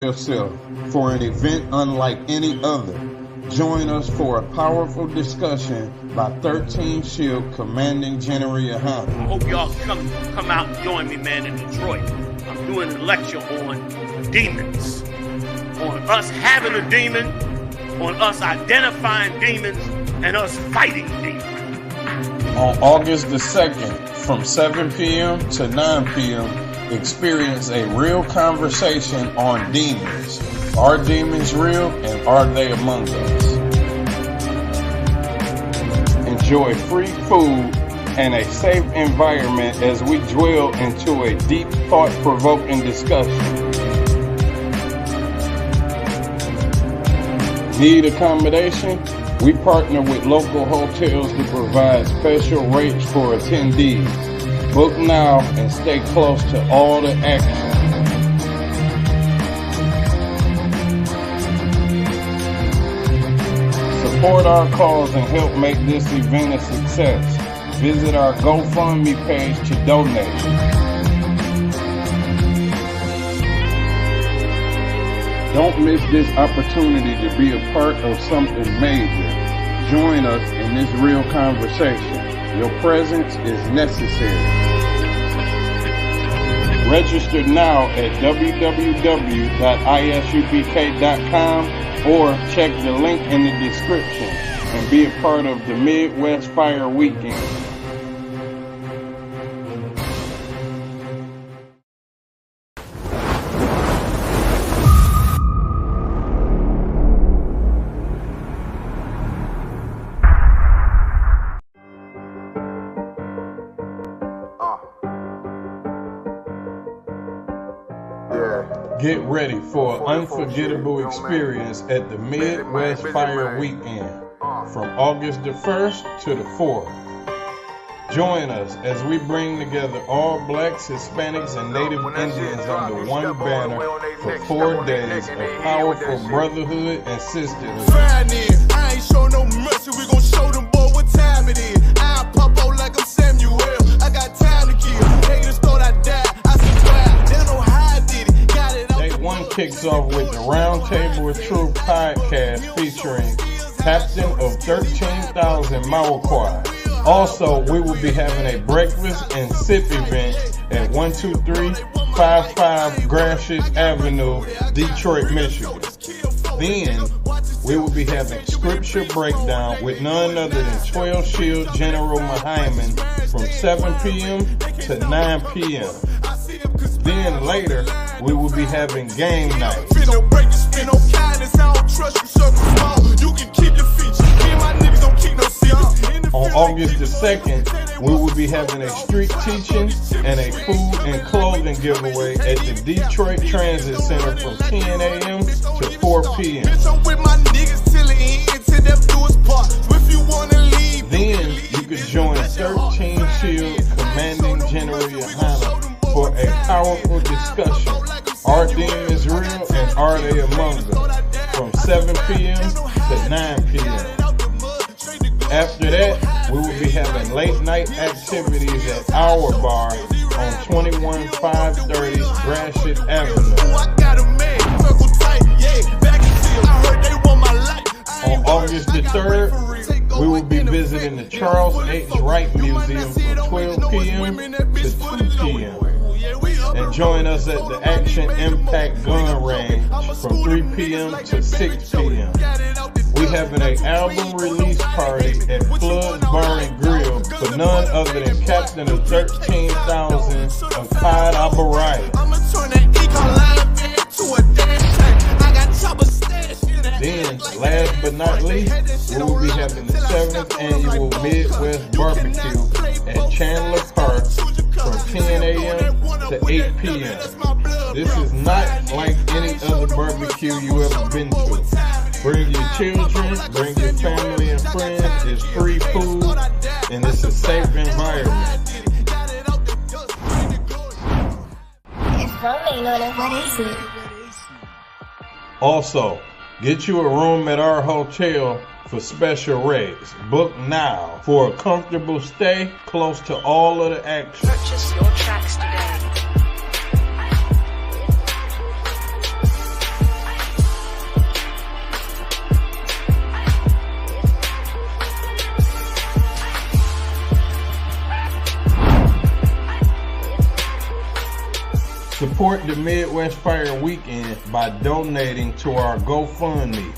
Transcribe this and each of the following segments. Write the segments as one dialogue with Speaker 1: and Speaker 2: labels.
Speaker 1: yourself for an event unlike any other. Join us for a powerful discussion by 13 Shield Commanding General Yohana.
Speaker 2: I hope y'all come out and join me, man, in Detroit. I'm doing a lecture on demons, on us having a demon, on us identifying demons, and us fighting demons.
Speaker 1: On August the 2nd, from 7 p.m. to 9 p.m., experience a real conversation on demons. Are demons real, and are they among us? Enjoy free food and a safe environment as we dwell into a deep, thought-provoking discussion. Need accommodation? We partner with local hotels to provide special rates for attendees. Book now and stay close to all the action. Support our cause and help make this event a success. Visit our GoFundMe page to donate. Don't miss this opportunity to be a part of something major. Join us in this real conversation. Your presence is necessary. Register now at www.isupk.com or check the link in the description and be a part of the Midwest Fire Weekend. Get ready for an unforgettable experience at the Midwest Fire Weekend from August the 1st to the 4th. Join us as we bring together all blacks, Hispanics, and Native Indians under one banner for 4 days of powerful brotherhood and sisterhood.
Speaker 3: I ain't show no mercy, we gon' show them boy what time it is. I pop out like I'm Samuel, I got time to kill. Haters thought I died, I survived, they don't know how I did it.
Speaker 1: Day 1 kicks off with the Round Table of Truth podcast featuring Captain of 13,000 Mauquai. Also, we will be having a breakfast and sip event at 12355 Gratiot Avenue, Detroit, Michigan. Then, we will be having scripture breakdown with none other than 12 Shield General Muhammad from 7 p.m. to 9 p.m. Then later, we will be having game night. On August the 2nd, we will be having a street teaching and a food and clothing giveaway at the Detroit Transit Center from 10 a.m. to 4 p.m. Then you can join 13 Shield Commanding General Yohana for a powerful discussion. Are demons real, and are they among us? From 7 p.m. to 9 p.m. After that, we will be having late night activities at our bar on 21530 Gratiot Avenue. On August the 3rd, we will be visiting the Charles H. Wright Museum from 12 p.m. to 2 p.m. And join us at the Action Impact Gun Range from 3 p.m. to 6 p.m. We having an album release party at Flood's Bar and Grill for none other than Captain of 13,000 of Clyde Albright. Then, last but not least, we will be having the 7th annual Midwest Barbecue at Chandler Park from 10 a.m. to 8 p.m. This is not like any other barbecue you ever been to. Bring your children, bring your family and friends. It's free food and it's a safe environment.
Speaker 4: What is it?
Speaker 1: Also, get you a room at our hotel for special rates. Book now for a comfortable stay close to all of the action.
Speaker 4: Purchase your tracks today.
Speaker 1: Support the Midwest Fire Weekend by donating to our GoFundMe.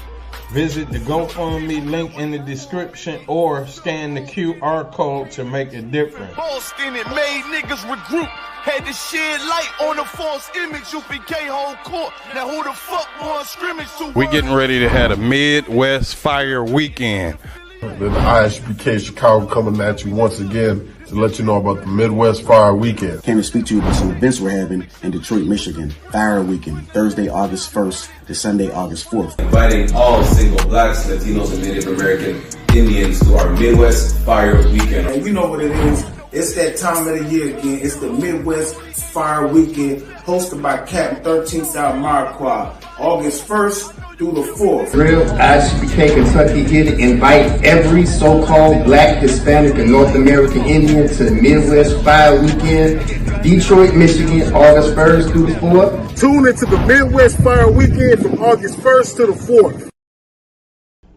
Speaker 1: Visit the GoFundMe link in the description or scan the QR code to make a difference.
Speaker 3: Boston, it made niggas regroup. Had to shed light on the false image. UPK whole court. Now who the fuck won scrimmage to?
Speaker 1: We getting ready to have a Midwest Fire Weekend.
Speaker 4: The Isupk Chicago coming at you once again to let you know about the Midwest Fire Weekend.
Speaker 5: Came to speak to you about some events we're having in Detroit, Michigan. Fire Weekend, Thursday, August 1st to Sunday, August 4th.
Speaker 6: Inviting all single blacks, Latinos, and Native American Indians to our Midwest Fire Weekend.
Speaker 7: And you know what it is. It's that time of the year again. It's the Midwest Fire Weekend, hosted by Captain 13th Out Marquardt, August 1st through the 4th.
Speaker 8: Real Isupk Kentucky here to invite every so-called Black, Hispanic, and North American Indian to the Midwest Fire Weekend, Detroit, Michigan, August 1st through the 4th.
Speaker 4: Tune into the Midwest Fire Weekend from August 1st to the 4th.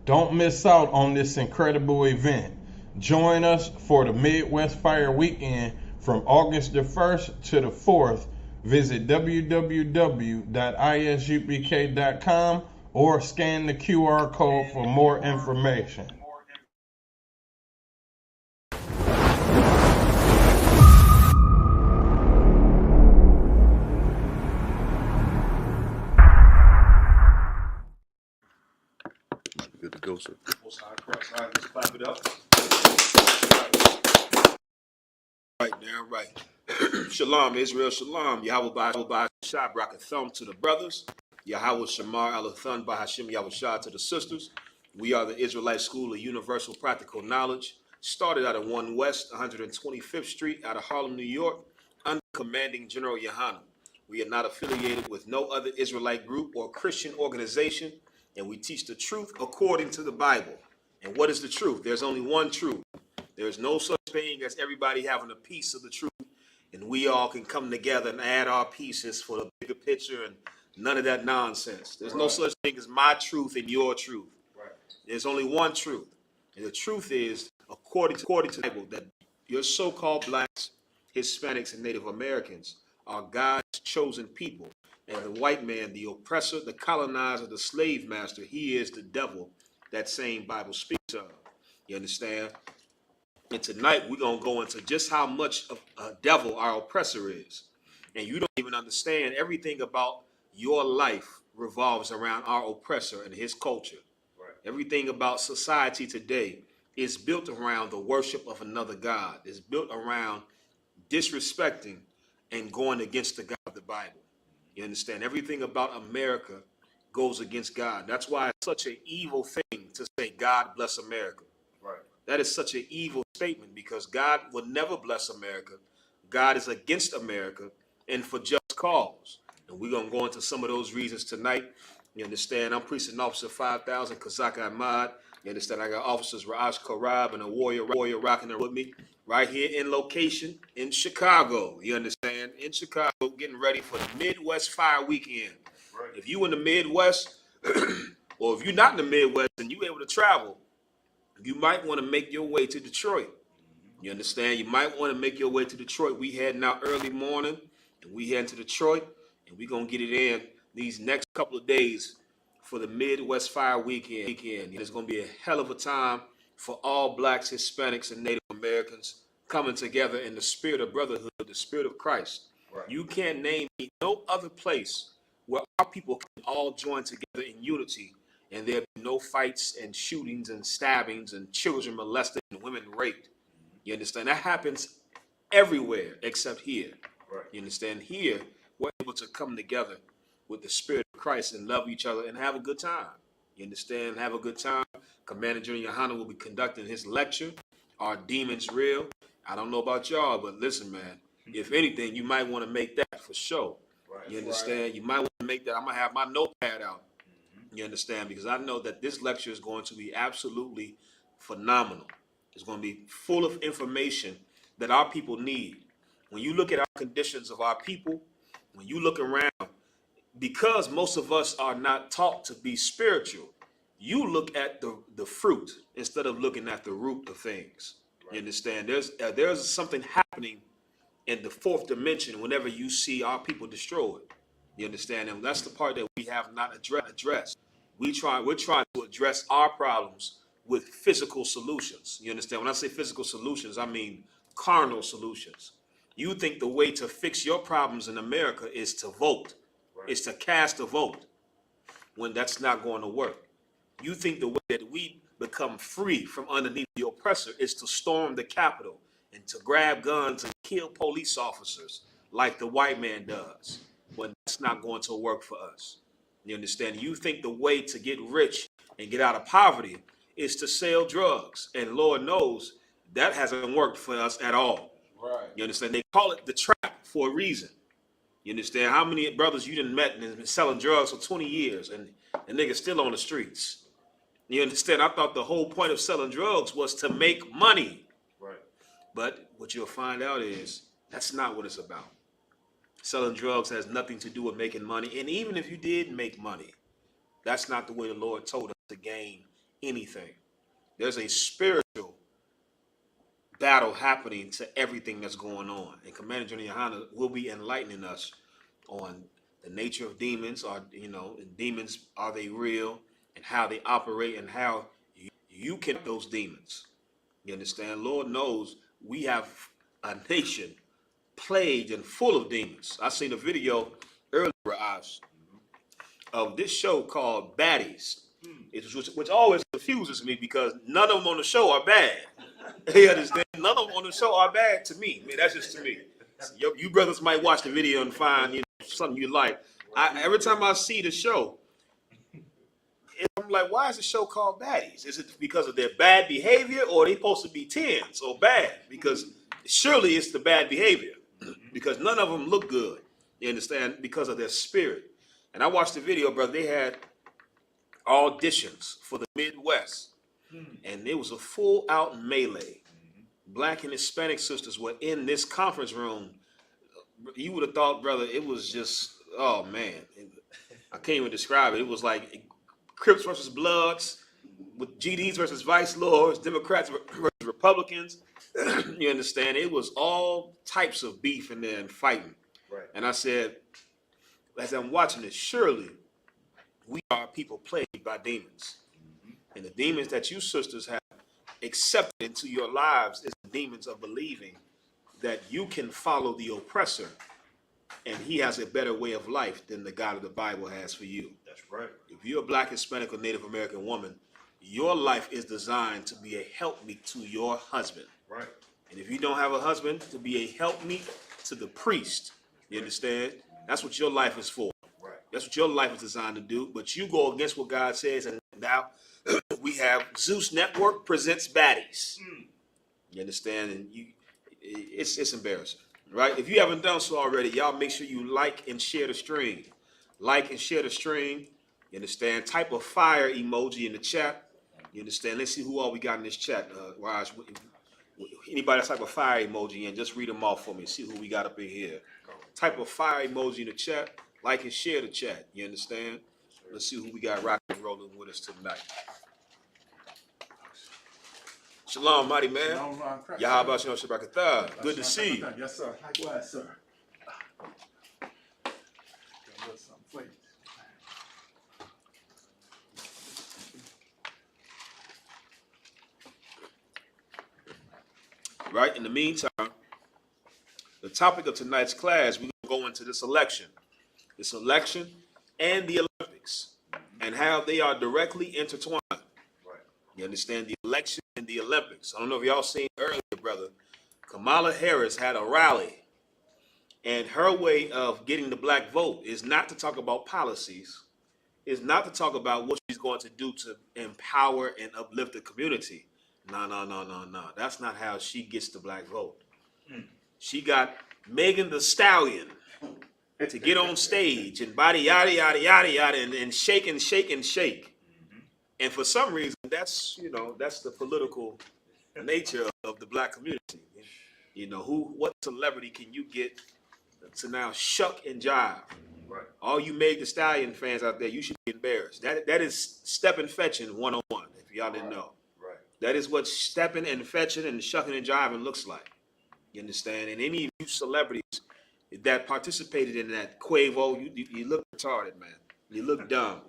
Speaker 1: Don't miss out on this incredible event. Join us for the Midwest Fire Weekend from August the 1st to the 4th. Visit www.isupk.com or scan the QR code for more information.
Speaker 4: Good to go, sir.
Speaker 9: Let's clap it up. Right, damn right. Shalom, Israel, shalom. Yahweh by Shah, Brakathum to the brothers. Yahweh Shamar Alathan by Hashem Yahweh Shah to the sisters. We are the Israelite School of Universal Practical Knowledge. Started out of 1 West 125th Street out of Harlem, New York, under commanding General Yohanan. We are not affiliated with no other Israelite group or Christian organization, and we teach the truth according to the Bible. And what is the truth? There's only one truth. There's no such thing as everybody having a piece of the truth, and we all can come together and add our pieces for the bigger picture and none of that nonsense. There's no such thing as my truth and your truth. There's only one truth. And the truth is, according to the Bible, that your so-called blacks, Hispanics, and Native Americans are God's chosen people. And the white man, the oppressor, the colonizer, the slave master, he is the devil that same Bible speaks of. You understand? And tonight we're going to go into just how much of a devil our oppressor is. And you don't even understand everything about your life revolves around our oppressor and his culture. Right. Everything about society today is built around the worship of another God. It's built around disrespecting and going against the God of the Bible. You understand? Everything about America goes against God. That's why it's such an evil thing to say, God bless America. Right. That is such an evil statement because God will never bless America. God is against America and for just cause. And we're going to go into some of those reasons tonight. You understand? I'm Precinct Officer 5000, Kazak Ahmad. You understand? I got officers Raj Karab and a warrior rocking there with me right here in location in Chicago. You understand? In Chicago, getting ready for the Midwest Fire Weekend. Right. If you in the Midwest, or if you're not in the Midwest and you able to travel, you might want to make your way to Detroit. You understand? You might want to make your way to Detroit. We heading out early morning, and we heading to Detroit, and we're going to get it in these next couple of days for the Midwest Fire Weekend. It's going to be a hell of a time for all blacks, Hispanics, and Native Americans coming together in the spirit of brotherhood, the spirit of Christ. Right. You can't name me no other place where our people can all join together in unity and there be no fights and shootings and stabbings and children molested and women raped. You understand? That happens everywhere except here. Right. You understand? Here, we're able to come together with the spirit of Christ and love each other and have a good time. You understand? Have a good time. Commander General Yohanan will be conducting his lecture. Are demons real? I don't know about y'all, but listen, man, if anything, you might want to make that for sure. Right. You understand? Right. You might want to make that. I'm going to have my notepad out. You understand? Because I know that this lecture is going to be absolutely phenomenal. It's going to be full of information that our people need. When you look at our conditions of our people, when you look around, because most of us are not taught to be spiritual, you look at the fruit instead of looking at the root of things. Right. You understand? There's something happening in the fourth dimension whenever you see our people destroyed. You understand? And that's the part that we have not addressed. We're trying to address our problems with physical solutions. You understand? When I say physical solutions, I mean carnal solutions. You think the way to fix your problems in America is to vote, is to cast a vote, when that's not going to work. You think the way that we become free from underneath the oppressor is to storm the Capitol and to grab guns and kill police officers like the white man does, when that's not going to work for us. You understand? You think the way to get rich and get out of poverty is to sell drugs, and Lord knows that hasn't worked for us at all.
Speaker 1: Right.
Speaker 9: You understand? They call it the trap for a reason. You understand? How many brothers you done met and has been selling drugs for 20 years and niggas still on the streets? You understand? I thought the whole point of selling drugs was to make money.
Speaker 1: Right.
Speaker 9: But what you'll find out is that's not what it's about. Selling drugs has nothing to do with making money. And even if you did make money, that's not the way the Lord told us to gain anything. There's a spiritual battle happening to everything that's going on. And Commander General Yohana will be enlightening us on the nature of demons. Demons, are they real? And how they operate and how you can those demons. You understand? Lord knows we have a nation plagued and full of demons. I seen a video earlier, of this show called Baddies, which always confuses me because none of them on the show are bad. You understand? None of them on the show are bad to me. I mean, that's just to me. You brothers might watch the video and find something you like. Every time I see the show, I'm like, why is the show called Baddies? Is it because of their bad behavior, or are they supposed to be tens or bad? Because surely it's the bad behavior, because none of them look good. You understand? Because of their spirit. And I watched the video, brother. They had auditions for the Midwest, and it was a full-out melee. Black and Hispanic sisters were in this conference room. You would have thought, brother, it was just, oh man, I can't even describe it. It was like Crips versus Bloods, with GDs versus Vice Lords, Democrats versus Republicans. You understand? It was all types of beef in there and fighting.
Speaker 1: Right.
Speaker 9: And I said, as I'm watching this, surely we are people plagued by demons. And the demons that you sisters have accepted into your lives is the demons of believing that you can follow the oppressor and he has a better way of life than the God of the Bible has for you.
Speaker 1: That's right.
Speaker 9: If you're a Black, Hispanic, or Native American woman, your life is designed to be a helpmeet to your husband.
Speaker 1: Right.
Speaker 9: And if you don't have a husband, to be a helpmeet to the priest. You understand? That's what your life is for.
Speaker 1: Right.
Speaker 9: That's what your life is designed to do. But you go against what God says, and now we have Zeus Network presents Baddies. You understand? And it's embarrassing, right? If you haven't done so already, y'all make sure you like and share the stream. Like and share the stream. You understand? Type a fire emoji in the chat. You understand? Let's see who all we got in this chat. Raj, anybody type a fire emoji and just read them off for me. See who we got up in here. Type a fire emoji in the chat. Like and share the chat. You understand? Let's see who we got rocking and rolling with us tonight. Shalom, mighty man. Yahweh Shalom Shabbat. Good to see you.
Speaker 10: Yes, sir. Likewise, sir.
Speaker 9: Right, in the meantime, the topic of tonight's class, we're going to go into this election and the Olympics, and how they are directly intertwined. Right. You understand? The election and the Olympics. I don't know if y'all seen earlier, brother. Kamala Harris had a rally, and her way of getting the black vote is not to talk about policies, is not to talk about what she's going to do to empower and uplift the community. No. That's not how she gets the black vote. She got Megan Thee Stallion to get on stage and body yada yada yada yada and shake and shake and shake. And for some reason, that's the political nature of the black community. What celebrity can you get to now shuck and jive? Right. All you Megan Thee Stallion fans out there, you should be embarrassed. That is stepping fetching 101. If y'all didn't know. That is what stepping and fetching and shucking and jiving looks like. You understand? And any of you celebrities that participated in that Quavo, you look retarded, man. You look dumb.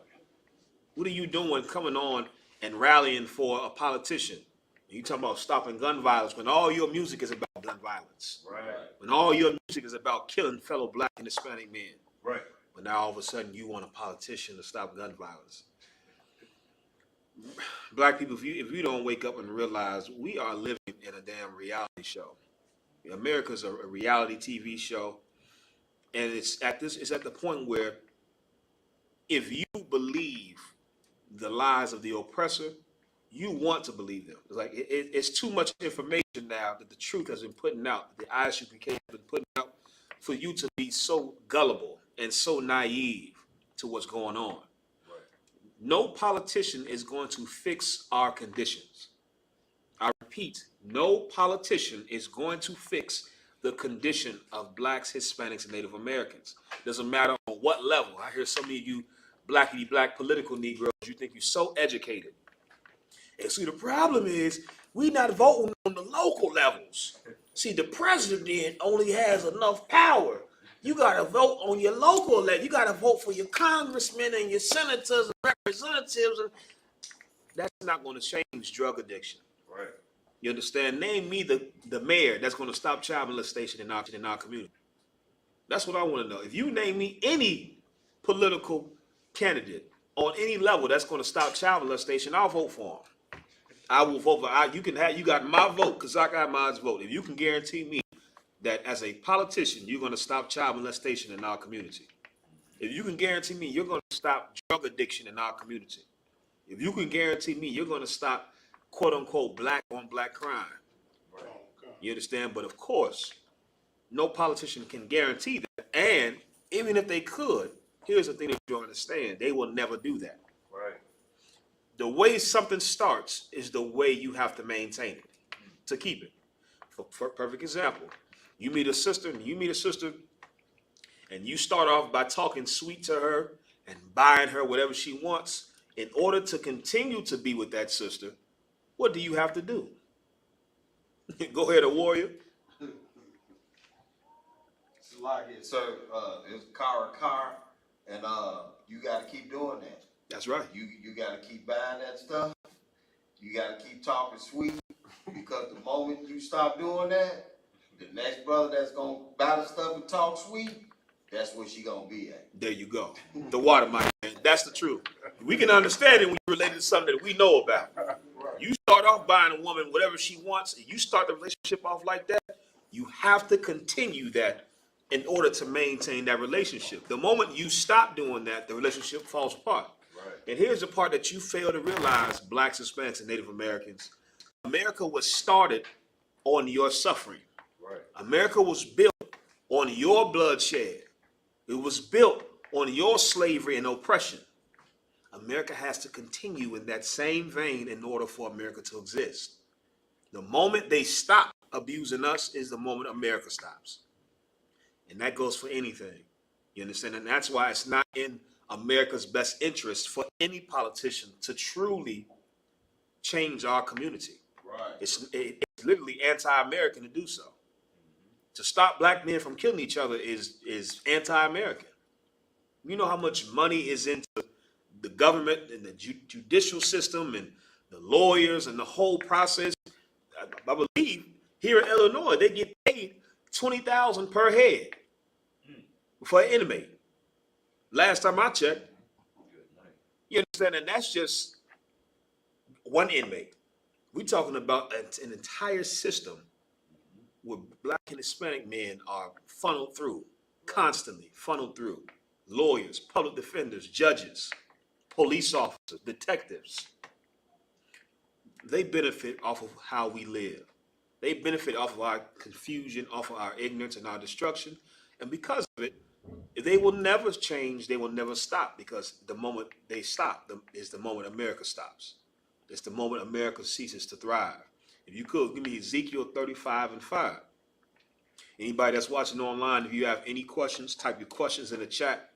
Speaker 9: What are you doing coming on and rallying for a politician? You talking about stopping gun violence when all your music is about gun violence.
Speaker 10: Right.
Speaker 9: When all your music is about killing fellow black and Hispanic men.
Speaker 10: Right.
Speaker 9: But now all of a sudden you want a politician to stop gun violence. Black people, if you don't wake up and realize we are living in a damn reality show. America's a reality TV show, and it's at the point where if you believe the lies of the oppressor, you want to believe them. It's like it's too much information now that the truth has been putting out, the Isupk has been putting out, for you to be so gullible and so naive to what's going on. No politician is going to fix our conditions. I repeat, no politician is going to fix the condition of blacks, Hispanics, and Native Americans. Doesn't matter on what level. I hear some of you blackity black political Negroes, you think you're so educated. And see, the problem is we not voting on the local levels. See, the president only has enough power. You got to vote on your local level. You got to vote for your congressmen and your senators and representatives. And that's not going to change drug addiction.
Speaker 10: Right.
Speaker 9: You understand? Name me the mayor that's going to stop child molestation in our community. That's what I want to know. If you name me any political candidate on any level that's going to stop child molestation, I'll vote for him. I will vote for. You got my vote because I got my vote. If you can guarantee me that as a politician, you're going to stop child molestation in our community. If you can guarantee me you're going to stop drug addiction in our community. If you can guarantee me you're going to stop quote unquote black on black crime.
Speaker 10: Right.
Speaker 9: You understand? But of course, no politician can guarantee that. And even if they could, here's the thing that you don't understand. They will never do that.
Speaker 10: Right.
Speaker 9: The way something starts is the way you have to maintain it to keep it. For perfect example, you meet a sister and you start off by talking sweet to her and buying her whatever she wants. In order to continue to be with that sister, what do you have to do? Go ahead, a warrior.
Speaker 11: It's like it, sir. It's car, and you got to keep doing that.
Speaker 9: That's right.
Speaker 11: You got to keep buying that stuff. You got to keep talking sweet, because the moment you stop doing that, the next brother that's gonna buy the stuff and talk sweet, that's where she gonna be at.
Speaker 9: There you go. The water, my man. That's the truth. We can understand it when you're related to something that we know about. You start off buying a woman whatever she wants, and you start the relationship off like that, you have to continue that in order to maintain that relationship. The moment you stop doing that, the relationship falls apart.
Speaker 10: Right.
Speaker 9: And here's the part that you fail to realize, blacks, Hispanics, and Native Americans. America was started on your suffering.
Speaker 10: Right.
Speaker 9: America was built on your bloodshed. It was built on your slavery and oppression. America has to continue in that same vein in order for America to exist. The moment they stop abusing us is the moment America stops. And that goes for anything. You understand? And that's why it's not in America's best interest for any politician to truly change our community.
Speaker 11: Right.
Speaker 9: It's literally anti-American to do so. To stop black men from killing each other is anti-American. You know how much money is into the government and the judicial system and the lawyers and the whole process. I believe here in Illinois they get paid $20,000 per head for an inmate. Last time I checked, you understand, and that's just one inmate. We're talking about an entire system where black and Hispanic men are funneled through, constantly funneled through. Lawyers, public defenders, judges, police officers, detectives. They benefit off of how we live. They benefit off of our confusion, off of our ignorance and our destruction. And because of it, they will never change. They will never stop, because the moment they stop is the moment America stops. It's the moment America ceases to thrive. If you could, give me Ezekiel 35:5. Anybody that's watching online, if you have any questions, type your questions in the chat.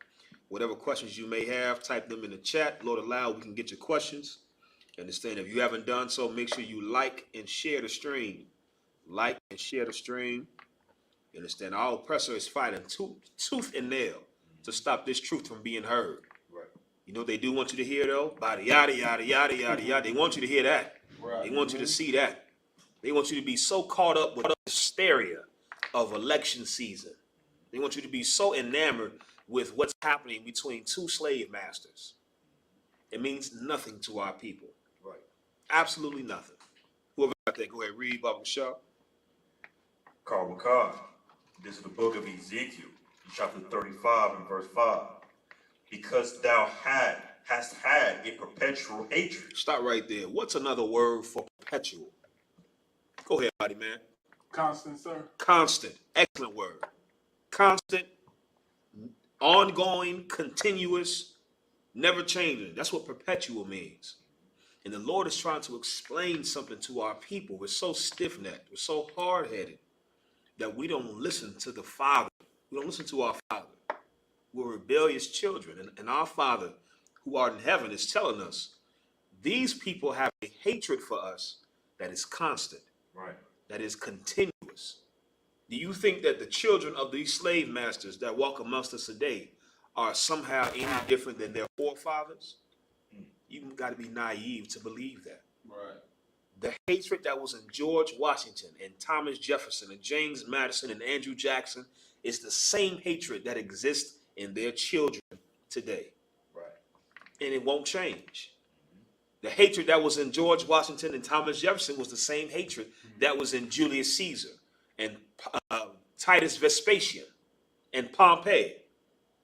Speaker 9: Whatever questions you may have, type them in the chat. Lord allow, we can get your questions. Understand, if you haven't done so, make sure you like and share the stream. Like and share the stream. You understand? Our oppressor is fighting tooth and nail to stop this truth from being heard.
Speaker 10: Right.
Speaker 9: You know what they do want you to hear though? Bada yada yada yada yada yada. They want you to hear that.
Speaker 10: Right.
Speaker 9: They want you to see that. They want you to be so caught up with the hysteria of election season. They want you to be so enamored with what's happening between two slave masters. It means nothing to our people.
Speaker 10: Right.
Speaker 9: Absolutely nothing. Whoever got that, go ahead, read, Baba Shaw.
Speaker 10: Carl McCall. This is the book of Ezekiel, chapter 35 and verse 5. Because thou hast had a perpetual hatred.
Speaker 9: Stop right there. What's another word for perpetual? Go ahead, buddy, man.
Speaker 1: Constant, sir.
Speaker 9: Constant. Excellent word. Constant, ongoing, continuous, never changing. That's what perpetual means. And the Lord is trying to explain something to our people. We're so stiff-necked. We're so hard-headed that we don't listen to the Father. We don't listen to our Father. We're rebellious children. And our Father, who art in heaven, is telling us these people have a hatred for us that is constant,
Speaker 10: right?
Speaker 9: That is continuous. Do you think that the children of these slave masters that walk amongst us today are somehow any different than their forefathers? You got to be naive to believe that.
Speaker 10: Right.
Speaker 9: The hatred that was in George Washington and Thomas Jefferson and James Madison and Andrew Jackson is the same hatred that exists in their children today.
Speaker 10: Right.
Speaker 9: And it won't change. The hatred that was in George Washington and Thomas Jefferson was the same hatred that was in Julius Caesar and Titus Vespasian and Pompey.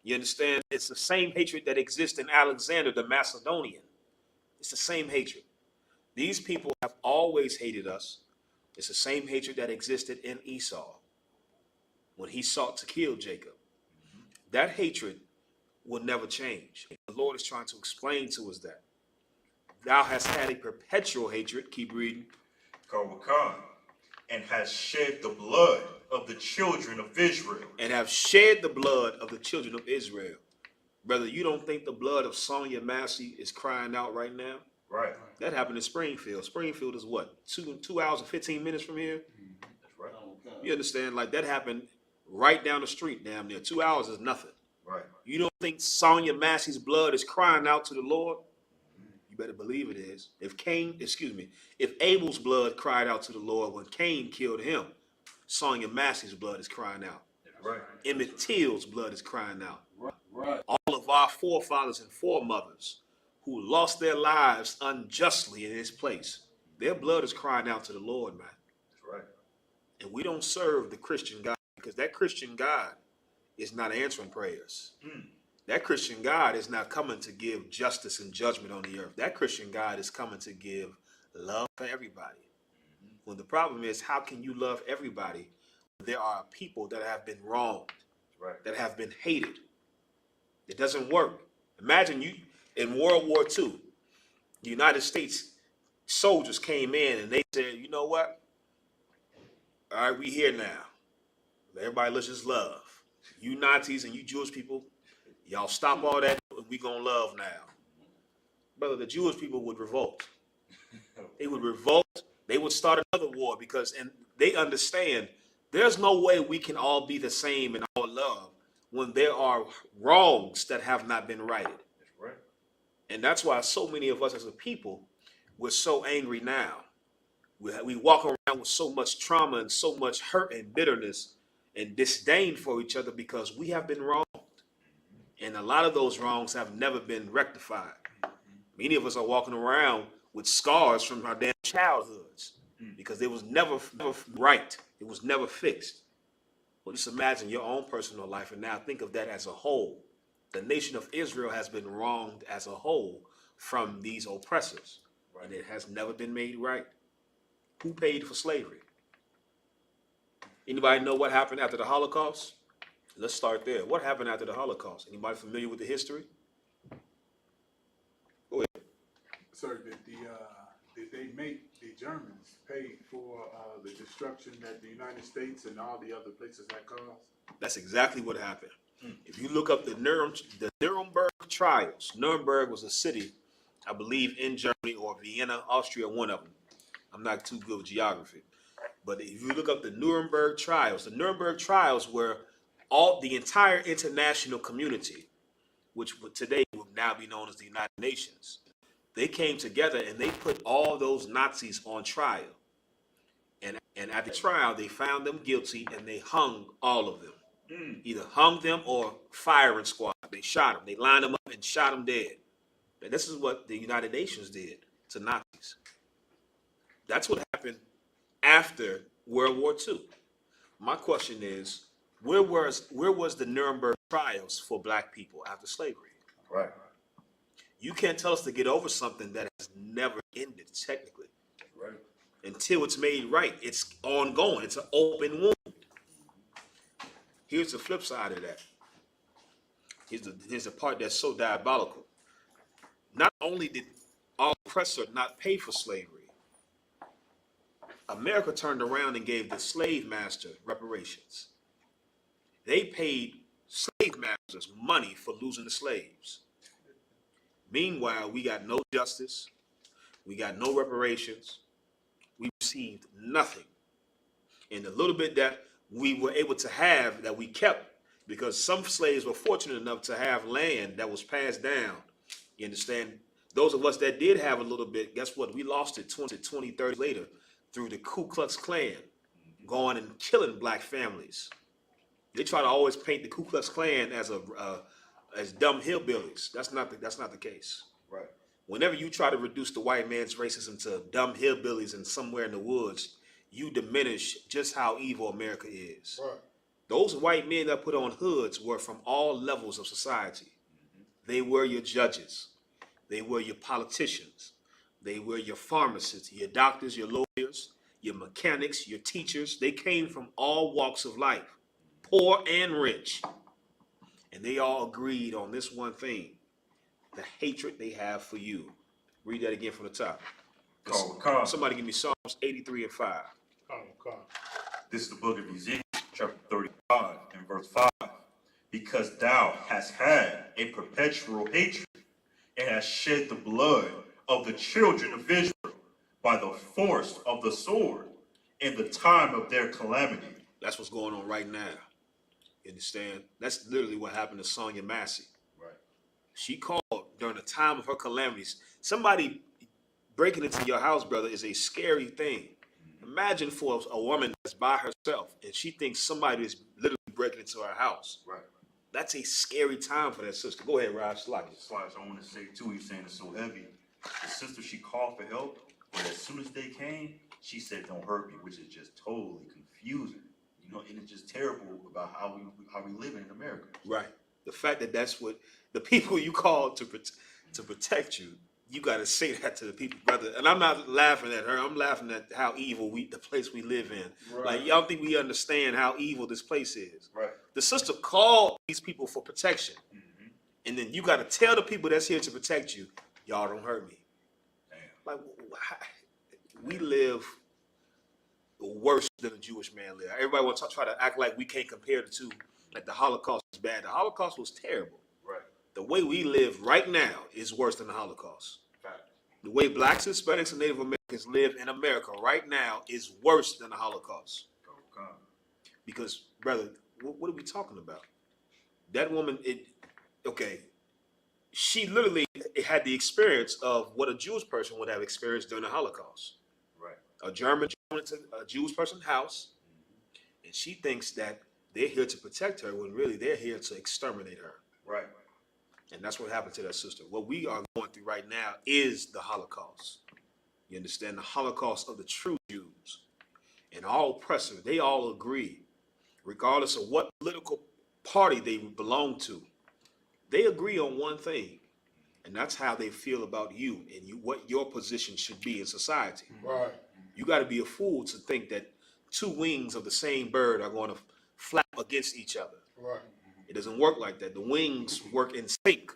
Speaker 9: You understand? It's the same hatred that exists in Alexander the Macedonian. It's the same hatred. These people have always hated us. It's the same hatred that existed in Esau when he sought to kill Jacob. That hatred will never change. The Lord is trying to explain to us that. Thou hast had a perpetual hatred. Keep reading.
Speaker 10: And has shed the blood of the children of Israel.
Speaker 9: And have shed the blood of the children of Israel. Brother, you don't think the blood of Sonia Massey is crying out right now?
Speaker 10: Right.
Speaker 9: That happened in Springfield. Springfield is what? 2 hours and 15 minutes from here?
Speaker 10: That's right.
Speaker 9: You understand? Like that happened right down the street, damn near. 2 hours is nothing.
Speaker 10: Right.
Speaker 9: You don't think Sonia Massey's blood is crying out to the Lord? You better believe it is. If Abel's blood cried out to the Lord when Cain killed him, Sonia Massey's blood is crying out.
Speaker 10: Right.
Speaker 9: Emmett Till's blood is crying out.
Speaker 10: Right.
Speaker 9: All of our forefathers and foremothers who lost their lives unjustly in his place, their blood is crying out to the Lord, man.
Speaker 10: That's right.
Speaker 9: And we don't serve the Christian God because that Christian God is not answering prayers. That Christian God is not coming to give justice and judgment on the earth. That Christian God is coming to give love for everybody. Well, the problem is, how can you love everybody when there are people that have been wronged,
Speaker 10: right,
Speaker 9: that have been hated? It doesn't work. Imagine you in World War II, the United States soldiers came in and they said, you know what? All right, we here now. Everybody, let's just love. You Nazis and you Jewish people, y'all stop all that. We gonna love now. Brother, the Jewish people would revolt. They would revolt. They would start another war and they understand there's no way we can all be the same in our love when there are wrongs that have not been righted.
Speaker 10: That's right.
Speaker 9: And that's why so many of us as a people, we're so angry now. We walk around with so much trauma and so much hurt and bitterness and disdain for each other because we have been wronged. And a lot of those wrongs have never been rectified. Many of us are walking around with scars from our damn childhoods because it was never right. It was never fixed. Well, just imagine your own personal life and now think of that as a whole. The nation of Israel has been wronged as a whole from these oppressors, and it has never been made right. Who paid for slavery? Anybody know what happened after the Holocaust? Let's start there. What happened after the Holocaust? Anybody familiar with the history? Go ahead.
Speaker 1: Sir, did they make the Germans pay for the destruction that the United States and all the other places had caused?
Speaker 9: That's exactly what happened. If you look up the Nuremberg trials, Nuremberg was a city, I believe, in Germany or Vienna, Austria, one of them. I'm not too good with geography. But if you look up the Nuremberg trials were the entire international community, which today would now be known as the United Nations. They came together and they put all those Nazis on trial. And at the trial, they found them guilty and they hung all of them. Either hung them or firing squad. They shot them. They lined them up and shot them dead. And this is what the United Nations did to Nazis. That's what happened after World War II. My question is, where was the Nuremberg trials for black people after slavery?
Speaker 10: Right.
Speaker 9: You can't tell us to get over something that has never ended technically.
Speaker 10: Right.
Speaker 9: Until it's made right. It's ongoing. It's an open wound. Here's the flip side of that. Here's the part that's so diabolical. Not only did our oppressor not pay for slavery, America turned around and gave the slave master reparations. They paid slave masters money for losing the slaves. Meanwhile, we got no justice. We got no reparations. We received nothing. And the little bit that we were able to have, that we kept, because some slaves were fortunate enough to have land that was passed down. You understand? Those of us that did have a little bit, guess what? We lost it 20, 30 later through the Ku Klux Klan going and killing black families. They try to always paint the Ku Klux Klan as as dumb hillbillies. That's not the case.
Speaker 10: Right.
Speaker 9: Whenever you try to reduce the white man's racism to dumb hillbillies and somewhere in the woods, you diminish just how evil America is.
Speaker 10: Right.
Speaker 9: Those white men that put on hoods were from all levels of society. They were your judges. They were your politicians. They were your pharmacists, your doctors, your lawyers, your mechanics, your teachers. They came from all walks of life, poor and rich. And they all agreed on this one thing, the hatred they have for you. Read that again from the top. Somebody give me Psalms 83 and 5.
Speaker 10: This is the book of Ezekiel, chapter 35 and verse 5. Because thou hast had a perpetual hatred and hast shed the blood of the children of Israel by the force of the sword in the time of their calamity.
Speaker 9: That's what's going on right now. You understand? That's literally what happened to Sonia Massey.
Speaker 10: Right.
Speaker 9: She called during the time of her calamities. Somebody breaking into your house, brother, is a scary thing. Imagine for a woman that's by herself and she thinks somebody is literally breaking into her house.
Speaker 10: Right.
Speaker 9: That's a scary time for that sister. Go ahead, Raj.
Speaker 10: Slash, I want to say too, you're saying it's so heavy. The sister, she called for help, but as soon as they came, she said, "Don't hurt me," which is just totally confusing. You know, and it's just terrible about how we live in America.
Speaker 9: Right. The fact that that's what the people you call to protect you, you got to say that to the people, brother. And I'm not laughing at her. I'm laughing at how evil the place we live in.
Speaker 10: Right.
Speaker 9: Like, y'all think we understand how evil this place is.
Speaker 10: Right.
Speaker 9: The sister called these people for protection. Mm-hmm. And then you got to tell the people that's here to protect you, y'all don't hurt me.
Speaker 10: Damn.
Speaker 9: Like, we live worse than a Jewish man lived. Everybody wants to try to act like we can't compare the two. Like the Holocaust is bad. The Holocaust was terrible.
Speaker 10: Right.
Speaker 9: The way we live right now is worse than the Holocaust.
Speaker 10: Fact.
Speaker 9: The way blacks, Hispanics, and Native Americans live in America right now is worse than the Holocaust.
Speaker 10: Okay.
Speaker 9: Because, brother, what are we talking about? That woman, she literally had the experience of what a Jewish person would have experienced during the Holocaust.
Speaker 10: Right.
Speaker 9: A German went to a Jewish person's house, and she thinks that they're here to protect her when really they're here to exterminate her.
Speaker 10: Right.
Speaker 9: And that's what happened to that sister. What we are going through right now is the Holocaust. You understand? The Holocaust of the true Jews. And all oppressors, they all agree, regardless of what political party they belong to, they agree on one thing. And that's how they feel about you and what your position should be in society.
Speaker 1: Right.
Speaker 9: You got to be a fool to think that two wings of the same bird are going to flap against each other.
Speaker 1: Right.
Speaker 9: It doesn't work like that. The wings work in sync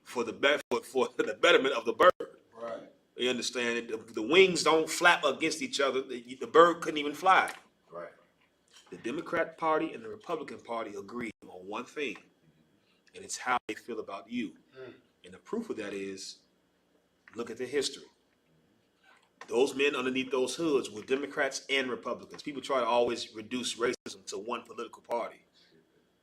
Speaker 9: for the betterment of the bird.
Speaker 1: Right.
Speaker 9: You understand? The wings don't flap against each other. The bird couldn't even fly.
Speaker 10: Right.
Speaker 9: The Democrat Party and the Republican Party agree on one thing, and it's how they feel about you. And the proof of that is, look at the history. Those men underneath those hoods were Democrats and Republicans. People try to always reduce racism to one political party.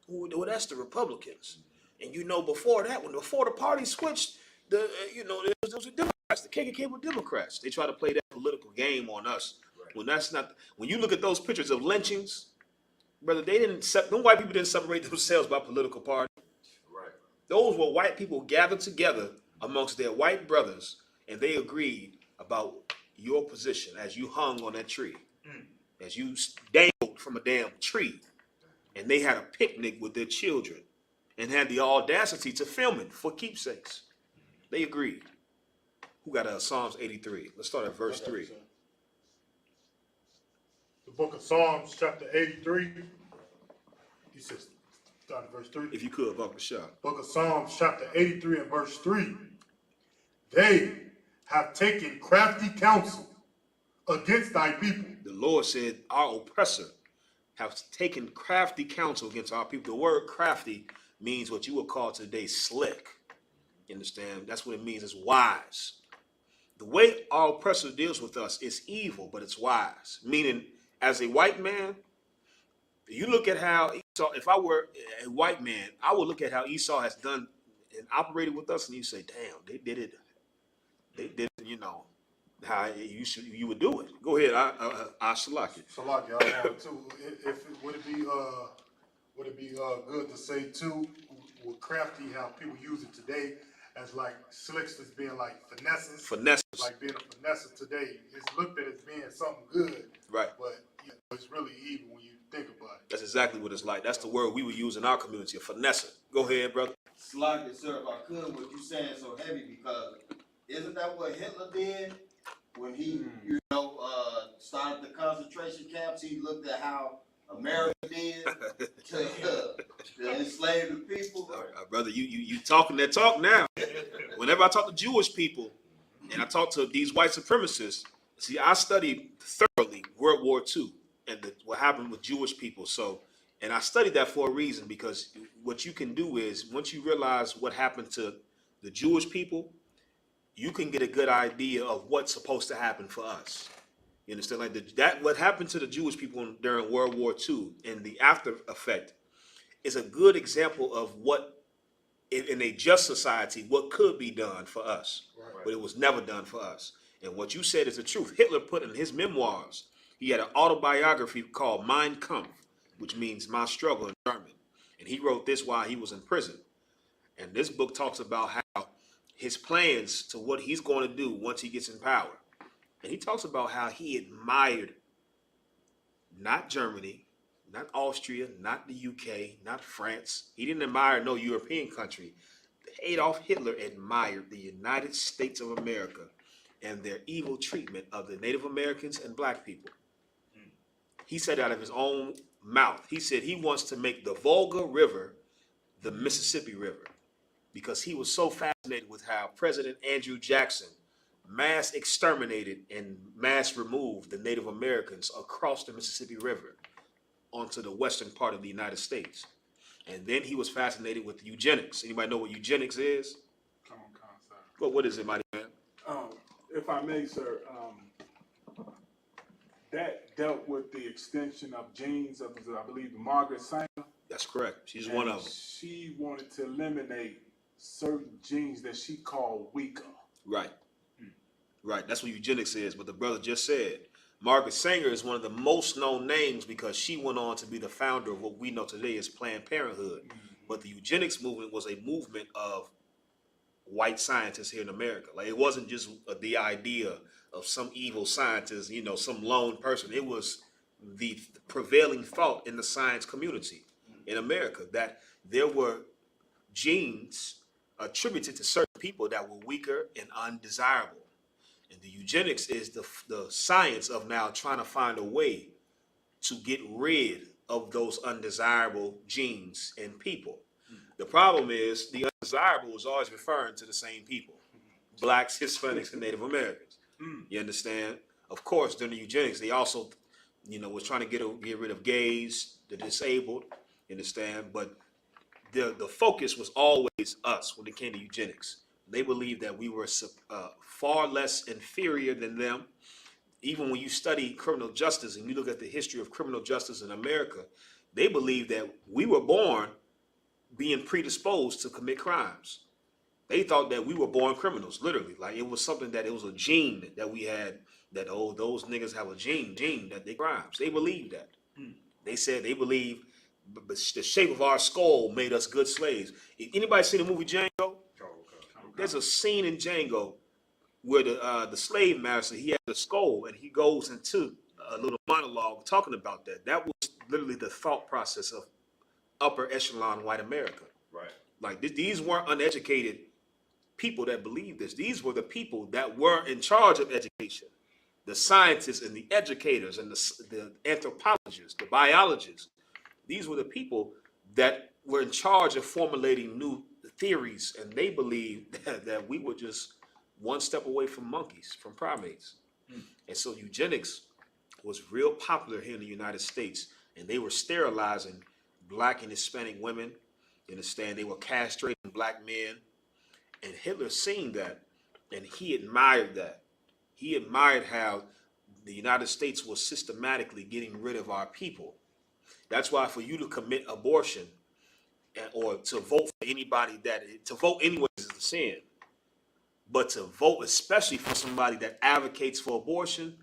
Speaker 9: Well, that's the Republicans. And before that, before the party switched, those were Democrats. The KKK were Democrats. They try to play that political game on us. When that's not, when you look at those pictures of lynchings, brother, them white people didn't separate themselves by political party.
Speaker 10: Right.
Speaker 9: Those were white people gathered together amongst their white brothers, and they agreed about your position as you hung on that tree, as you dangled from a damn tree, and they had a picnic with their children and had the audacity to film it for keepsakes. They agreed. Who got Psalms 83? Let's start at verse 3.
Speaker 12: The book of Psalms, chapter 83. He says, start at verse 3.
Speaker 9: If you could, Buck Shah.
Speaker 12: Book of Psalms, chapter 83 and verse 3. They have taken crafty counsel against thy people.
Speaker 9: The Lord said, our oppressor have taken crafty counsel against our people. The word crafty means what you would call today slick. You understand? That's what it means. It's wise. The way our oppressor deals with us is evil, but it's wise. Meaning, as a white man, you look at how Esau, if I were a white man, I would look at how Esau has done and operated with us, and you say, damn, they did it. They did it, how you would do it. Go ahead, I select it.
Speaker 12: Salaki, I want to. Would it be good to say too, with crafty, how people use it today as like slicks as being like finesses.
Speaker 9: Finesses.
Speaker 12: Like being a finesse today. It's looked at as being something good.
Speaker 9: Right.
Speaker 12: But it's really evil when you think about it.
Speaker 9: That's exactly what it's like. That's the word we would use in our community, a finesse. Go ahead, brother.
Speaker 11: Slug it, sir, if I could, what you saying so heavy, because isn't that what Hitler did when he, started the concentration camps? He looked at how America did to enslave the people.
Speaker 9: Brother, you talking that talk now. Whenever I talk to Jewish people and I talk to these white supremacists, see, I studied thoroughly World War II and what happened with Jewish people. And I studied that for a reason, because what you can do is, once you realize what happened to the Jewish people, you can get a good idea of what's supposed to happen for us. You understand? Like what happened to the Jewish people during World War II and the after effect is a good example of what, in a just society, what could be done for us, but it was never done for us. And what you said is the truth. Hitler put in his memoirs, he had an autobiography called Mein Kampf, which means My Struggle in German. And he wrote this while he was in prison. And this book talks about how his plans to what he's going to do once he gets in power. And he talks about how he admired not Germany, not Austria, not the UK, not France. He didn't admire no European country. Adolf Hitler admired the United States of America and their evil treatment of the Native Americans and black people. He said out of his own mouth, he said he wants to make the Volga River the Mississippi River, because he was so fascinated with how President Andrew Jackson mass exterminated and mass removed the Native Americans across the Mississippi River onto the western part of the United States. And then he was fascinated with eugenics. Anybody know what eugenics is?
Speaker 12: Come on, sir.
Speaker 9: Well, what is it, mighty man?
Speaker 13: If I may, sir, that dealt with the extension of genes of, I believe, Margaret Sanger.
Speaker 9: That's correct. She's one of them.
Speaker 13: She wanted to eliminate certain genes that she called weaker.
Speaker 9: Right. Right. That's what eugenics is. But the brother just said, Margaret Sanger is one of the most known names because she went on to be the founder of what we know today as Planned Parenthood. But the eugenics movement was a movement of white scientists here in America. Like, it wasn't just the idea of some evil scientist, some lone person. It was the prevailing thought in the science community in America that there were genes attributed to certain people that were weaker and undesirable. And the eugenics is the science of now trying to find a way to get rid of those undesirable genes in people. The problem is the undesirable is always referring to the same people: blacks, Hispanics, and Native Americans. You understand? Of course, during the eugenics, they also, was trying to get rid of gays, the disabled. You understand? But the focus was always us when it came to eugenics. They believed that we were far less inferior than them. Even when you study criminal justice and you look at the history of criminal justice in America, they believe that we were born being predisposed to commit crimes. They thought that we were born criminals, literally. Like it was something that it was a gene that we had, that, oh, those niggas have a gene that they crimes. They believed that. They said they believe the shape of our skull made us good slaves. Anybody seen the movie Django? There's a scene in Django where the slave master, he has a skull and he goes into a little monologue talking about that. That was literally the thought process of upper echelon white America.
Speaker 10: Right.
Speaker 9: Like these weren't uneducated people that believed this. These were the people that were in charge of education. The scientists and the educators and the anthropologists, the biologists. These were the people that were in charge of formulating new theories, and they believed that we were just one step away from monkeys, from primates. And so eugenics was real popular here in the United States, and they were sterilizing Black and Hispanic women. You understand? They were castrating Black men, and Hitler seen that, and he admired that. He admired how the United States was systematically getting rid of our people. That's why for you to commit abortion or to vote for anybody to vote anyways is a sin. But to vote, especially for somebody that advocates for abortion,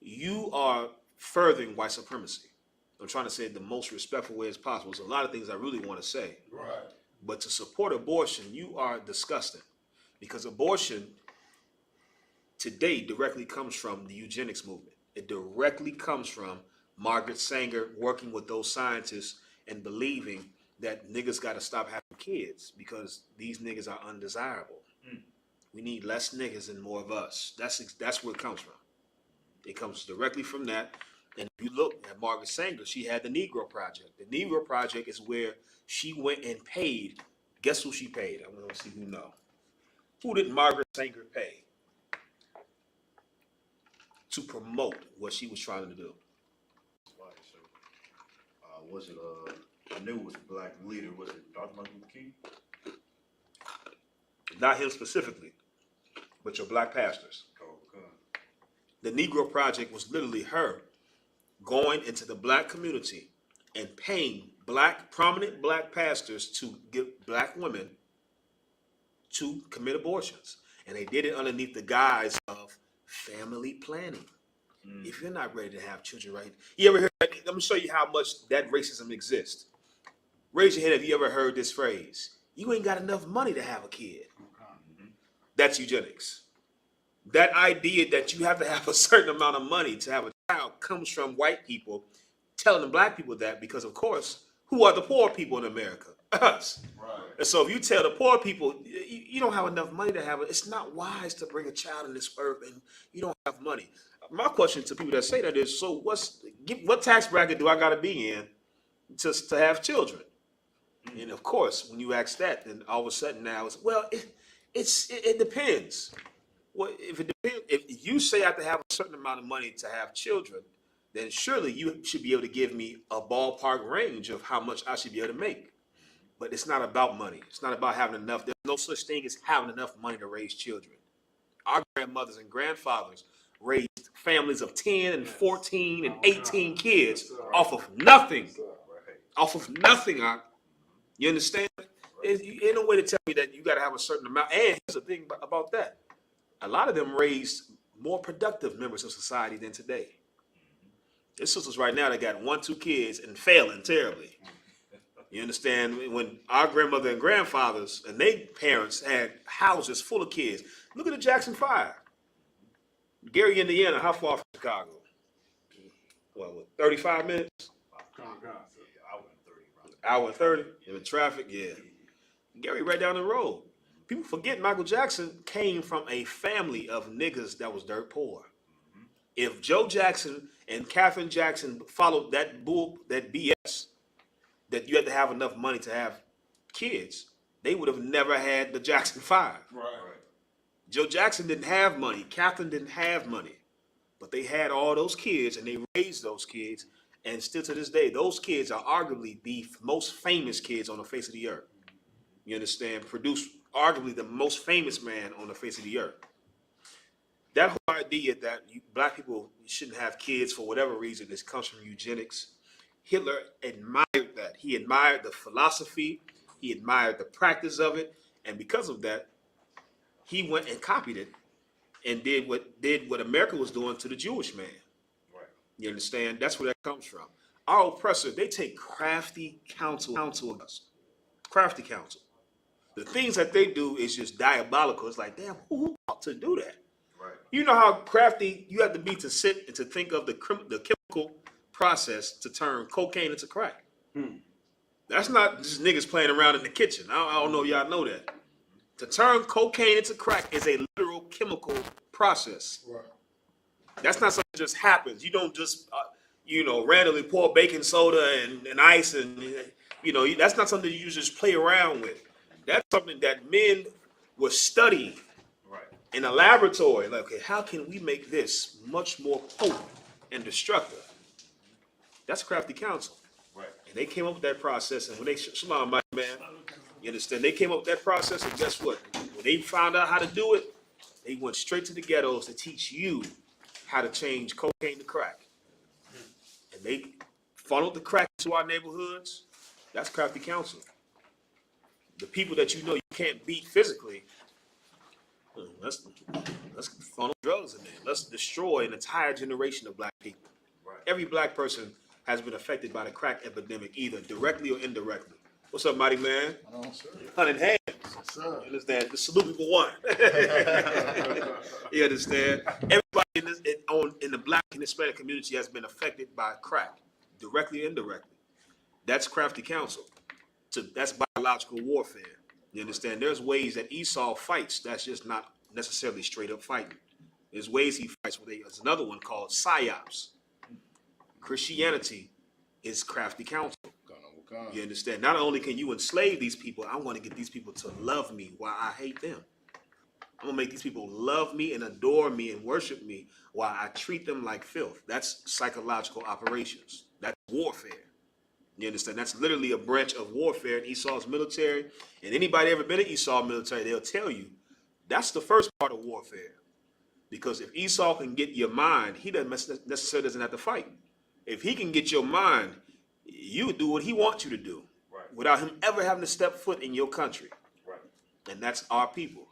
Speaker 9: you are furthering white supremacy. I'm trying to say it the most respectful way as possible. There's a lot of things I really want to say.
Speaker 12: Right.
Speaker 9: But to support abortion, you are disgusting. Because abortion today directly comes from the eugenics movement. It directly comes from Margaret Sanger working with those scientists and believing that niggas got to stop having kids because these niggas are undesirable. We need less niggas and more of us. That's where it comes from. It comes directly from that. And if you look at Margaret Sanger, she had the Negro Project. The Negro Project is where she went and paid. Guess who she paid? I'm going to see who know. Who did Margaret Sanger pay to promote what she was trying to do?
Speaker 10: Was it I knew it was a Black leader. Was it Dr. Martin Luther King?
Speaker 9: Not him specifically, but your Black pastors.
Speaker 10: Oh, God.
Speaker 9: The Negro Project was literally her going into the Black community and paying prominent Black pastors to get Black women to commit abortions. And they did it underneath the guise of family planning. If you're not ready to have children, right? You ever heard that? Let me show you how much that racism exists. Raise your hand if you ever heard this phrase. You ain't got enough money to have a kid. That's eugenics. That idea that you have to have a certain amount of money to have a child comes from white people telling the Black people that because, of course, who are the poor people in America? Us. Right. And so if you tell the poor people, you don't have enough money to have it, it's not wise to bring a child in this earth and you don't have money. My question to people that say that is, so what tax bracket do I got to be in to have children? And of course, when you ask that, then all of a sudden now it's, well, it depends. Well, if you say I have to have a certain amount of money to have children, then surely you should be able to give me a ballpark range of how much I should be able to make. But it's not about money. It's not about having enough. There's no such thing as having enough money to raise children. Our grandmothers and grandfathers raised families of 10 and 14 and 18 kids off of nothing. Off of nothing. You understand? Ain't no way to tell me that you got to have a certain amount. And here's the thing about that. A lot of them raised more productive members of society than today. There's sisters right now that got 1, 2 kids and failing terribly. You understand? When our grandmother and grandfathers and their parents had houses full of kids. Look at the Jackson Fire. Gary, Indiana, how far from Chicago? What 35 minutes? Hour and 30. In the traffic, yeah. Gary, right down the road. People forget Michael Jackson came from a family of niggas that was dirt poor. If Joe Jackson and Katherine Jackson followed that BS, that you had to have enough money to have kids, they would have never had the Jackson 5. Right. Joe Jackson didn't have money. Katherine didn't have money. But they had all those kids, and they raised those kids. And still to this day, those kids are arguably the most famous kids on the face of the earth. You understand? Produced arguably the most famous man on the face of the earth. That whole idea that black people shouldn't have kids for whatever reason, this comes from eugenics. Hitler admired that. He admired the philosophy. He admired the practice of it. And because of that, he went and copied it and did what America was doing to the Jewish man. Right. You understand? That's where that comes from. Our oppressor, they take crafty counsel of us. Crafty counsel. The things that they do is just diabolical. It's like, damn, who ought to do that? Right. You know how crafty you have to be to sit and to think of the chemical process to turn cocaine into crack. That's not just niggas playing around in the kitchen. I don't know if y'all know that. To turn cocaine into crack is a literal chemical process. Right. That's not something that just happens. You don't just, randomly pour baking soda and ice and, that's not something you just play around with. That's something that men were studying in a laboratory. Like, okay, how can we make this much more potent and destructive? That's crafty counsel. Right. And they came up with that process. And when Shalom, my man, you understand? They came up with that process, and guess what? When they found out how to do it, they went straight to the ghettos to teach you how to change cocaine to crack. And they funneled the crack to our neighborhoods. That's crafty counsel. The people that you can't beat physically, let's funnel drugs in there. Let's destroy an entire generation of black people. Right. Every black person has been affected by the crack epidemic, either directly or indirectly. What's up, mighty man?
Speaker 14: Oh, sir.
Speaker 9: 100 hands. Yes, sir. You understand? The salute people one. You understand? Everybody in the black and Hispanic community has been affected by crack, directly or indirectly. That's crafty counsel. That's biological warfare. You understand? There's ways that Esau fights that's just not necessarily straight up fighting. There's ways he fights. There's another one called psyops. Christianity is crafty counsel. You understand? Not only can you enslave these people, I want to get these people to love me while I hate them. I'm going to make these people love me and adore me and worship me while I treat them like filth. That's psychological operations. That's warfare. You understand? That's literally a branch of warfare in Esau's military. And anybody ever been in Esau's military, they'll tell you that's the first part of warfare. Because if Esau can get your mind, he necessarily doesn't have to fight. If he can get your mind, you do what he wants you to do, right, without him ever having to step foot in your country. Right. And that's our people.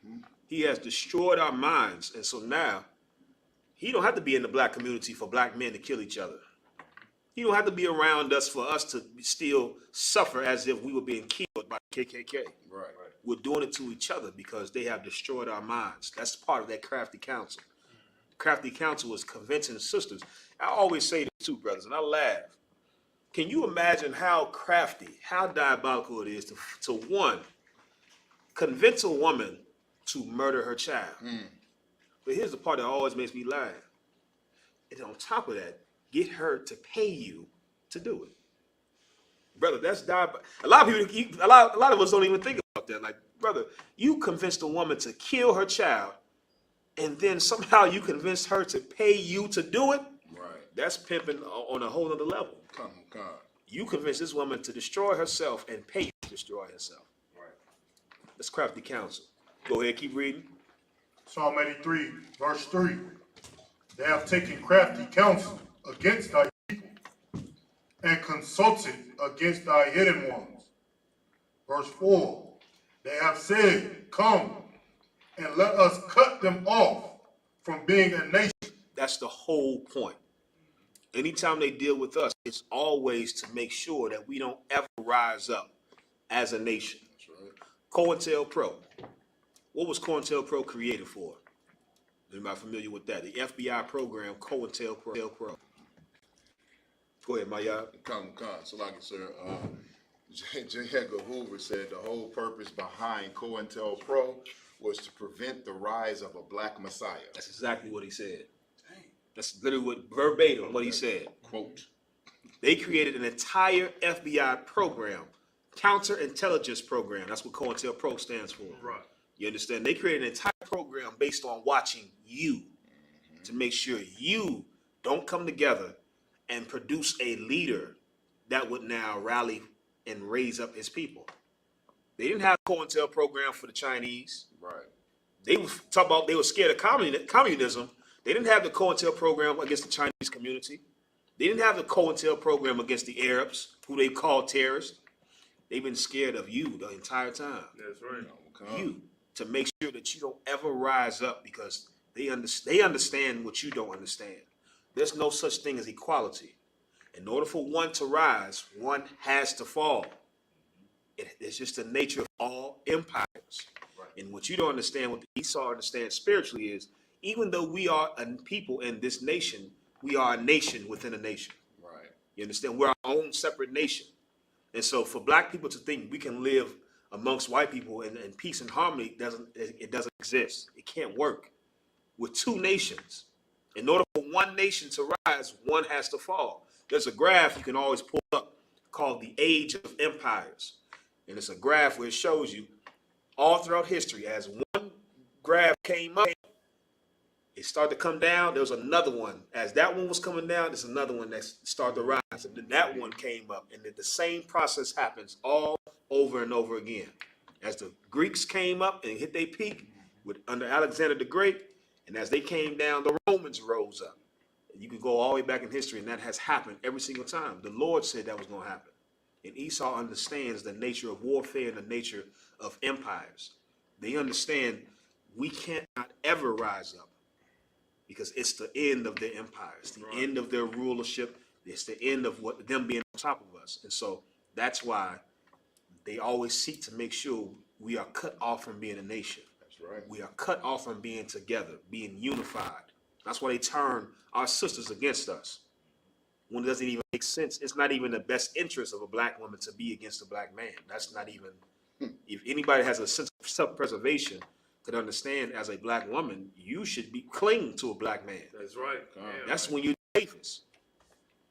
Speaker 9: Mm-hmm. He has destroyed our minds. And so now he don't have to be in the black community for black men to kill each other. He don't have to be around us for us to still suffer as if we were being killed by the KKK. Right. We're doing it to each other because they have destroyed our minds. That's part of that crafty counsel. Crafty counsel is convincing sisters. I always say this too, brothers, and I laugh. Can you imagine how crafty, how diabolical it is to one, convince a woman to murder her child? But here's the part that always makes me laugh. And on top of that, get her to pay you to do it. Brother, that's diabolical. A lot of us don't even think about that. Like, brother, you convinced a woman to kill her child, and then somehow you convinced her to pay you to do it? Right. That's pimping on a whole other level. Come on. You convinced this woman to destroy herself and pay you to destroy herself. Right. That's crafty counsel. Go ahead, keep reading.
Speaker 12: Psalm 83, verse 3. They have taken crafty counsel against thy people and consulted against thy hidden ones. Verse 4. They have said, come and let us cut them off from being a nation.
Speaker 9: That's the whole point. Anytime they deal with us, it's always to make sure that we don't ever rise up as a nation. That's right. COINTELPRO. What was COINTELPRO created for? Anybody familiar with that? The FBI program, COINTELPRO. Go ahead, Mayab.
Speaker 14: So like sir, J. Edgar Hoover said the whole purpose behind COINTELPRO was to prevent the rise of a black messiah.
Speaker 9: That's exactly what he said. That's literally verbatim what he said.
Speaker 14: Quote.
Speaker 9: They created an entire FBI program, counterintelligence program. That's what COINTELPRO stands for. Right. You understand? They created an entire program based on watching you to make sure you don't come together and produce a leader that would now rally and raise up his people. They didn't have a COINTEL program for the Chinese.
Speaker 14: Right.
Speaker 9: They were talking about they were scared of communism. They didn't have the COINTEL program against the Chinese community. They didn't have the COINTEL program against the Arabs, who they called terrorists. They've been scared of you the entire time.
Speaker 13: That's right.
Speaker 9: You, to make sure that you don't ever rise up, because they understand what you don't understand. There's no such thing as equality. In order for one to rise, one has to fall. It's just the nature of all empires. And what you don't understand, what Esau understands spiritually, is even though we are a people in this nation, we are a nation within a nation.
Speaker 14: Right.
Speaker 9: You understand? We're our own separate nation. And so for black people to think we can live amongst white people in peace and harmony, it doesn't exist. It can't work. We're two nations. In order for one nation to rise, one has to fall. There's a graph you can always pull up called the Age of Empires. And it's a graph where it shows you all throughout history, as one graph came up, it started to come down. There was another one. As that one was coming down, there's another one that started to rise. And then that one came up. And then the same process happens all over and over again. As the Greeks came up and hit their peak under Alexander the Great, and as they came down, the Romans rose up. And you can go all the way back in history, and that has happened every single time. The Lord said that was going to happen. And Esau understands the nature of warfare and the nature of empires. They understand we cannot ever rise up, because it's the end of their empire. It's the end of their rulership. It's the end of them being on top of us. And so that's why they always seek to make sure we are cut off from being a nation.
Speaker 14: That's right.
Speaker 9: We are cut off from being together, being unified. That's why they turn our sisters against us. When it doesn't even make sense. It's not even the best interest of a black woman to be against a black man. That's not even, if anybody has a sense of self-preservation, could understand as a black woman, you should be clinging to a black man.
Speaker 13: That's right.
Speaker 9: That's when you're safest.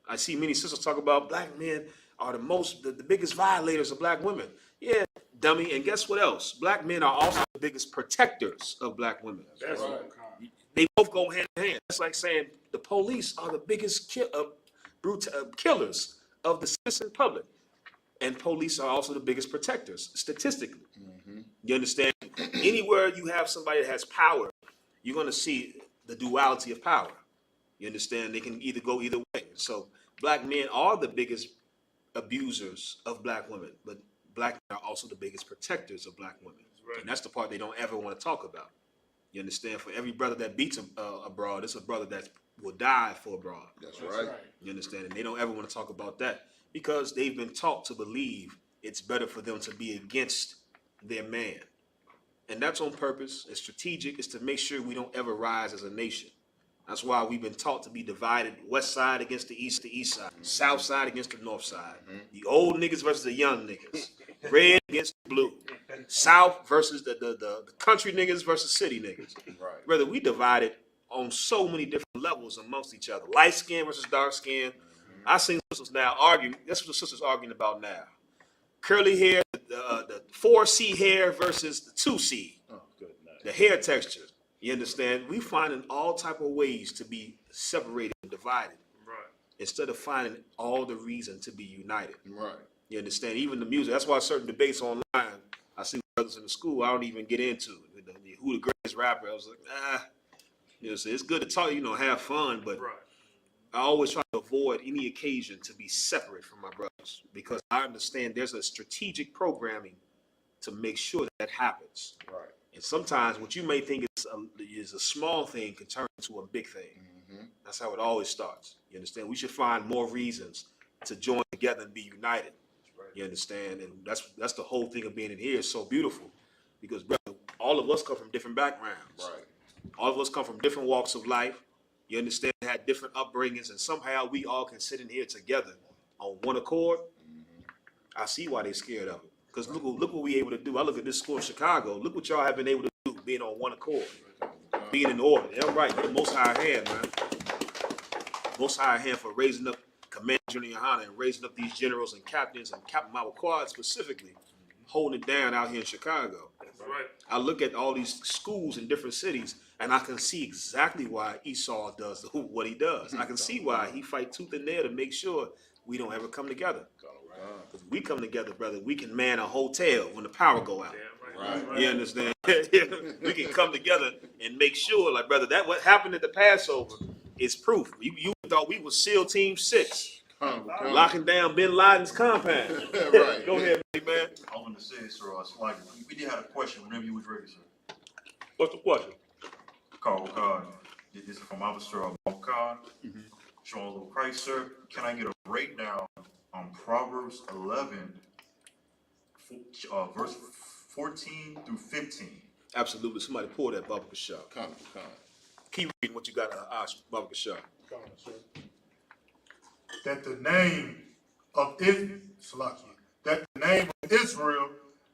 Speaker 9: I see many sisters talk about black men are the biggest violators of black women. Yeah, dummy. And guess what else? Black men are also the biggest protectors of black women.
Speaker 13: That's right.
Speaker 9: They both go hand in hand. It's like saying the police are the biggest killers of the citizen public. And police are also the biggest protectors, statistically. You understand? Anywhere you have somebody that has power, you're going to see the duality of power. You understand? They can either go either way. So black men are the biggest abusers of black women, but black men are also the biggest protectors of black women. Right. And that's the part they don't ever want to talk about. You understand? For every brother that beats a broad, it's a brother that will die for a broad.
Speaker 14: That's right.
Speaker 9: You understand? And they don't ever want to talk about that because they've been taught to believe it's better for them to be against their man. And that's on purpose. It's strategic. It's to make sure we don't ever rise as a nation. That's why we've been taught to be divided: west side against the east side, south side against the north side, the old niggas versus the young niggas, red against the blue, south versus the country niggas versus city niggas.
Speaker 14: Right.
Speaker 9: Brother, we divided on so many different levels amongst each other. Light skin versus dark skin. I seen sisters now arguing. That's what the sisters arguing about now. Curly hair, the 4C hair versus the 2C.
Speaker 14: Oh, good night.
Speaker 9: The hair texture. You understand? We finding all type of ways to be separated and divided.
Speaker 13: Right.
Speaker 9: Instead of finding all the reason to be united.
Speaker 14: Right.
Speaker 9: You understand? Even the music. That's why certain debates online, I see brothers in the school, I don't even get into who the greatest rapper. I was like, you know, so it's good to talk, have fun, but
Speaker 13: right.
Speaker 9: I always try to avoid any occasion to be separate from my brothers, because I understand there's a strategic programming to make sure that happens.
Speaker 14: Right.
Speaker 9: And sometimes what you may think is a small thing can turn into a big thing. That's how it always starts. You understand? We should find more reasons to join together and be united.
Speaker 13: Right.
Speaker 9: You understand? And that's the whole thing of being in here. It's so beautiful because, brother, all of us come from different backgrounds.
Speaker 14: Right.
Speaker 9: All of us come from different walks of life. You understand? Had different upbringings, and somehow we all can sit in here together on one accord. I see why they're scared of it. Because look what we able to do. I look at this school in Chicago. Look what y'all have been able to do, being on one accord, being in order. Yeah, right. The Most High hand, man. Most High hand for raising up Commander Junior Hana and raising up these generals and captains and Captain Mawquad specifically, holding it down out here in Chicago.
Speaker 13: That's right.
Speaker 9: I look at all these schools in different cities, and I can see exactly why Esau does what he does. I can see why he fight tooth and nail to make sure we don't ever come together. Because we come together, brother, we can man a hotel when the power go out.
Speaker 14: Right.
Speaker 9: You understand? We can come together and make sure, like, brother, that what happened at the Passover is proof. You thought we was SEAL Team 6. Locking down Bin Laden's compound.
Speaker 14: Right.
Speaker 9: Go ahead, man.
Speaker 10: I want to say, sir, like, we did have a question whenever you was ready, sir.
Speaker 9: What's the question?
Speaker 10: Carl Khan. This is from Officer Khan. Showing a little Christ, sir. Can I get a breakdown on Proverbs 11, verse 14 through 15?
Speaker 9: Absolutely. Somebody pull that Baba Kashar. Keep reading what you got, Baba Kashar.
Speaker 12: That the name of Israel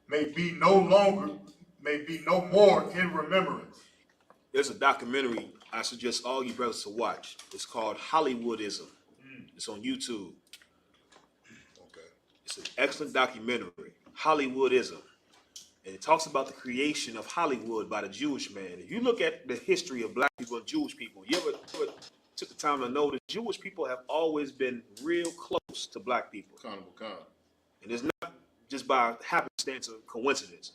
Speaker 12: may be no more in remembrance.
Speaker 9: There's a documentary I suggest all you brothers to watch. It's called Hollywoodism. It's on YouTube. Okay. It's an excellent documentary, Hollywoodism. And it talks about the creation of Hollywood by the Jewish man. If you look at the history of black people and Jewish people, you ever took the time to know that Jewish people have always been real close to black people. And it's not just by happenstance or coincidence.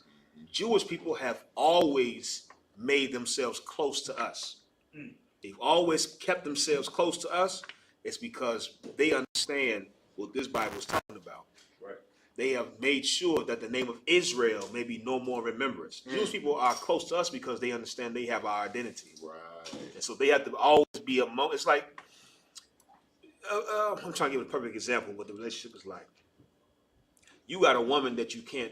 Speaker 9: Jewish people have always made themselves close to us. They've always kept themselves close to us. It's because they understand what this Bible is talking about. Right. They have made sure that the name of Israel may be no more remembrance. Jewish people are close to us because they understand they have our identity. Right. And so they have to always be among. It's like I'm trying to give a perfect example of what the relationship is like. You got a woman that you can't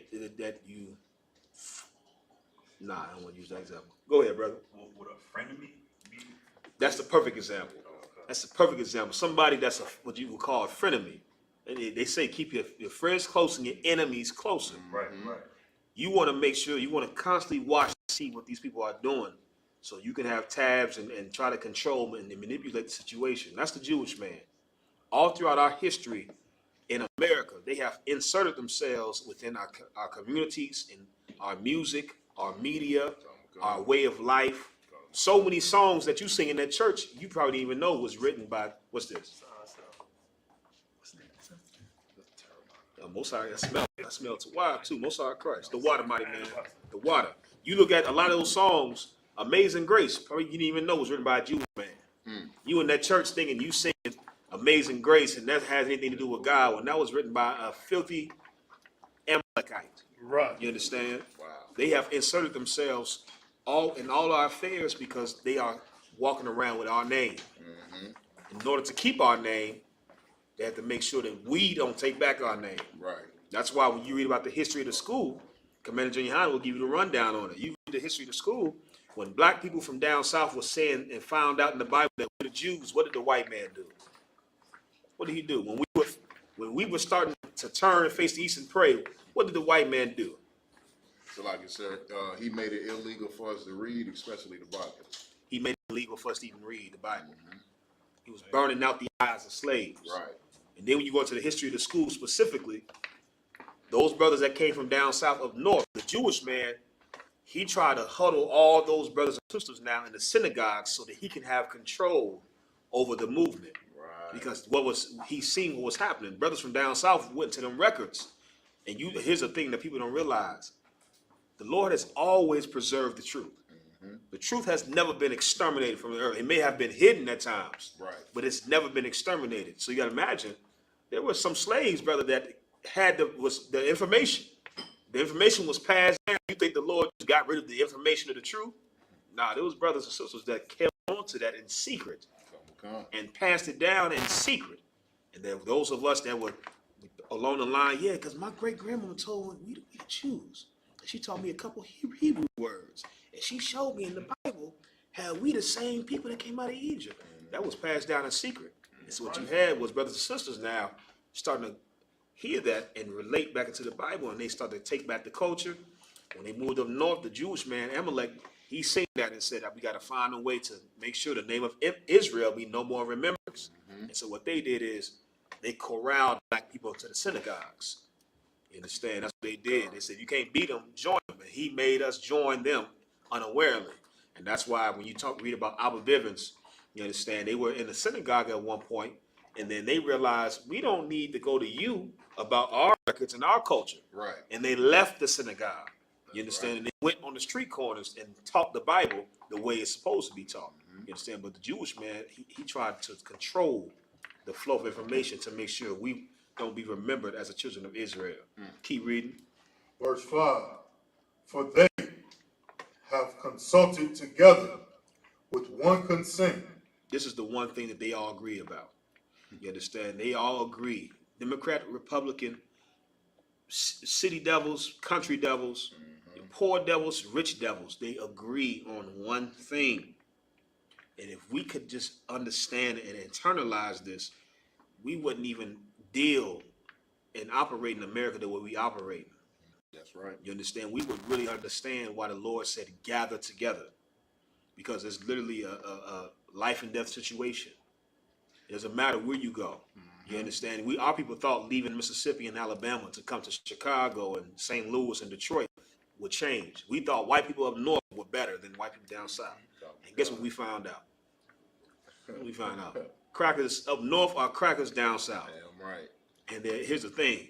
Speaker 9: Nah, I don't want to use that example. Go ahead, brother.
Speaker 10: Would a frenemy be?
Speaker 9: That's the perfect example. That's the perfect example. Somebody that's what you would call a frenemy. And they say keep your friends close and your enemies closer.
Speaker 10: Right, right.
Speaker 9: You want to make sure, you want to constantly watch and see what these people are doing so you can have tabs and try to control and manipulate the situation. That's the Jewish man. All throughout our history in America, they have inserted themselves within our communities, in our music, our media, our way of life. So many songs that you sing in that church, you probably didn't even know was written by, what's this? Most High, I smell to water too. Most High Christ, the water, mighty man, the water. You look at a lot of those songs, Amazing Grace, probably you didn't even know was written by a Jewish man. You in that church thinking you singing Amazing Grace, and that has anything to do with God, when that was written by a filthy Amalekite. Right. You understand? Wow. They have inserted themselves in all our affairs because they are walking around with our name. In order to keep our name, they have to make sure that we don't take back our name. Right. That's why when you read about the history of the school, Commander Junior High will give you the rundown on it. You read the history of the school, when black people from down south were saying and found out in the Bible that we're the Jews, what did the white man do? What did he do? When we were starting to turn and face the east and pray, what did the white man do?
Speaker 14: So like you said, he made it illegal for us to read, especially the Bible.
Speaker 9: He made it illegal for us to even read the Bible. He was burning out the eyes of slaves. Right. And then when you go into the history of the school specifically, those brothers that came from down south up north, the Jewish man, he tried to huddle all those brothers and sisters now in the synagogues so that he can have control over the movement. Right. Because he's seeing what was happening. Brothers from down south went to them records. And here's the thing that people don't realize. The Lord has always preserved the truth. The truth has never been exterminated from the earth. It may have been hidden at times, right, but it's never been exterminated. So you got to imagine, there were some slaves, brother, that had the information. The information was passed down. You think the Lord just got rid of the information of the truth? Nah, there was brothers and sisters that kept on to that in secret and passed it down in secret. And there were those of us that were along the line, yeah, because my great-grandmama told me we the Jews. And she taught me a couple Hebrew words. And she showed me in the Bible how we the same people that came out of Egypt. That was passed down in secret. And so what you had was brothers and sisters now starting to hear that and relate back into the Bible, and they started to take back the culture. When they moved up north, the Jewish man, Amalek, he seen that and said, we got to find a way to make sure the name of Israel be no more remembrance. And so what they did is they corralled black people into the synagogues. You understand? That's what they did. They said, you can't beat them, join them. And he made us join them unawarely. And that's why when you read about Abba Bivens, you understand, they were in the synagogue at one point, and then they realized we don't need to go to you about our records and our culture.
Speaker 14: Right.
Speaker 9: And they left the synagogue. You understand?
Speaker 14: Right.
Speaker 9: And they went on the street corners and taught the Bible the way it's supposed to be taught. You understand? But the Jewish man, he tried to control the flow of information to make sure we don't be remembered as the children of Israel. Keep reading.
Speaker 12: Verse 5. For they have consulted together with one consent.
Speaker 9: This is the one thing that they all agree about. You understand? They all agree. Democrat, Republican, city devils, country devils, poor devils, rich devils, they agree on one thing. And if we could just understand and internalize this, we wouldn't even deal and operate in America the way we operate.
Speaker 14: That's right.
Speaker 9: You understand? We would really understand why the Lord said gather together, because it's literally a life and death situation. It doesn't matter where you go. You understand? Our people thought leaving Mississippi and Alabama to come to Chicago and St. Louis and Detroit would change. We thought white people up north were better than white people down south. And guess what we found out? We found out. Crackers up north are crackers down south.
Speaker 14: Damn right.
Speaker 9: And here's the thing.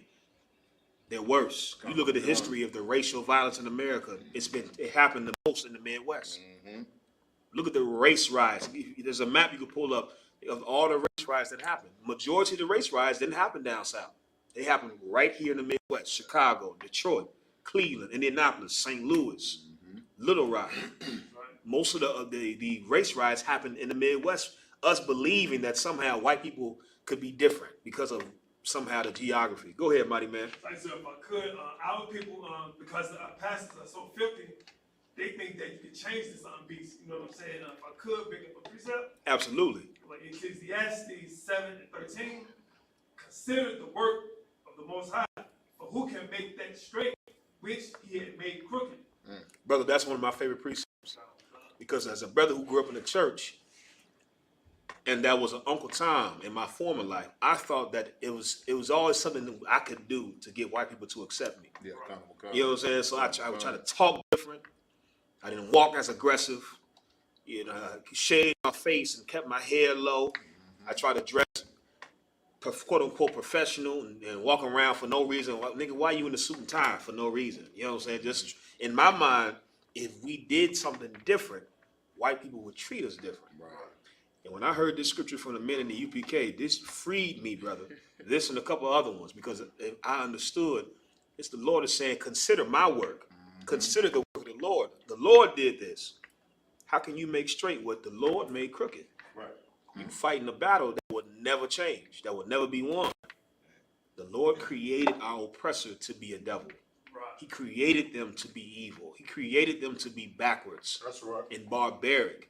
Speaker 9: They're worse. You look at the history of the racial violence in America, it happened the most in the Midwest. Look at the race riots. There's a map you can pull up of all the race riots that happened. Majority of the race riots didn't happen down south. They happened right here in the Midwest: Chicago, Detroit, Cleveland, Indianapolis, St. Louis, Little Rock. Most of the race riots happened in the Midwest. Us believing that somehow white people could be different because of somehow the geography. Go ahead, mighty man.
Speaker 15: Like, so if I could, our people, because our pastors are so filthy, they think that you can change this on beast. You know what I'm saying? If I could bring up a precept.
Speaker 9: Absolutely.
Speaker 15: Like Ecclesiastes 7:13, consider the work of the Most High, for who can make that straight, which he had made crooked.
Speaker 9: Brother, that's one of my favorite precepts. Because as a brother who grew up in the church, and that was an Uncle Tom in my former life, I thought that it was always something that I could do to get white people to accept me.
Speaker 14: Yeah,
Speaker 9: you know what I'm saying? So I would try to talk different. I didn't walk as aggressive. You know, I shaved my face and kept my hair low. I tried to dress quote unquote professional and walk around for no reason. Nigga, why you in a suit and tie for no reason? You know what I'm saying? Just in my mind, if we did something different, white people would treat us different.
Speaker 14: Right.
Speaker 9: And when I heard this scripture from the men in the UPK, this freed me, brother. This and a couple other ones, because I understood it's the Lord is saying, consider my work. Consider the work of the Lord. The Lord did this. How can you make straight what the Lord made crooked?
Speaker 14: Right.
Speaker 9: You fighting a battle that would never change, that would never be won. The Lord created our oppressor to be a devil.
Speaker 15: Right.
Speaker 9: He created them to be evil. He created them to be backwards.
Speaker 12: That's right.
Speaker 9: And barbaric.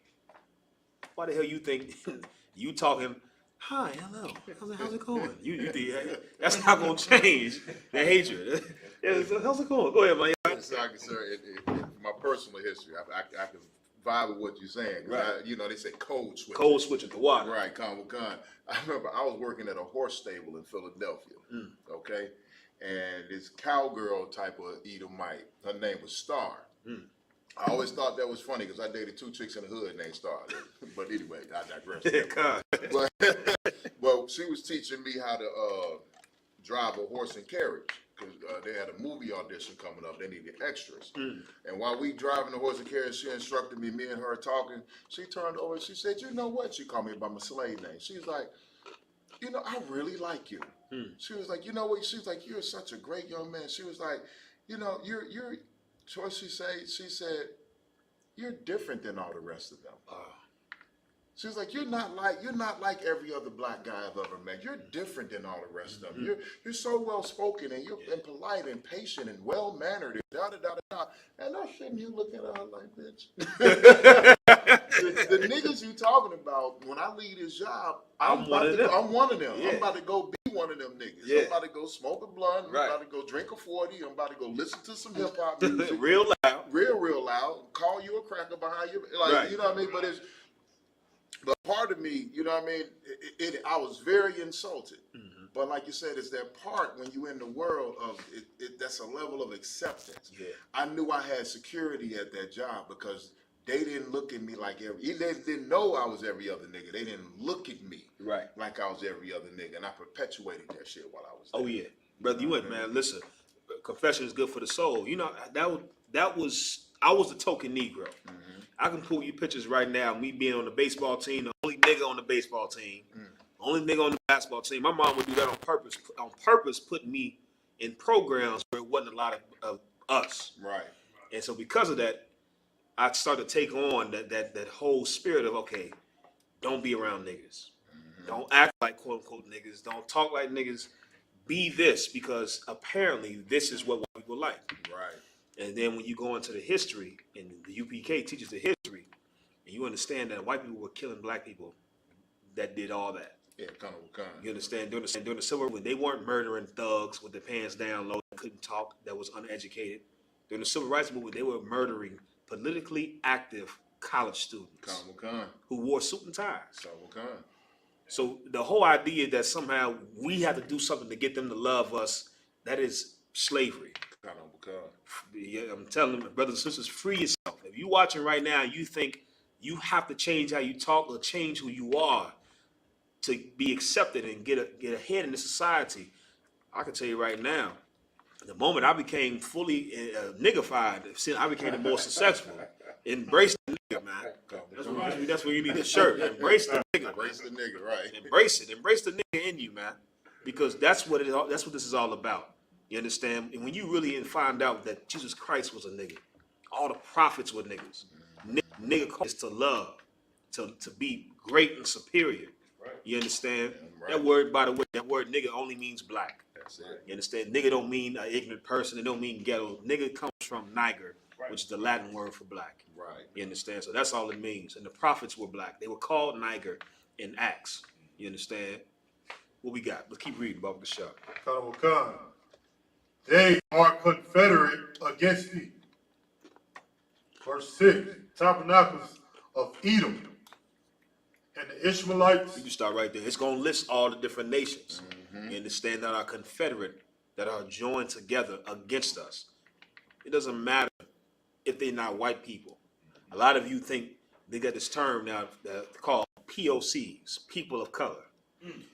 Speaker 9: Why the hell you think you talking, hi, hello, how's it going? You think that's not going to change the hatred. How's it going? Go ahead, man.
Speaker 14: Exactly, sir. My personal history, I can vibe with what you're saying.
Speaker 9: Right.
Speaker 14: They say code switch.
Speaker 9: Code switch at the water.
Speaker 14: Right, con. I remember I was working at a horse stable in Philadelphia, okay? And this cowgirl type of Edomite, her name was Star. I always thought that was funny because I dated two chicks in the hood named Star. But anyway, I digress. But she was teaching me how to drive a horse and carriage because they had a movie audition coming up. They needed extras. And while we driving the horse and carriage, she instructed me and her talking. She turned over and she said, you know what? She called me by my slave name. She's like, you know, I really like you. She was like, you know what? She was like, you're such a great young man. She was like, you know, you're what she said, you're different than all the rest of them. She was like, you're not like every other black guy I've ever met. You're different than all the rest of them. You're so well spoken and you're polite and patient and well mannered and da da da da. And I'm sitting here looking at her like, bitch. the niggas you talking about, when I leave this job, I'm one of them. Yeah. I'm about to go be one of them niggas.
Speaker 9: Yeah.
Speaker 14: I'm about to go smoke a blunt. I'm about to go drink a 40. I'm about to go listen to some hip hop music.
Speaker 9: Real loud.
Speaker 14: Real loud. Call you a cracker behind you. Like,
Speaker 9: right.
Speaker 14: You know what I mean? But part of me, you know what I mean, I was very insulted. But like you said, it's that part when you're in the world of it, that's a level of acceptance. Yeah. I knew I had security at that job because they didn't look at me like they didn't know I was every other nigga. They didn't look at me like I was every other nigga. And I perpetuated that shit while I was there.
Speaker 9: Oh, yeah. Brother, you went, man. Listen, confession is good for the soul. You know, that was I was the token Negro. I can pull you pictures right now, me being on the baseball team, the only nigga on the baseball team, only nigga on the basketball team. My mom would do that on purpose, putting me in programs where it wasn't a lot of us.
Speaker 14: Right.
Speaker 9: And so because of that, I started to take on that whole spirit of, okay, don't be around niggas. Don't act like quote unquote niggas. Don't talk like niggas. Be this, because apparently this is what white people like.
Speaker 14: Right.
Speaker 9: And then when you go into the history, and the UPK teaches the history, and you understand that white people were killing black people that did all that.
Speaker 14: Yeah, kind of.
Speaker 9: You understand? During the Civil War, when they weren't murdering thugs with their pants down low, that couldn't talk, that was uneducated. During the Civil Rights Movement, they were murdering politically active college students who wore suit and ties. So the whole idea that somehow we have to do something to get them to love us, that is slavery. Yeah, I'm telling them, brothers and sisters, free yourself. If you're watching right now, you think you have to change how you talk or change who you are to be accepted and get ahead in the society. I can tell you right now, the moment I became fully niggified, I became the more successful. Embrace the nigga, man. That's where you need a shirt. Embrace the nigga.
Speaker 14: Embrace the nigga, right?
Speaker 9: Embrace it. Embrace the nigga in you, man. Because that's what this is all about. You understand? And when you really find out that Jesus Christ was a nigga, all the prophets were niggas. Nigga is to love, to be great and superior. You understand? That word, by the way, that word nigga only means black.
Speaker 14: That's it.
Speaker 9: You understand? Nigga don't mean an ignorant person. It don't mean ghetto. Nigga comes from niger, which is the Latin word for black.
Speaker 14: Right.
Speaker 9: You understand? So that's all it means. And the prophets were black. They were called niger in Acts. You understand? What we got? Let's keep reading, Baba Kashab.
Speaker 12: Khan. They are confederate against thee. Verse 6, tabernacles of Edom and the Ishmaelites.
Speaker 9: You can start right there. It's going to list all the different nations. You understand, that are confederate, that are joined together against us. It doesn't matter if they're not white people. A lot of you think they got this term now called POCs, people of color.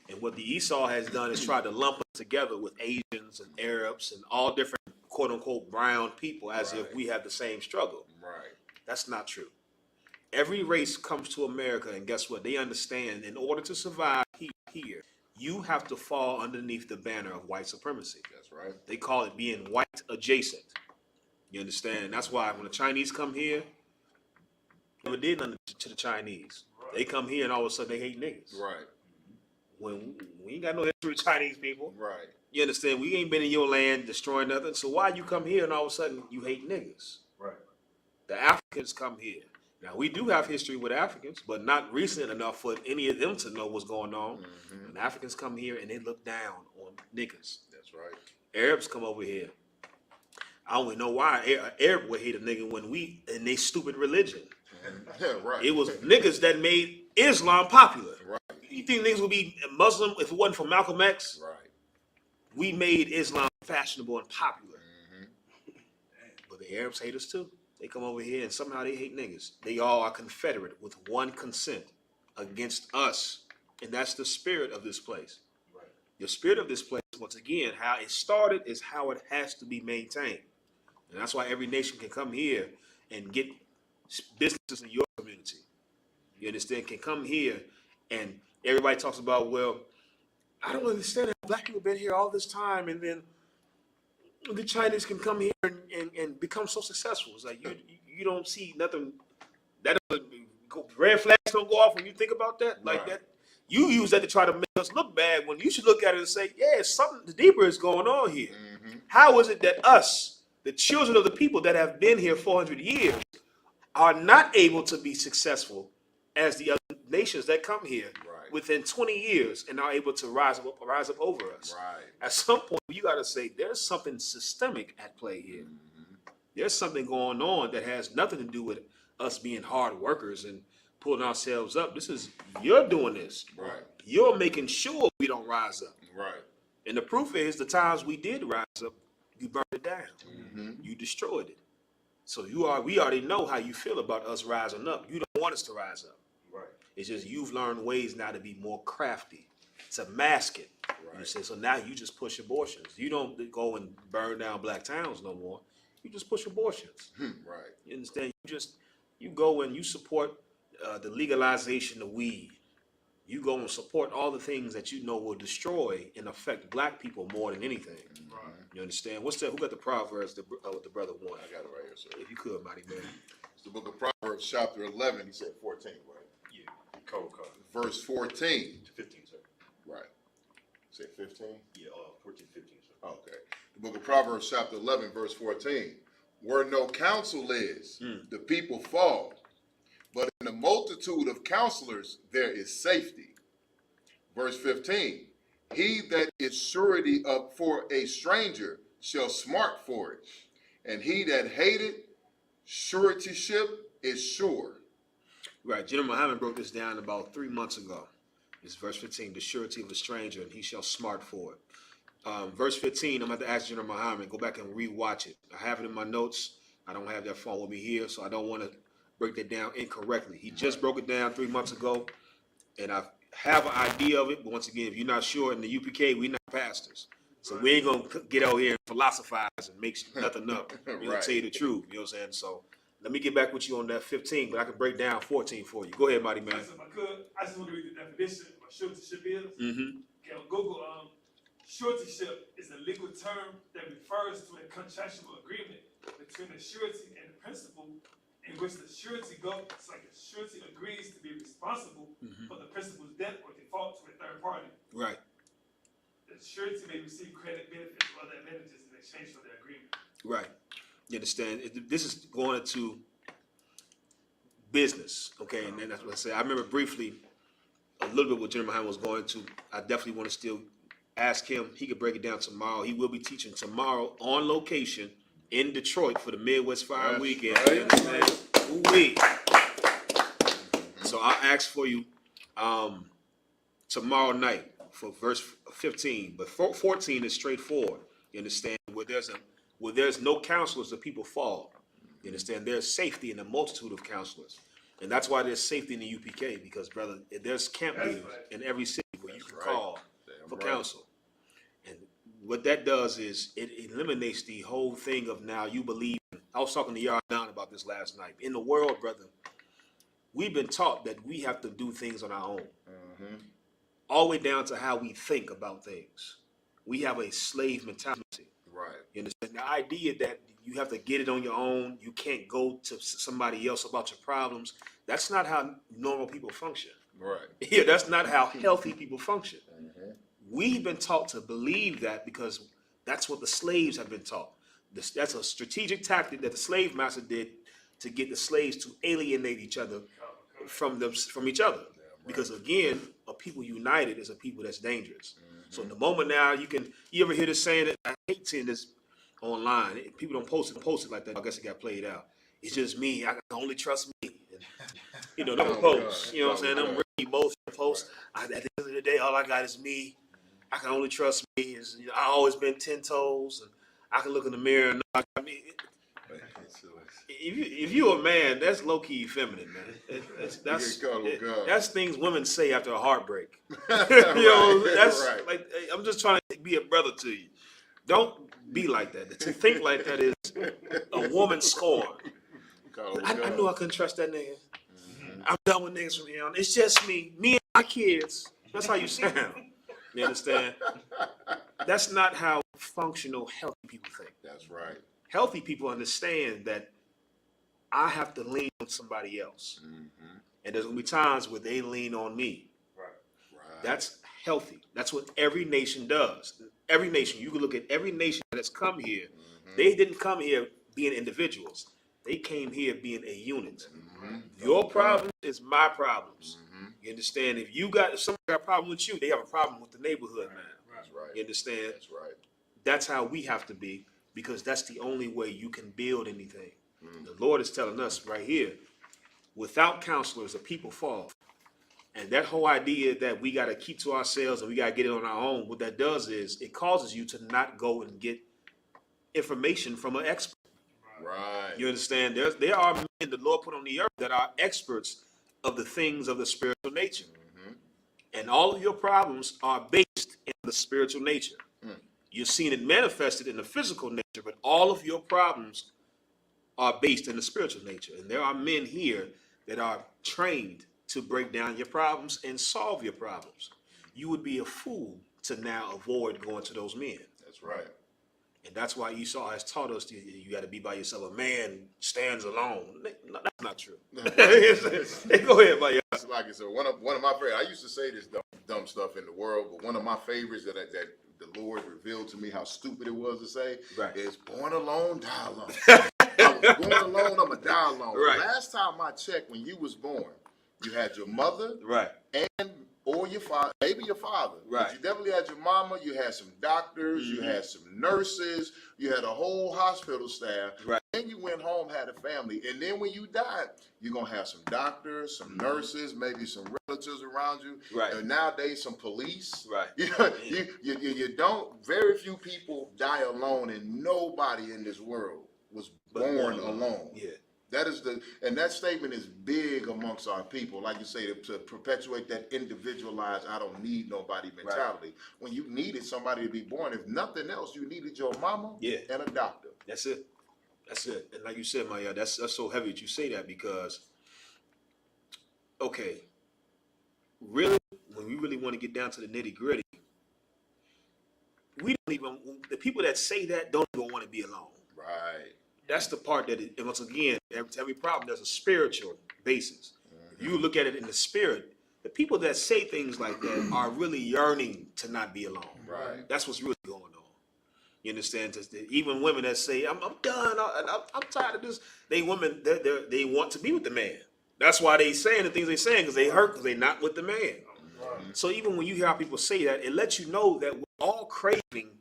Speaker 9: And what the Esau has done is try to lump us together with Asians and Arabs and all different quote unquote brown people as if we have the same struggle.
Speaker 14: Right.
Speaker 9: That's not true. Every race comes to America, and guess what? They understand in order to survive here, you have to fall underneath the banner of white supremacy.
Speaker 14: That's right.
Speaker 9: They call it being white adjacent. You understand? And that's why when the Chinese come here, never did nothing to the Chinese. They come here and all of a sudden they hate niggas.
Speaker 14: Right.
Speaker 9: When we ain't got no history with Chinese people.
Speaker 14: Right.
Speaker 9: You understand? We ain't been in your land destroying nothing. So why you come here and all of a sudden you hate niggas?
Speaker 14: Right.
Speaker 9: The Africans come here. Now, we do have history with Africans, but not recent enough for any of them to know what's going on. And Africans come here and they look down on niggas.
Speaker 14: That's right.
Speaker 9: Arabs come over here. I don't even know why Arab would hate a nigga when we in they stupid religion.
Speaker 14: Yeah, right.
Speaker 9: It was niggas that made Islam popular.
Speaker 14: Right.
Speaker 9: You think niggas would be Muslim if it wasn't for Malcolm X?
Speaker 14: Right.
Speaker 9: We made Islam fashionable and popular. But the Arabs hate us too. They come over here and somehow they hate niggas. They all are confederate with one consent against us. And that's the spirit of this place.
Speaker 14: Right.
Speaker 9: The spirit of this place, once again, how it started is how it has to be maintained. And that's why every nation can come here and get businesses in your community. You understand? Can come here and everybody talks about, well, I don't understand how black people have been here all this time and then the Chinese can come here and become so successful. It's like you don't see nothing. That doesn't go, red flags don't go off when you think about that. Like that, you use that to try to make us look bad when you should look at it and say, yeah, something deeper is going on here. How is it that us, the children of the people that have been here 400 years, are not able to be successful as the other nations that come here within 20 years and are able to rise up over us?
Speaker 14: Right.
Speaker 9: At some point, you got to say there's something systemic at play here. There's something going on that has nothing to do with us being hard workers and pulling ourselves up. You're doing this.
Speaker 14: Right.
Speaker 9: You're making sure we don't rise up.
Speaker 14: Right.
Speaker 9: And the proof is the times we did rise up, you burned it down. You destroyed it. So we already know how you feel about us rising up. You don't want us to rise up.
Speaker 14: Right.
Speaker 9: It's just you've learned ways now to be more crafty. to mask it. You say, so now you just push abortions. You don't go and burn down black towns no more. You just push abortions.
Speaker 14: Right.
Speaker 9: You understand? You go and you support the legalization of weed. You go and support all the things that you know will destroy and affect black people more than anything.
Speaker 14: Right.
Speaker 9: You understand? What's that? Who got the Proverbs? The brother one.
Speaker 14: I got it right here, sir.
Speaker 9: If you could, mighty man.
Speaker 14: It's the book of Proverbs, chapter 11. He said 14, right?
Speaker 10: Yeah. Code.
Speaker 14: Verse 14.
Speaker 10: 15, sir.
Speaker 14: Right. Say 15?
Speaker 10: Yeah, 14, 15, sir.
Speaker 14: Okay. The book of Proverbs, chapter 11, verse 14. Where no counsel is, the people fall. But in the multitude of counselors, there is safety. Verse 15. He that is surety up for a stranger shall smart for it. And he that hated suretyship is sure.
Speaker 9: Right. General Muhammad broke this down about 3 months ago. It's verse 15, the surety of a stranger, and he shall smart for it. Verse 15, I'm going to have to ask General Muhammad, go back and rewatch it. I have it in my notes. I don't have that phone with me here, so I don't want to break that down incorrectly. He just broke it down 3 months ago, and I have an idea of it. But once again, if you're not sure, in the UPK, we're not pastors. So we ain't going to get out here and philosophize and make nothing up. We're going to tell you the truth. You know what I'm saying? So let me get back with you on that 15, but I can break down 14 for you. Go ahead, mighty man.
Speaker 15: If I could, I just want to read the definition of what suretyship is.
Speaker 9: Mm-hmm.
Speaker 15: Okay, on Google, suretyship is a legal term that refers to a contractual agreement between the surety and the principal in which the surety goes, like the surety agrees to be responsible for the principal's debt or default to a third party.
Speaker 9: Right.
Speaker 15: The surety may receive credit, benefits, or other advantages in exchange for the agreement.
Speaker 9: Right. You understand? This is going into business, okay? And then that's what I say. I remember briefly a little bit what General Muhammad was going to. I definitely want to still ask him. He could break it down tomorrow. He will be teaching tomorrow on location in Detroit for the Midwest Fire Weekend.
Speaker 14: Right.
Speaker 9: You understand? Ooh-wee. So I'll ask for you tomorrow night for verse 15. But 14 is straightforward. You understand? Where there's no counselors, the people fall. You understand? There's safety in a multitude of counselors. And that's why there's safety in the UPK, because, brother, there's camp leaders in every city where you can call for counsel. And what that does is it eliminates the whole thing of now you believe. I was talking to y'all down about this last night. In the world, brother, we've been taught that we have to do things on our own. All the way down to how we think about things. We have a slave mentality.
Speaker 14: Right.
Speaker 9: You understand? The idea that you have to get it on your own, you can't go to somebody else about your problems, that's not how normal people function.
Speaker 14: Right.
Speaker 9: Yeah, that's not how healthy people function. We've been taught to believe that because that's what the slaves have been taught. That's a strategic tactic that the slave master did to get the slaves to alienate each other from each other. Because again, a people united is a people that's dangerous. So in the moment now, you ever hear this saying that I hate seeing this online. People don't post it like that. I guess it got played out. It's just me. I can only trust me. And, them posts. You know what I'm saying? Them really emotional posts. At the end of the day, all I got is me. I can only trust me. I always been 10 toes, and I can look in the mirror and know I mean, if you're a man, that's low key feminine, man. That's things women say after a heartbreak. That's like I'm just trying to be a brother to you. Don't be like that. To think like that is a woman's scorn. I knew I couldn't trust that nigga. I'm done with niggas from here on. It's just me and my kids. That's how you sound. You understand? That's not how functional, healthy people think.
Speaker 14: That's right.
Speaker 9: Healthy people understand that I have to lean on somebody else. And there's going to be times where they lean on me.
Speaker 14: Right.
Speaker 9: That's healthy. That's what every nation does. Every nation, you can look at every nation that's come here. They didn't come here being individuals. They came here being a unit. Your problem is my problems. You understand? If somebody got a problem with you, they have a problem with the neighborhood, man.
Speaker 14: That's right.
Speaker 9: You understand?
Speaker 14: That's right.
Speaker 9: That's how we have to be, because that's the only way you can build anything. The Lord is telling us right here, without counselors, the people fall. And that whole idea that we got to keep to ourselves and we got to get it on our own, what that does is it causes you to not go and get information from an expert.
Speaker 14: Right.
Speaker 9: You understand? There are men the Lord put on the earth that are experts of the things of the spiritual nature. And all of your problems are based in the spiritual nature. You're seeing it manifested in the physical nature, but all of your problems are based in the spiritual nature. And there are men here that are trained to break down your problems and solve your problems. You would be a fool to now avoid going to those men.
Speaker 14: That's right.
Speaker 9: And that's why Esau has taught us you got to be by yourself. A man stands alone. No, that's not true. Hey, go ahead, buddy.
Speaker 14: Like I said, one of my favorites. I used to say this dumb stuff in the world, but one of my favorites that the Lord revealed to me how stupid it was to say is "born alone, die alone." I was born alone. I'm going to die alone.
Speaker 9: Right.
Speaker 14: Last time I checked, when you was born, you had your mother, or your father, maybe your father.
Speaker 9: Right.
Speaker 14: But you definitely had your mama. You had some doctors. You had some nurses. You had a whole hospital staff.
Speaker 9: Right.
Speaker 14: Then you went home, had a family, and then when you died, you're gonna have some doctors, some nurses, maybe some relatives around you.
Speaker 9: Right.
Speaker 14: And nowadays, some police.
Speaker 9: Right.
Speaker 14: You don't. Very few people die alone, and nobody in this world was born alone.
Speaker 9: Yeah.
Speaker 14: That is and that statement is big amongst our people. Like you say, to perpetuate that individualized, I don't need nobody mentality. When you needed somebody to be born, if nothing else, you needed your mama and a doctor.
Speaker 9: That's it. That's it. And like you said, Maya, that's so heavy that you say that because, okay, really, when we really want to get down to the nitty gritty, we don't even, the people that say that don't even want to be alone.
Speaker 14: Right.
Speaker 9: That's the part that, and once again, every problem, there's a spiritual basis. If you look at it in the spirit, the people that say things like that are really yearning to not be alone.
Speaker 14: Right.
Speaker 9: That's what's really going on. You understand? Even women that say, I'm done, I'm tired of this. They want to be with the man. That's why they saying the things they saying, because they hurt, because they're not with the man. Right. So even when you hear how people say that, it lets you know that we're all craving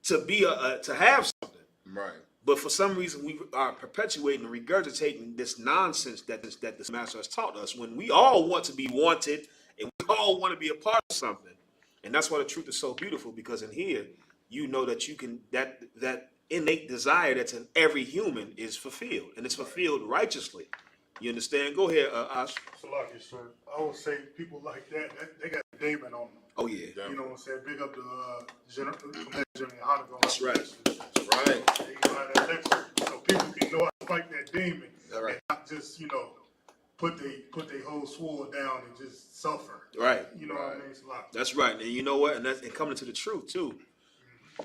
Speaker 9: to be to have something.
Speaker 14: Right.
Speaker 9: But for some reason, we are perpetuating and regurgitating this nonsense that this master has taught us, when we all want to be wanted and we all want to be a part of something. And that's why the truth is so beautiful, because in here, you know that you can, that innate desire that's in every human is fulfilled, and it's fulfilled righteously. You understand? Go ahead, Ash.
Speaker 12: Salaki, sir. I would say people like that they got a demon on them.
Speaker 9: Oh, yeah.
Speaker 12: You know what I'm saying? Big up the General Hanukkah.
Speaker 9: That's right.
Speaker 14: That's right.
Speaker 12: They know how that lecture, so people can know how to fight that demon.
Speaker 9: All right.
Speaker 12: And not just, put they whole sword down and just suffer.
Speaker 9: Right.
Speaker 12: You know what I mean? It's a lot.
Speaker 9: That's right. And you know what? And coming to the truth, too.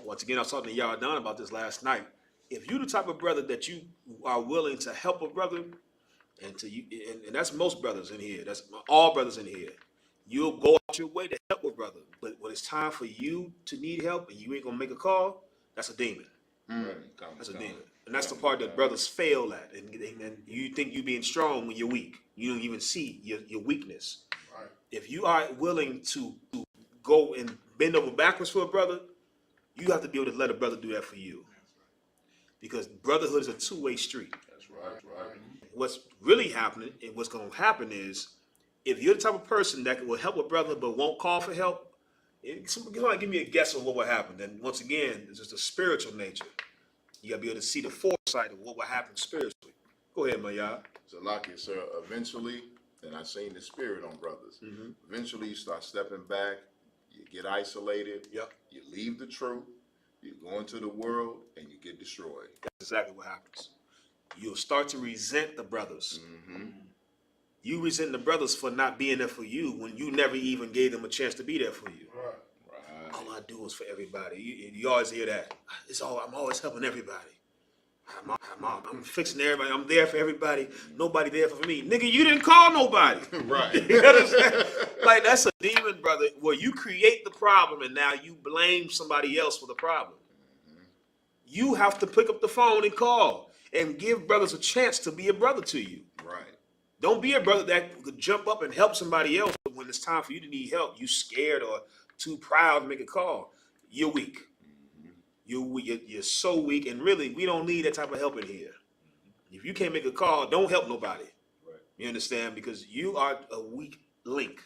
Speaker 9: Once again, I was talking to Yardan about this last night. If you're the type of brother that you are willing to help a brother, and that's most brothers in here, that's all brothers in here, you'll go out your way to help a brother. But when it's time for you to need help and you ain't gonna make a call, that's a demon. That's a demon. And that's the part that brothers fail at. And you think you being strong when you're weak. You don't even see your weakness.
Speaker 12: Right.
Speaker 9: If you are willing to go and bend over backwards for a brother, you have to be able to let a brother do that for you. Because brotherhood is a two-way street.
Speaker 14: That's right.
Speaker 9: What's really happening, and what's going to happen is, if you're the type of person that will help a brother but won't call for help, somebody give me a guess of what will happen. And once again, it's just a spiritual nature. You got to be able to see the foresight of what will happen spiritually. Go ahead, Maya.
Speaker 14: So, like it, sir, eventually, and I've seen the spirit on brothers, eventually you start stepping back, you get isolated, you leave the truth, you go into the world, and you get destroyed.
Speaker 9: That's exactly what happens. You'll start to resent the brothers. You resent the brothers for not being there for you when you never even gave them a chance to be there for you.
Speaker 14: Right.
Speaker 9: All I do is for everybody. You always hear that. I'm always helping everybody. I'm fixing everybody. I'm there for everybody. Nobody there for me. Nigga, you didn't call nobody.
Speaker 14: Right.
Speaker 9: You understand? Like, that's a demon, brother, where you create the problem and now you blame somebody else for the problem. You have to pick up the phone and call and give brothers a chance to be a brother to you.
Speaker 14: Right.
Speaker 9: Don't be a brother that could jump up and help somebody else, but when it's time for you to need help, you scared or too proud to make a call. You're weak. You're so weak, and really, we don't need that type of help in here. If you can't make a call, don't help nobody. Right. You understand? Because you are a weak link,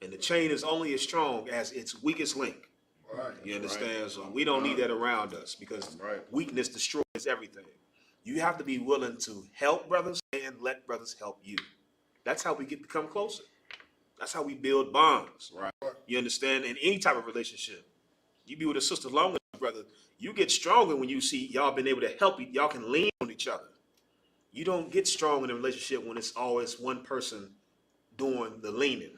Speaker 9: and the chain is only as strong as its weakest link.
Speaker 14: Right.
Speaker 9: You understand? Right. So we don't need that around us, because weakness destroys everything. You have to be willing to help brothers and let brothers help you. That's how we become closer. That's how we build bonds.
Speaker 14: Right.
Speaker 9: You understand? In any type of relationship, you be with a sister long enough, brother, you get stronger when you see y'all been able to help y'all can lean on each other. You don't get strong in a relationship when it's always one person doing the leaning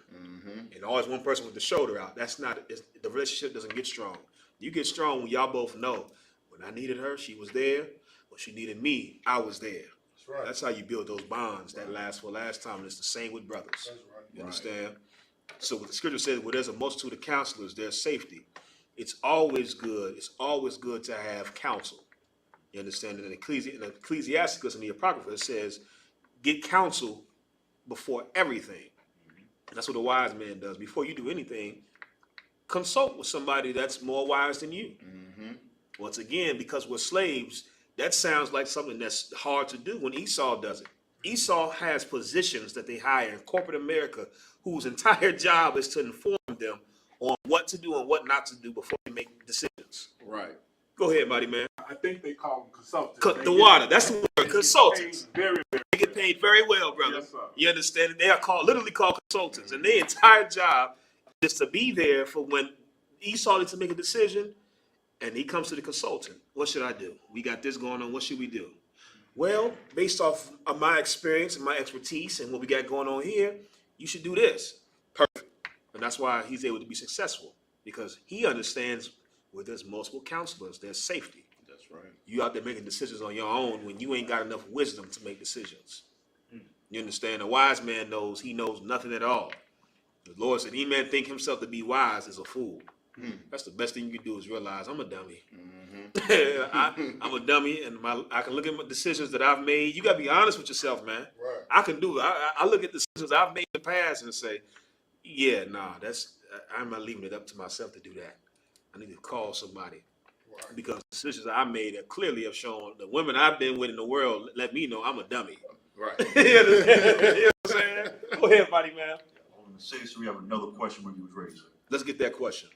Speaker 9: and always one person with the shoulder out. That's not, the relationship doesn't get strong. You get strong when y'all both know when I needed her, she was there. When she needed me, I was there.
Speaker 12: That's right.
Speaker 9: That's how you build those bonds that last for last time. And it's the same with brothers.
Speaker 12: That's right.
Speaker 9: You understand? So what the scripture says, well, there's a multitude of counselors, there's safety. It's always good. It's always good to have counsel. You understand? In Ecclesiasticus in the Apocrypha, it says, get counsel before everything. And that's what a wise man does. Before you do anything, consult with somebody that's more wise than you. Once again, because we're slaves, that sounds like something that's hard to do when Esau does it. Esau has positions that they hire in corporate America whose entire job is to inform them on what to do and what not to do before they make decisions.
Speaker 14: Right.
Speaker 9: Go ahead, Mighty Man.
Speaker 13: I think they call them consultants.
Speaker 9: The water, that's the word, consultants.
Speaker 13: Very, very.
Speaker 9: They get paid very well, brother.
Speaker 13: Yes, sir.
Speaker 9: You understand? They are literally called consultants, and their entire job is to be there for when Esau needs to make a decision, and he comes to the consultant. What should I do? We got this going on. What should we do? Well, based off of my experience and my expertise and what we got going on here, you should do this. Perfect. And that's why he's able to be successful, because he understands where there's multiple counselors, there's safety.
Speaker 14: That's right.
Speaker 9: You out there making decisions on your own when you ain't got enough wisdom to make decisions. You understand? A wise man knows he knows nothing at all. The Lord said, any man think himself to be wise is a fool. That's the best thing you can do is realize I'm a dummy. I'm a dummy, and I can look at my decisions that I've made. You got to be honest with yourself, man.
Speaker 12: Right.
Speaker 9: I can do it. I look at the decisions I've made in the past and say, yeah, nah, I'm not leaving it up to myself to do that. I need to call somebody. Right. Because decisions I made that clearly have shown the women I've been with in the world let me know I'm a dummy.
Speaker 14: Right.
Speaker 9: You know what I'm saying? Go ahead, buddy, man.
Speaker 10: On the 6th, we have another question when you was raised.
Speaker 9: Let's get that question.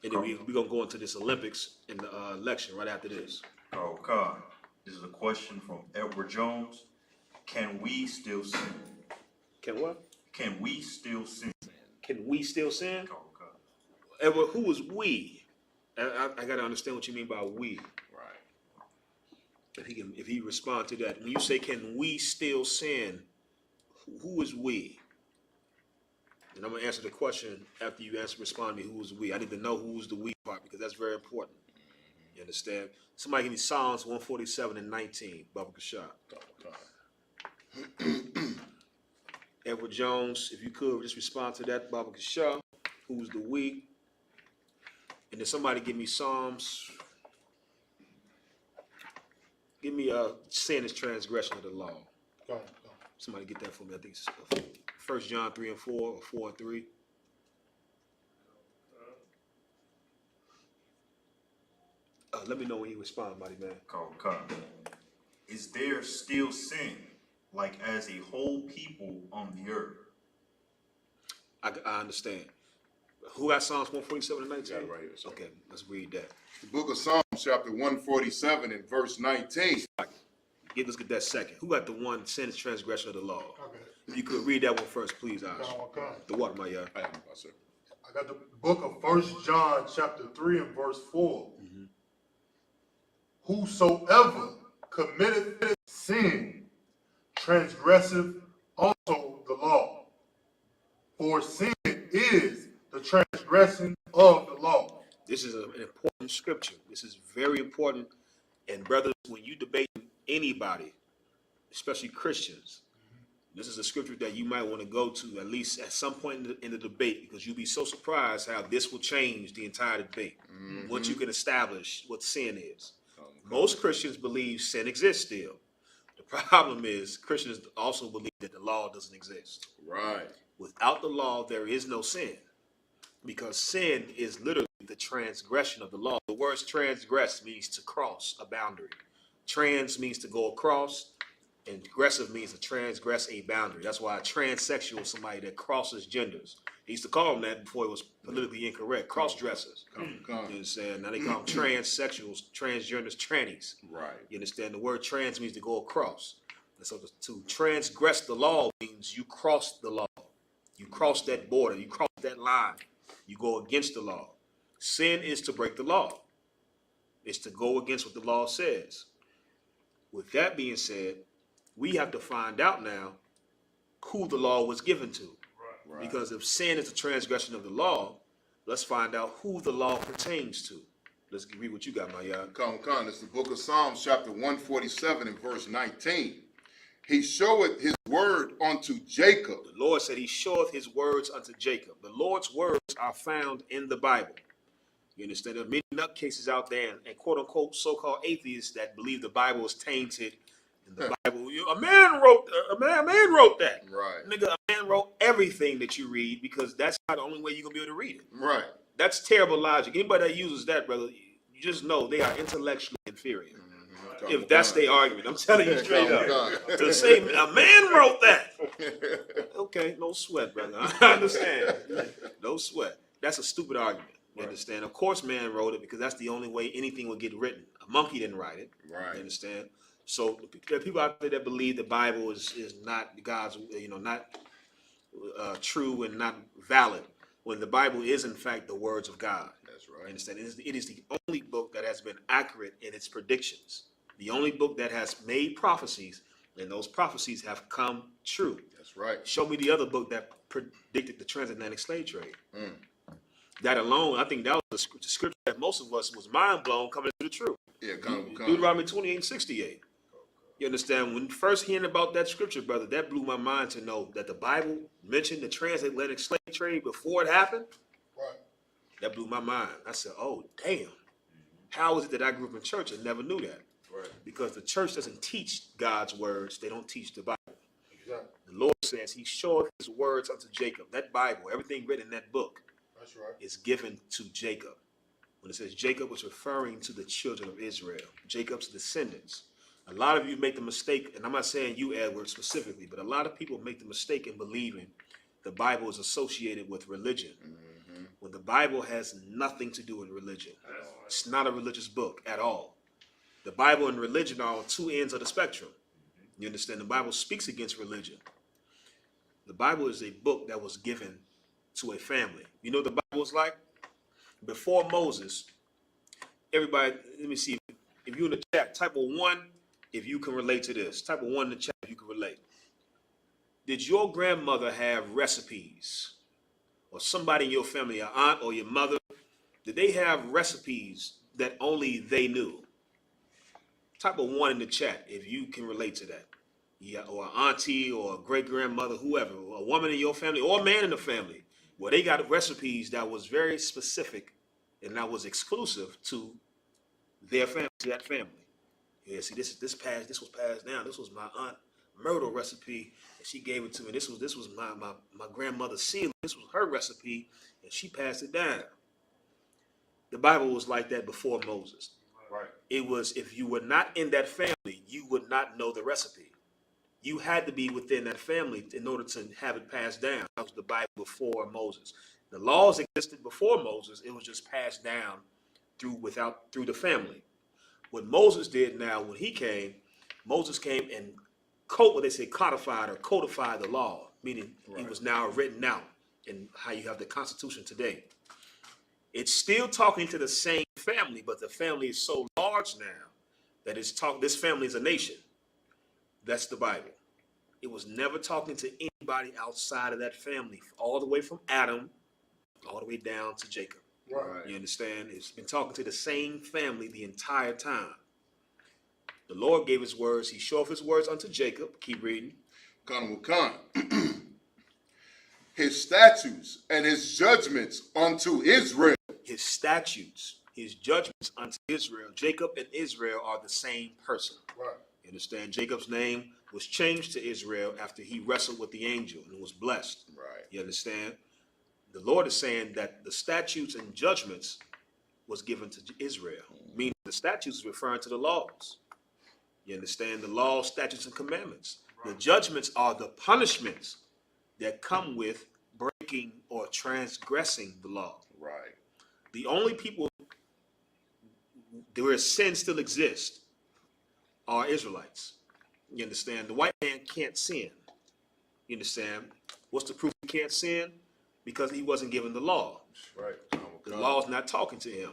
Speaker 9: And then we're going to go into this Olympics in the election right after this.
Speaker 10: Carl Khan, this is a question from Edward Jones. Can we still sin?
Speaker 9: Can what?
Speaker 10: Can we still sin?
Speaker 9: Can we still sin?
Speaker 10: Carl Khan.
Speaker 9: Edward, who is we? I got to understand what you mean by we.
Speaker 14: Right.
Speaker 9: If he respond to that, when you say, can we still sin? Who is we? And I'm going to answer the question after you respond to me, who is we? I need to know who's the we part, because that's very important. You understand? Somebody give me Psalms 147 and 19, Baba Kashab. Edward Jones, if you could just respond to that, Baba Kashab. Who's the we? And then somebody give me Psalms. Give me sin is transgression of the law.
Speaker 12: Go.
Speaker 9: Somebody get that for me. I think it's 1 John 3 and 4 or 4 and 3. Let me know when you respond, buddy, man.
Speaker 10: Carl Khan. Is there still sin, like as a whole people on the earth?
Speaker 9: I understand. Who got Psalms 147 and 19?
Speaker 14: Got it right here. Sir.
Speaker 9: Okay, let's read that.
Speaker 14: The book of Psalms, chapter 147 and verse 19.
Speaker 9: Let's get that second. Who got the one sin is transgression of the law?
Speaker 12: Okay.
Speaker 9: If you could read that one first, please, Ash.
Speaker 12: Okay.
Speaker 9: The water, my yard.
Speaker 14: I am, sir.
Speaker 12: I got the book of 1 John chapter 3 and verse 4. Whosoever committeth sin transgresseth also the law. For sin is the transgression of the law.
Speaker 9: This is an important scripture. This is very important. And brothers, when you debate anybody, especially Christians, this is a scripture that you might want to go to at least at some point in the debate, because you'll be so surprised how this will change the entire debate once you can establish what sin is. Most Christians believe sin exists still. The problem is Christians also believe that the law doesn't exist.
Speaker 14: Right.
Speaker 9: Without the law, there is no sin, because sin is literally the transgression of the law. The word transgress means to cross a boundary. Trans means to go across, and aggressive means to transgress a boundary. That's why a transsexual is somebody that crosses genders. They used to call them that before it was politically incorrect. Cross-dressers. You understand? Now they call them transsexuals, transgenders, trannies.
Speaker 14: Right.
Speaker 9: You understand? The word trans means to go across. And so to transgress the law means you cross the law. You cross that border. You cross that line. You go against the law. Sin is to break the law. It's to go against what the law says. With that being said, we have to find out now who the law was given to.
Speaker 14: Right.
Speaker 9: Because if sin is a transgression of the law, let's find out who the law pertains to. Let's read what you got, my yard.
Speaker 14: Come. It's the book of Psalms, chapter 147 and verse 19. He showeth his word unto Jacob.
Speaker 9: The Lord said he showeth his words unto Jacob. The Lord's words are found in the Bible. You understand? There are many nutcases out there and quote unquote so-called atheists that believe the Bible is tainted. And the Bible, a man wrote that.
Speaker 14: Right.
Speaker 9: Nigga, a man wrote everything that you read because that's not the only way you're gonna be able to read it.
Speaker 14: Right.
Speaker 9: That's terrible logic. Anybody that uses that, brother, you just know they are intellectually inferior. If that's their argument, I'm telling you straight up. To say a man wrote that, okay, no sweat, brother. I understand. No sweat. That's a stupid argument. You understand? Of course, man wrote it because that's the only way anything would get written. A monkey didn't write it.
Speaker 14: Right.
Speaker 9: You understand? So there are people out there that believe the Bible is not God's, not true and not valid. When the Bible is in fact the words of God.
Speaker 14: That's right.
Speaker 9: You understand? It is the only book that has been accurate in its predictions. The only book that has made prophecies, and those prophecies have come true.
Speaker 14: That's right.
Speaker 9: Show me the other book that predicted the transatlantic slave trade. That alone, I think that was the scripture that most of us was mind blown coming to the truth.
Speaker 14: Yeah, come.
Speaker 9: Deuteronomy 28:68. You understand? When first hearing about that scripture, brother, that blew my mind to know that the Bible mentioned the transatlantic slave trade before it happened.
Speaker 14: Right.
Speaker 9: That blew my mind. I said, oh, damn. How is it that I grew up in church and never knew that?
Speaker 14: Right.
Speaker 9: Because the church doesn't teach God's words. They don't teach the Bible.
Speaker 14: Exactly.
Speaker 9: The Lord says he showeth his words unto Jacob. That Bible, everything written in that book,
Speaker 14: that's right,
Speaker 9: is given to Jacob. When it says Jacob, it's referring to the children of Israel, Jacob's descendants. A lot of you make the mistake, and I'm not saying you, Edward, specifically, but a lot of people make the mistake in believing the Bible is associated with religion. When the Bible has nothing to do with religion. It's not a religious book at all. The Bible and religion are on two ends of the spectrum. You understand? The Bible speaks against religion. The Bible is a book that was given to a family. You know what the Bible was like? Before Moses, everybody, let me see. If you're in the chat, type of 1, if you can relate to this. Type of 1 in the chat, if you can relate. Did your grandmother have recipes? Or somebody in your family, your aunt or your mother, did they have recipes that only they knew? Type of 1 in the chat if you can relate to that. Yeah, or an auntie or a great grandmother, whoever, a woman in your family or a man in the family, where they got recipes that was very specific and that was exclusive to their family, to that family. Yeah, see, this was passed down. This was my aunt Myrtle recipe, and she gave it to me. This was my grandmother Celia. This was her recipe, and she passed it down. The Bible was like that before Moses.
Speaker 14: Right.
Speaker 9: It was, if you were not in that family, you would not know the recipe. You had to be within that family in order to have it passed down. That was the Bible before Moses. The laws existed before Moses. It was just passed down through the family. What Moses did now, when he came, Moses came and codified or codified the law, meaning it was now written out in how you have the Constitution today. It's still talking to the same family, but the family is so large now that this family is a nation. That's the Bible. It was never talking to anybody outside of that family, all the way from Adam, all the way down to Jacob.
Speaker 14: Right.
Speaker 9: You understand? It's been talking to the same family the entire time. The Lord gave his words. He showed his words unto Jacob. Keep reading.
Speaker 14: His statutes and his judgments unto Israel.
Speaker 9: His statutes, his judgments unto Israel. Jacob and Israel are the same person.
Speaker 14: Right.
Speaker 9: You understand? Jacob's name was changed to Israel after he wrestled with the angel and was blessed.
Speaker 14: Right.
Speaker 9: You understand? The Lord is saying that the statutes and judgments was given to Israel, meaning the statutes is referring to the laws. You understand? The laws, statutes, and commandments. The judgments are the punishments that come with breaking or transgressing the law.
Speaker 14: Right.
Speaker 9: The only people where sin still exists are Israelites. You understand? The white man can't sin. You understand? What's the proof he can't sin? because he wasn't given the law.
Speaker 14: Right.
Speaker 9: The law is not talking to him.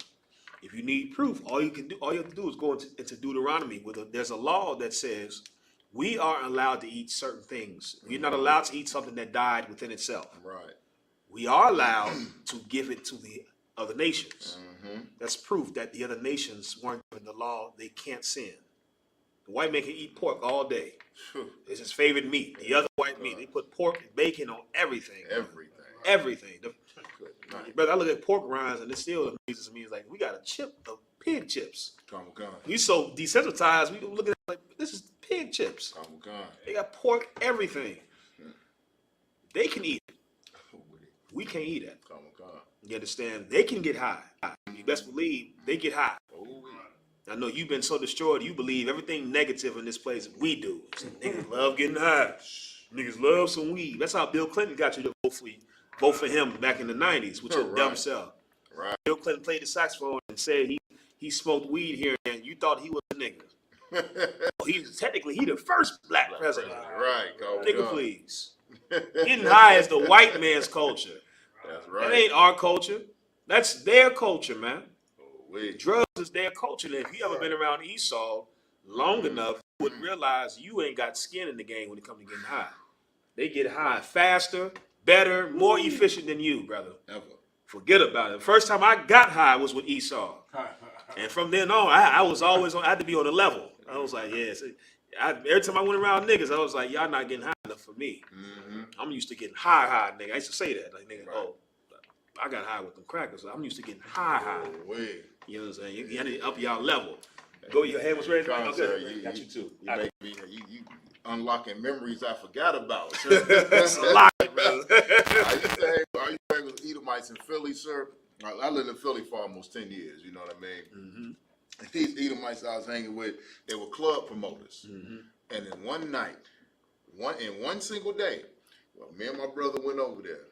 Speaker 9: If you need proof, all you have to do is go into Deuteronomy. There's a law that says we are allowed to eat certain things. We're not allowed to eat something that died within itself.
Speaker 14: Right.
Speaker 9: We are allowed to give it to the other nations. That's proof that the other nations weren't given the law. They can't sin. The white man can eat pork all day. It's his favorite meat. The other white meat, they put pork and bacon on everything. Everything. Brother, I look at pork rinds and it still amazes me. It's like, we got a chip of pig chips. We so desensitized, we look at it like, this is pig chips. They got pork, everything. They can eat it. We can't eat it. You understand? They can get high. You best believe they get high. I know you've been so destroyed, you believe everything negative in this place we do. Niggas love getting high. Niggas love some weed. That's how Bill Clinton got you to vote for him back in the 90s with your dumb self.
Speaker 14: Right.
Speaker 9: Bill Clinton played the saxophone and said he smoked weed here and you thought he was a nigga. Technically, he the first black president.
Speaker 14: Right.
Speaker 9: Nigga, please. Getting high is the white man's culture.
Speaker 14: That's right.
Speaker 9: That ain't our culture. That's their culture, man. Drugs is their culture. And if you ever been around Esau long enough, you would realize you ain't got skin in the game when it comes to getting high. They get high faster, better, more efficient than you, brother.
Speaker 14: Ever.
Speaker 9: Forget about it. The first time I got high was with Esau. And from then on, I was always on, I had to be on the level. I was like, yes. Every time I went around niggas, I was like, y'all not getting high enough for me. I'm used to getting high, nigga. I used to say that. Like, nigga, I got high with them crackers. I'm used to getting high. You know what I'm saying? You need to up y'all level. Go, your head was ready?
Speaker 14: Got
Speaker 9: you too.
Speaker 14: You unlocking memories I forgot about.
Speaker 9: That's a lot, brother.
Speaker 14: I used to hang with Edomites in Philly, sir. I lived in Philly for almost 10 years, you know what I mean? And these Edomites I was hanging with, they were club promoters. And in one night, in one single day, well, me and my brother went over there.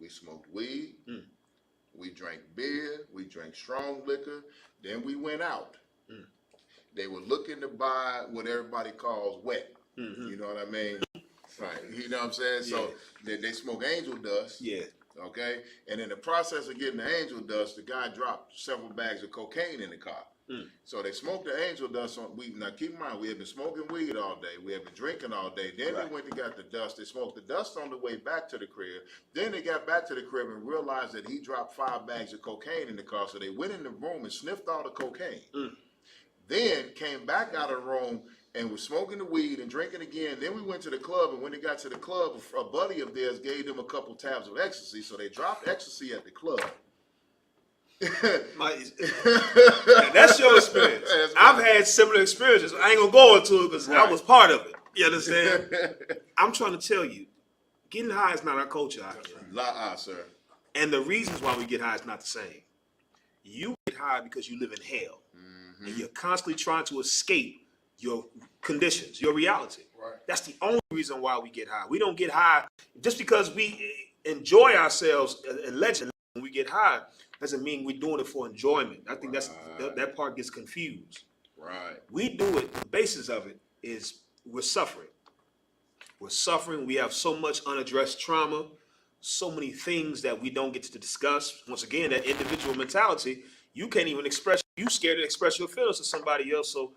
Speaker 14: We smoked weed, we drank beer, we drank strong liquor, then we went out. They were looking to buy what everybody calls wet. You know what I mean? Right. You know what I'm saying? So they smoke angel dust.
Speaker 9: Yeah.
Speaker 14: Okay? And in the process of getting the angel dust, the guy dropped several bags of cocaine in the car. So they smoked the angel dust on weed. Now keep in mind, we had been smoking weed all day. We had been drinking all day. Then they went and got the dust. They smoked the dust on the way back to the crib. Then they got back to the crib and realized that he dropped 5 bags of cocaine in the car. So they went in the room and sniffed all the cocaine. Then came back out of the room and was smoking the weed and drinking again. Then we went to the club, and when they got to the club, a buddy of theirs gave them a couple tabs of ecstasy. So they dropped ecstasy at the club.
Speaker 9: That's your experience. I've had similar experiences. I ain't gonna go into it because I was part of it. You understand? I'm trying to tell you, getting high is not our culture out here.
Speaker 14: Sir.
Speaker 9: And the reasons why we get high is not the same. You get high because you live in hell. And you're constantly trying to escape your conditions, your reality. That's the only reason why we get high. We don't get high just because we enjoy ourselves allegedly. When we get high, doesn't mean we're doing it for enjoyment. I think that part gets confused. We do it, the basis of it is we're suffering. We're suffering. We have so much unaddressed trauma, so many things that we don't get to discuss. Once again, that individual mentality, you can't even express, you scared to express your feelings to somebody else. So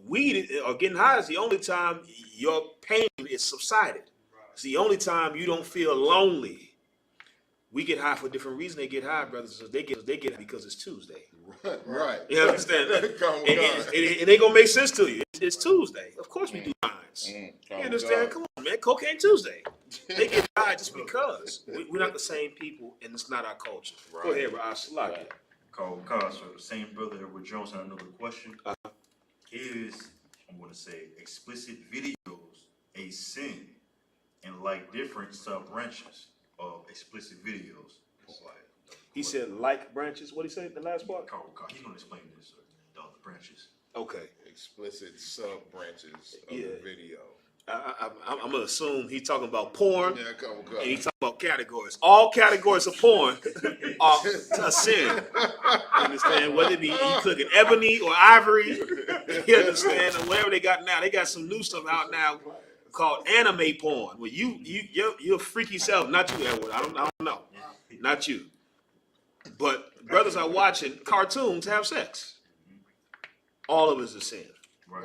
Speaker 9: weed or getting high is the only time your pain is subsided. It's the only time you don't feel lonely. We get high for different reasons. They get high, brothers. They get because it's Tuesday.
Speaker 14: Right.
Speaker 9: You understand? It ain't gonna make sense to you. It's Tuesday. Of course we do lines. You understand? Come on, man. Cocaine Tuesday. They get high just because. We're not the same people, and it's not our culture. Go ahead, Raj.
Speaker 10: So the same brother Edward Jones had another question. Is, I'm going to say, explicit videos a sin, and like different sub-branches of explicit videos?
Speaker 9: He said like branches. What did he say? The last part?
Speaker 10: He's going to explain this, the other branches.
Speaker 9: Okay.
Speaker 14: Explicit sub-branches of the video.
Speaker 9: I'm going to assume he's talking about porn, and he's talking about categories. All categories of porn are a sin. You understand? Whether it be you clicking ebony or ivory, you understand? Or whatever they got now. They got some new stuff out now. called anime porn. Well, you're a freaky self, not you, Edward. I don't know, not you. But brothers are watching cartoons have sex. All of it is a sin.
Speaker 14: Right.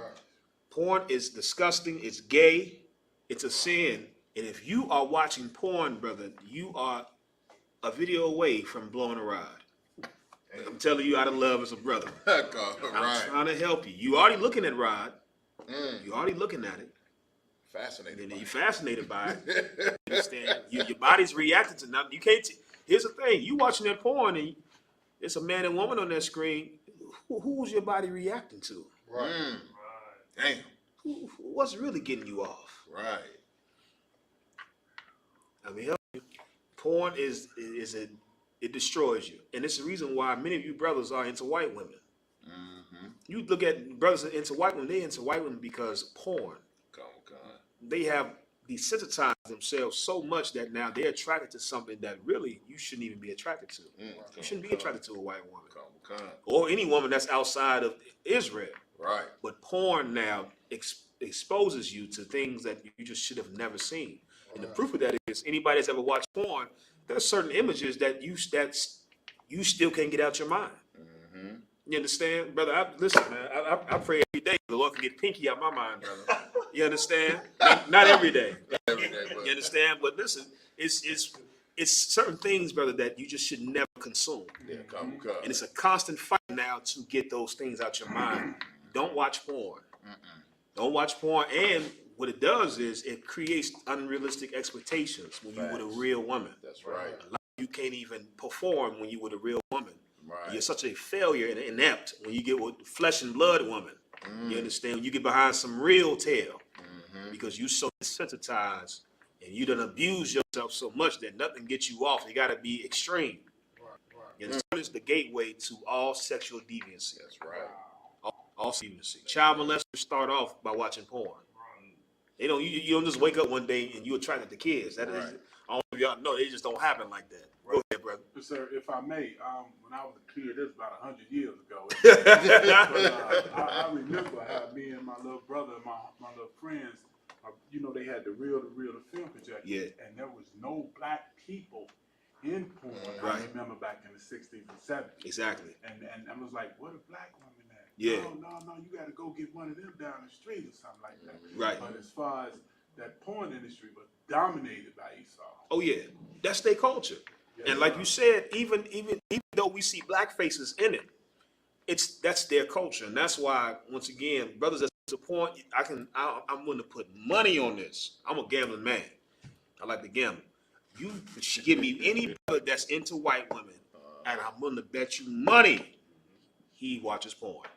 Speaker 9: Porn is disgusting. It's gay. It's a sin. And if you are watching porn, brother, you are a video away from blowing a rod. I'm telling you out of love as a brother. I'm trying to help you. You already looking at Rod. You already looking at it.
Speaker 14: Fascinated.
Speaker 9: And you're fascinated by it. You understand? Your body's reacting to nothing. You can't. Here's the thing: you watching that porn, and it's a man and woman on that screen. Who's your body reacting to?
Speaker 14: Right. Damn.
Speaker 9: What's really getting you off?
Speaker 14: Right.
Speaker 9: I mean, porn it destroys you, and it's the reason why many of you brothers are into white women. You look at brothers into white women; they into white women because porn. They have desensitized themselves so much that now they're attracted to something that really you shouldn't even be attracted to. You shouldn't be attracted to a white woman or any woman that's outside of Israel.
Speaker 14: Right.
Speaker 9: But porn now exposes you to things that you just should have never seen. And the proof of that is anybody that's ever watched porn, there's certain images that you still can't get out your mind. You understand, brother? Listen, man. I pray every day the Lord can get pinky out my mind, brother. You understand? Not every day. You understand? But listen, it's certain things, brother, that you just should never consume. And it's a constant fight now to get those things out your mind. Don't watch porn. Don't watch porn. And what it does is it creates unrealistic expectations when you're with a real woman.
Speaker 14: That's right.
Speaker 9: A lot of you can't even perform when you're with a real woman.
Speaker 14: Right.
Speaker 9: You're such a failure and inept when you get with flesh and blood woman. You understand? When you get behind some real tail because you so desensitized and you done abuse yourself so much that nothing gets you off. You got to be extreme. You understand? It's the gateway to all sexual deviancy. That's right. All deviancy. Child molesters start off by watching porn. They don't. You don't just wake up one day and you attracted to kids. That is, I don't know if y'all know. They just don't happen like that. Go ahead, brother.
Speaker 13: Sir, if I may, when I was a kid, this was about 100 years ago. But, I remember how me and my little brother and my little friends, they had the film projector.
Speaker 9: Yeah.
Speaker 13: And there was no black people in porn.
Speaker 9: Right.
Speaker 13: I remember back in the 60s and 70s.
Speaker 9: Exactly.
Speaker 13: And I was like, what a black woman at?
Speaker 9: Yeah.
Speaker 13: No, you got to go get one of them down the street or something like that.
Speaker 9: Right.
Speaker 13: But as far as that porn industry was dominated by Esau.
Speaker 9: Oh yeah, that's their culture. And like you said, even though we see black faces in it, that's their culture, and that's why once again, brothers, that's the point. I'm willing to put money on this. I'm a gambling man. I like to gamble. You should give me any brother that's into white women, and I'm willing to bet you money he watches porn.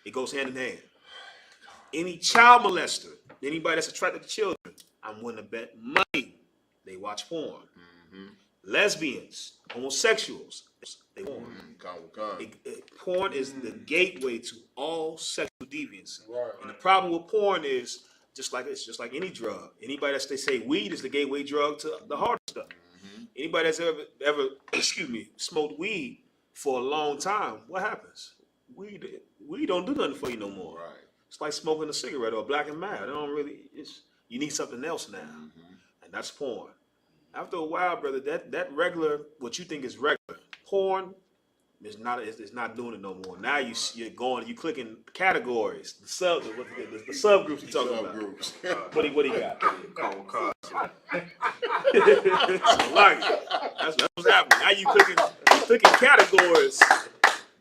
Speaker 9: It goes hand in hand. Any child molester, anybody that's attracted to children, I'm willing to bet money they watch porn. Lesbians, homosexuals, they porn. Porn is the gateway to all sexual deviance. And the problem with porn is just like any drug. Anybody that's they say weed is the gateway drug to the hard stuff. Anybody that's ever smoked weed for a long time, what happens? Weed don't do nothing for you no more.
Speaker 14: Right.
Speaker 9: It's like smoking a cigarette or black and mild. You need something else now, and that's porn. After a while, brother, that regular, what you think is regular porn, is not doing it no more. Now you clicking categories, the subgroups you talking about. What do you got? Like that's what's happening. Now you clicking categories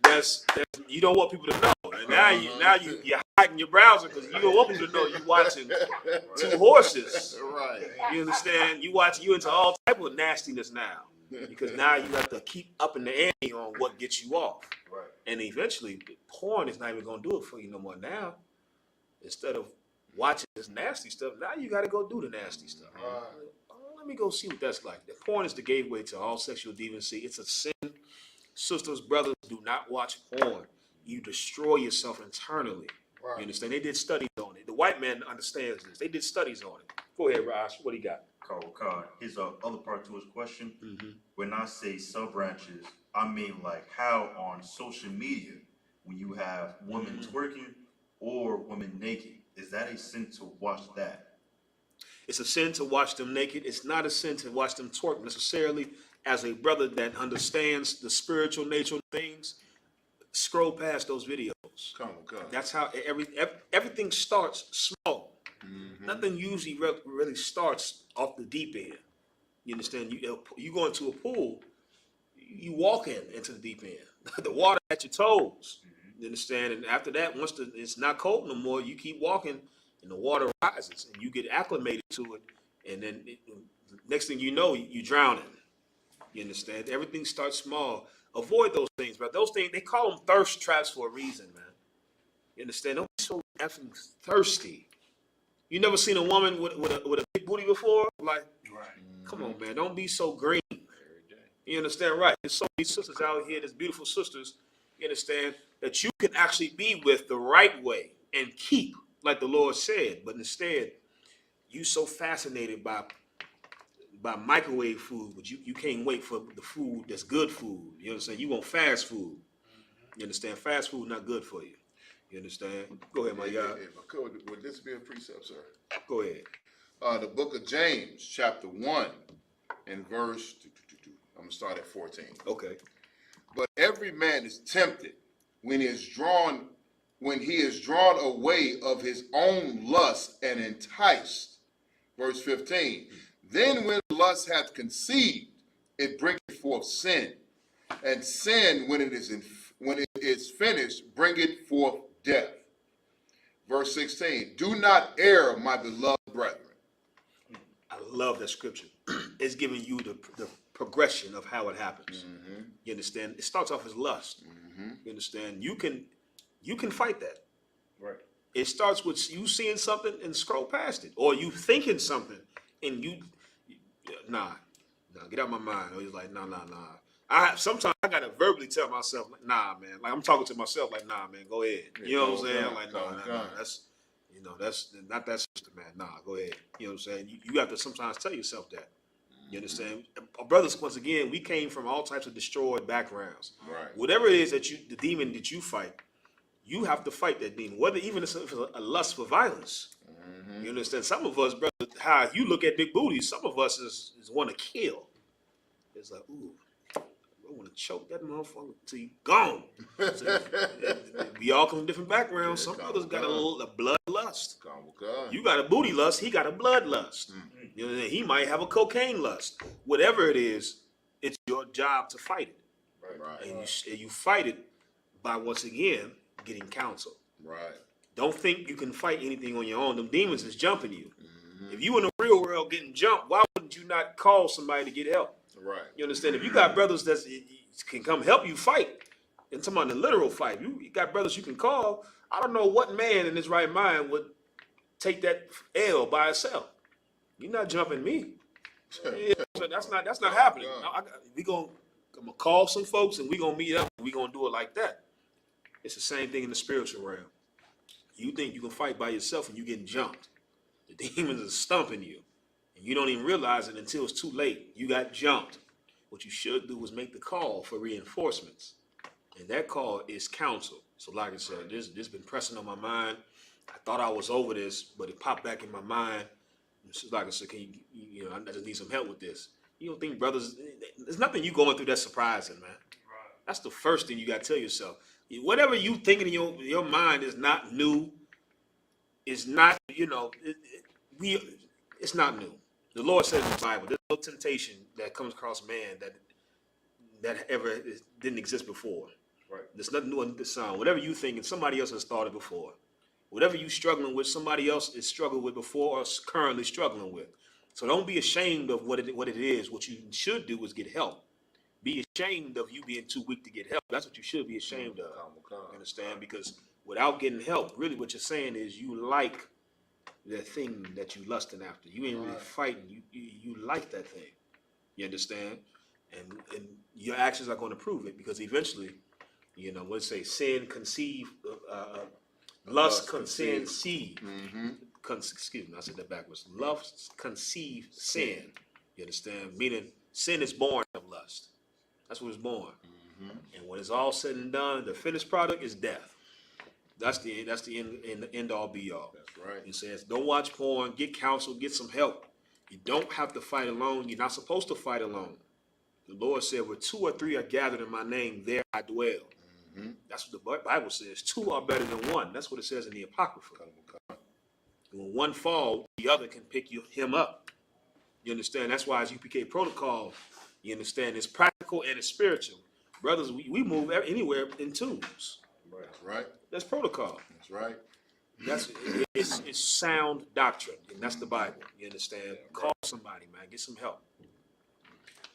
Speaker 9: that's you don't want people to know. And now you're hiding your browser because you don't want people to know you're watching two horses.
Speaker 14: Right.
Speaker 9: You understand? You into all type of nastiness now. Because now you have to keep up in the ante on what gets you off.
Speaker 14: Right.
Speaker 9: And eventually porn is not even gonna do it for you no more. Now, instead of watching this nasty stuff, now you gotta go do the nasty stuff. Let me go see what that's like. The porn is the gateway to all sexual deviancy. It's a sin. Sisters, brothers, do not watch porn. You destroy yourself internally. Right. You understand? They did studies on it. The white man understands this. They did studies on it. Go ahead, Raj. What do you got?
Speaker 10: Carl, here's other part to his question. When I say sub-branches, I mean like how on social media, when you have women twerking or women naked, is that a sin to watch that?
Speaker 9: It's a sin to watch them naked. It's not a sin to watch them twerk necessarily. As a brother that understands the spiritual nature of things, scroll past those videos.
Speaker 14: Come.
Speaker 9: That's how everything starts small. Nothing usually really starts off the deep end. You understand? You go into a pool, you walk into the deep end. The water at your toes. You understand? And after that, once it's not cold no more, you keep walking, and the water rises, and you get acclimated to it. And then next thing you know, you drowning. You understand? Everything starts small. Avoid those things, but those things, they call them thirst traps for a reason, man. You understand? Don't be so effing thirsty. You never seen a woman with a big booty before? Like, come on, man. Don't be so green. You understand? Right. There's so many sisters out here, there's beautiful sisters, you understand, that you can actually be with the right way and keep, like the Lord said. But instead, you so fascinated by microwave food, but you can't wait for the food that's good food. You understand? You want fast food. You understand? Fast food not good for you. You understand? Go ahead, my guy.
Speaker 14: Would this be a precept, sir?
Speaker 9: Go ahead.
Speaker 14: The book of James, chapter 1, and verse, I'm going to start at 14.
Speaker 9: Okay.
Speaker 14: But every man is tempted when he is drawn away of his own lust and enticed. Verse 15. Then when lust hath conceived, it bringeth forth sin. And sin, when it is finished, bringeth forth death. Verse 16. Do not err, my beloved brethren.
Speaker 9: I love that scripture. It's giving you the progression of how it happens. You understand? It starts off as lust. You understand? You can fight that.
Speaker 14: Right.
Speaker 9: It starts with you seeing something and scroll past it, or you thinking something and nah, get out of my mind. Or he's like, nah. Sometimes I gotta verbally tell myself, like, nah, man. Like I'm talking to myself, like, nah, man, go ahead. You know what I'm saying? Like, nah. That's not that sister, man. Nah, go ahead. You know what I'm saying? You have to sometimes tell yourself that. You understand? Our brothers, once again, we came from all types of destroyed backgrounds.
Speaker 14: Right.
Speaker 9: Whatever it is the demon that you fight, you have to fight that demon. Whether even if it's a lust for violence. You understand? Some of us, brother, how you look at big booties, some of us is want to kill. It's like, ooh, I want to choke that motherfucker till you gone. So, we all come from different backgrounds. Some brothers got a blood lust. You got a booty lust, he got a blood lust. You know, he might have a cocaine lust. Whatever it is, it's your job to fight it.
Speaker 14: Right.
Speaker 9: And you fight it by, once again, getting counsel.
Speaker 14: Right.
Speaker 9: Don't think you can fight anything on your own. Them demons is jumping you. If you in the real world getting jumped, why wouldn't you not call somebody to get help?
Speaker 14: Right.
Speaker 9: You understand? If you got brothers that can come help you fight, and talking about the literal fight, you got brothers you can call. I don't know what man in his right mind would take that L by itself. You're not jumping me. Yeah, so that's not happening. I'm gonna call some folks and we gonna meet up and we gonna do it like that. It's the same thing in the spiritual realm. You think you can fight by yourself and you getting jumped. The demons are stumping you. And you don't even realize it until it's too late. You got jumped. What you should do is make the call for reinforcements. And that call is counsel. So like I said, this been pressing on my mind. I thought I was over this, but it popped back in my mind. It's like I said, I just need some help with this. You don't think brothers, there's nothing you going through that's surprising, man. That's the first thing you got to tell yourself. Whatever you thinking in your mind is not new. It's not, it's not new. The Lord said in the Bible, there's no temptation that comes across man that ever didn't exist before.
Speaker 14: Right.
Speaker 9: There's nothing new under the sun. Whatever you thinking, somebody else has started before. Whatever you struggling with, somebody else is struggled with before or is currently struggling with. So don't be ashamed of what it is. What you should do is get help. Be ashamed of you being too weak to get help. That's what you should be ashamed of. You understand? Because without getting help, really what you're saying is you like the thing that you lusting after. You ain't really fighting. You like that thing. You understand? And your actions are going to prove it, because eventually, let's say sin conceive, lust conceive seed. Excuse me, I said that backwards. Lust conceive sin. You understand? Meaning sin is born of lust. That's what it's born. And when it's all said and done, the finished product is death. That's the end all be all.
Speaker 14: That's right.
Speaker 9: It says, don't watch porn, get counsel, get some help. You don't have to fight alone. You're not supposed to fight alone. The Lord said, where 2 or 3 are gathered in my name, there I dwell. Mm-hmm. That's what the Bible says. 2 are better than 1. That's what it says in the Apocrypha. When one falls, the other can pick him up. You understand? That's why it's UPK protocol. You understand? It's practical and it's spiritual. Brothers, we move anywhere in twos.
Speaker 14: That's right.
Speaker 9: That's protocol.
Speaker 14: That's right.
Speaker 9: It's sound doctrine, and that's the Bible. You understand? Call somebody, man. Get some help.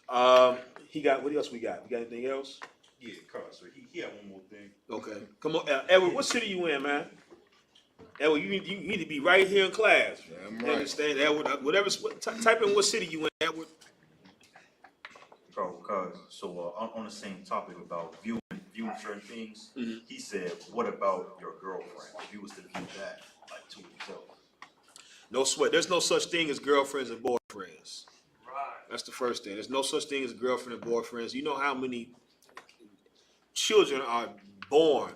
Speaker 9: What else we got? We got anything else?
Speaker 10: Yeah, Carl, sir. He had one more thing.
Speaker 9: Okay. Come on, Edward, what city you in, man? Edward, you need to be right here in class.
Speaker 14: Right.
Speaker 9: You understand, Edward? Type in what city you in, Edward.
Speaker 10: Carl, so on the same topic about viewing certain things, he said, what about your girlfriend? If you was to view that like to yourself.
Speaker 9: No sweat. There's no such thing as girlfriends and boyfriends. That's the first thing. There's no such thing as girlfriend and boyfriends. You know how many children are born,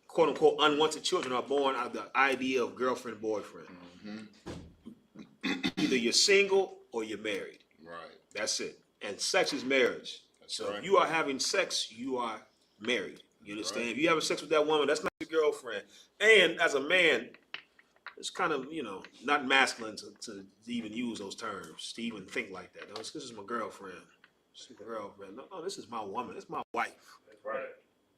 Speaker 9: quote unquote, unwanted children are born out of the idea of girlfriend and boyfriend. Mm-hmm. Either you're single or you're married.
Speaker 14: Right.
Speaker 9: That's it. And sex is marriage. So if you are having sex, you are married. You understand? Right. If you having sex with that woman, that's not your girlfriend. And as a man, it's kind of, not masculine to even use those terms, to even think like that. This is my girlfriend. This is my girlfriend. No, this is my woman. This is my wife.
Speaker 10: That's right.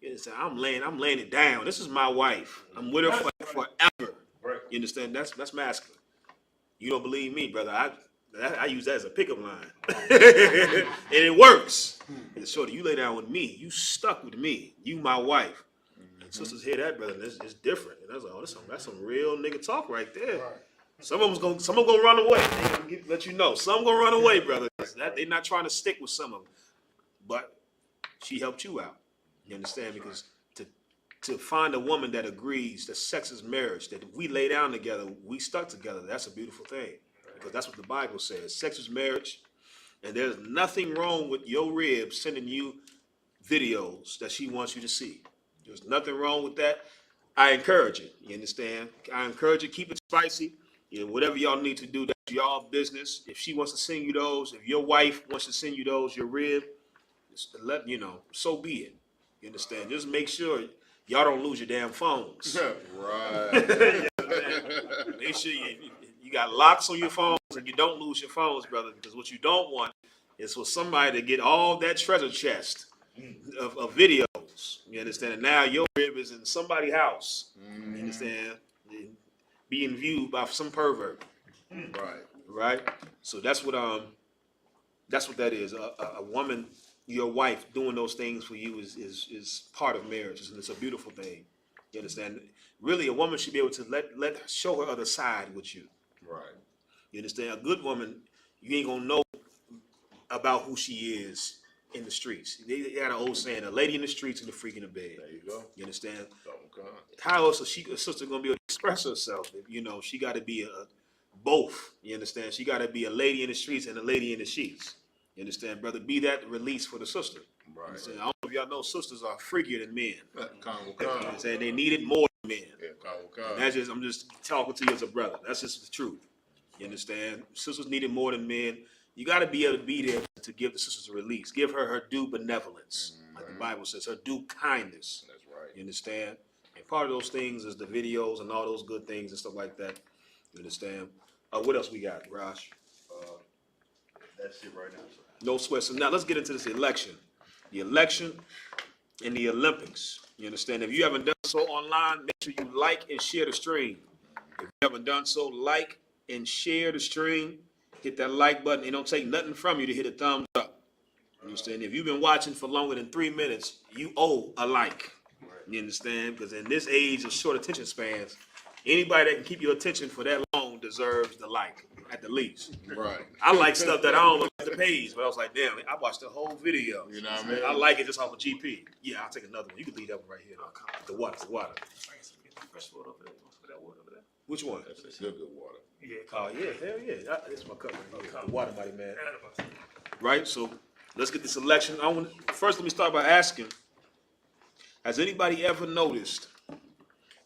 Speaker 9: You understand? I'm laying it down. This is my wife. I'm with her forever.
Speaker 10: Right.
Speaker 9: You understand? That's masculine. You don't believe me, brother. I use that as a pickup line. And it works. And shorty, you lay down with me. You stuck with me. You my wife. And sisters hear that, brother, and it's different. And that's some real nigga talk right there. Right. Some gonna run away. They gonna let you know. Some gonna run away, brother. They're not trying to stick with some of them. But she helped you out. You understand? Because to find a woman that agrees that sex is marriage, that if we lay down together, we stuck together, that's a beautiful thing. Because that's what the Bible says. Sex is marriage, and there's nothing wrong with your rib sending you videos that she wants you to see. There's nothing wrong with that. I encourage it. You understand? I encourage it. Keep it spicy. Whatever y'all need to do, that's y'all business. If she wants to send you those, if your wife wants to send you those, your rib, just let so be it. You understand? Just make sure y'all don't lose your damn phones.
Speaker 14: Right.
Speaker 9: Make sure you got locks on your phones and you don't lose your phones, brother, because what you don't want is for somebody to get all that treasure chest of videos. You understand? And now your rib is in somebody's house. You understand? Being viewed by some pervert. Right. So that's what that is. A woman, your wife, doing those things for you is part of marriage, and it's a beautiful thing. You understand? Really, a woman should be able to show her other side with you.
Speaker 14: Right.
Speaker 9: You understand? A good woman, you ain't gonna know about who she is in the streets. They got an old saying: "A lady in the streets and a freak in the bed."
Speaker 14: There you go.
Speaker 9: You understand?
Speaker 14: Okay.
Speaker 9: How else is a sister gonna be able to express herself? She got to be both. You understand? She got to be a lady in the streets and a lady in the sheets. You understand, brother? Be that release for the sister.
Speaker 14: Right.
Speaker 9: I don't know if y'all know sisters are freakier than men.
Speaker 14: You
Speaker 9: know what I'm saying? They need it more than men.
Speaker 14: Yeah,
Speaker 9: I'm just talking to you as a brother. That's just the truth. You understand? Sisters need it more than men. You got to be able to be there to give the sisters a release. Give her due benevolence, like the Bible says, her due kindness.
Speaker 14: That's right.
Speaker 9: You understand? And part of those things is the videos and all those good things and stuff like that. You understand? What else we got, Raj?
Speaker 10: That's it right now, sir.
Speaker 9: No sweat. So now let's get into this election. The election and the Olympics. You understand? If you haven't done so online, make sure you like and share the stream. If you haven't done so, like and share the stream. Hit that like button. It don't take nothing from you to hit a thumbs up. You understand? If you've been watching for longer than 3 minutes, you owe a like. You understand? Because in this age of short attention spans, anybody that can keep your attention for that long deserves the like, at the least.
Speaker 14: Right.
Speaker 9: I like stuff that I don't look at the page, but I was like, damn, I watched the whole video.
Speaker 14: You know what I mean?
Speaker 9: I like it just off of GP. Yeah, I'll take another one. You can leave that one right here. The water. Fresh water over there. That water over there. Which one?
Speaker 14: That's good water.
Speaker 9: Yeah. Oh, yeah. Hell yeah. That's my cup right here. The water body, man. Right? So let's get this election. First, let me start by asking, has anybody ever noticed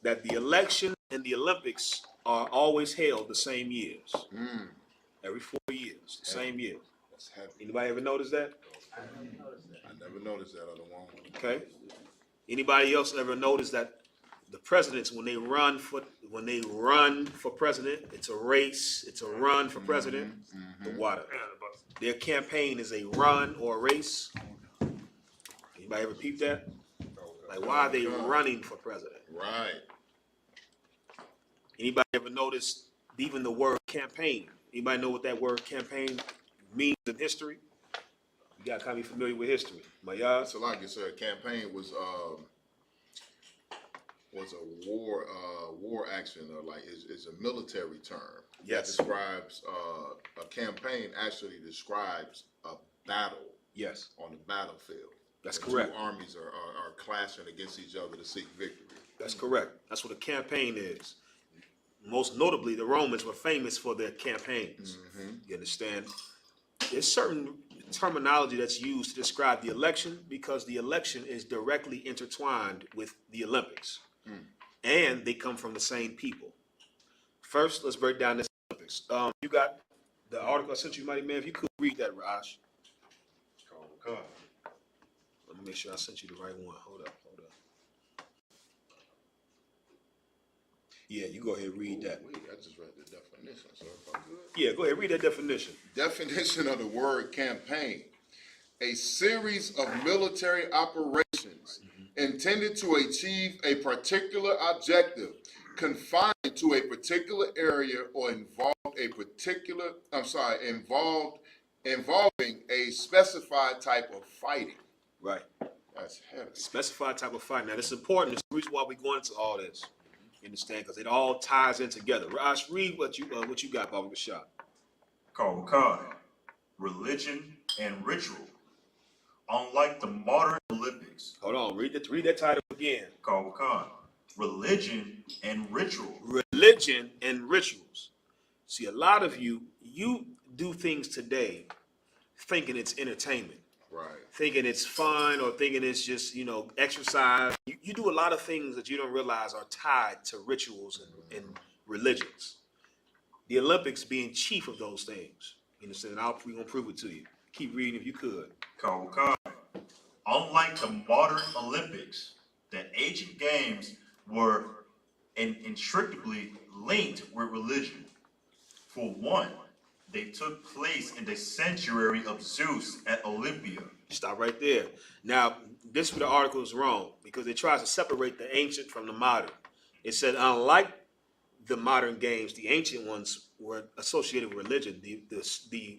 Speaker 9: that the election and the Olympics are always held the same years. Every 4 years, the same year.
Speaker 14: That's heavy.
Speaker 9: Anybody ever notice that?
Speaker 14: I never noticed that other one.
Speaker 9: Okay. Anybody else ever notice that the presidents, when they run for president, it's a race, it's a run for president. The water. Their campaign is a run or a race. Anybody ever peep that? Like, why are they running for president?
Speaker 14: Right.
Speaker 9: Anybody ever notice even the word campaign? Anybody know what that word campaign means in history? You gotta kind of be familiar with history. Mayad?
Speaker 14: So like you said, campaign was a war action, or like is a military term.
Speaker 9: Yes.
Speaker 14: That describes a campaign actually describes a battle.
Speaker 9: Yes.
Speaker 14: On the battlefield.
Speaker 9: That's
Speaker 14: The
Speaker 9: correct.
Speaker 14: Two armies are clashing against each other to seek victory.
Speaker 9: That's correct. That's what a campaign is. Most notably, the Romans were famous for their campaigns. You understand? There's certain terminology that's used to describe the election because the election is directly intertwined with the Olympics. And they come from the same people. First, let's break down this Olympics. You got the article I sent you, Mighty Man. If you could read that, Raj. Let me make sure I sent you the right one. Hold up. Yeah, you go ahead and read that.
Speaker 14: Wait, I just read the definition, so if I'm good.
Speaker 9: Yeah, go ahead, read that definition.
Speaker 14: Definition of the word campaign: a series of military operations intended to achieve a particular objective, confined to a particular area, or involving a specified type of fighting.
Speaker 9: Right.
Speaker 14: That's heavy.
Speaker 9: Specified type of fighting. Now, this is important. This is the reason why we're going into all this. You understand? Because it all ties in together. Raj, read what you got, Baba Bashar.
Speaker 10: Kawakad, religion and ritual. Unlike the modern Olympics.
Speaker 9: Hold on, read that title again.
Speaker 10: Kawakad, religion and ritual.
Speaker 9: Religion and rituals. See, a lot of you do things today thinking it's entertainment.
Speaker 14: Right.
Speaker 9: Thinking it's fun or thinking it's just, exercise. You do a lot of things that you don't realize are tied to rituals and religions. The Olympics being chief of those things. You understand? We're going to prove it to you. Keep reading if you could.
Speaker 10: Kawakad. Unlike the modern Olympics, the ancient games were inextricably linked with religion. For one, they took place in the sanctuary of Zeus at Olympia.
Speaker 9: Stop right there. Now, this where the article is wrong because it tries to separate the ancient from the modern. It said, unlike the modern games, the ancient ones were associated with religion. The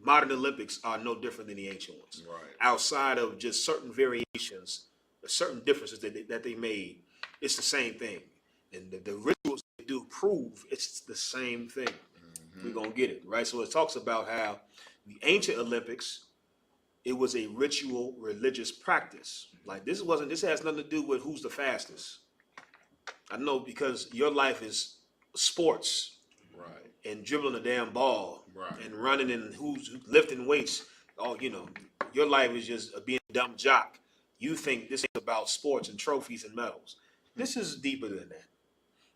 Speaker 9: modern Olympics are no different than the ancient ones.
Speaker 14: Right.
Speaker 9: Outside of just certain variations, certain differences that they made, it's the same thing. And the rituals they do prove it's the same thing. We're going to get it, right? So it talks about how the ancient Olympics, it was a ritual religious practice. Like this has nothing to do with who's the fastest. I know because your life is sports.
Speaker 14: Right.
Speaker 9: And dribbling a damn ball.
Speaker 14: Right.
Speaker 9: And running and who's lifting weights. Your life is just being a dumb jock. You think this is about sports and trophies and medals. This is deeper than that.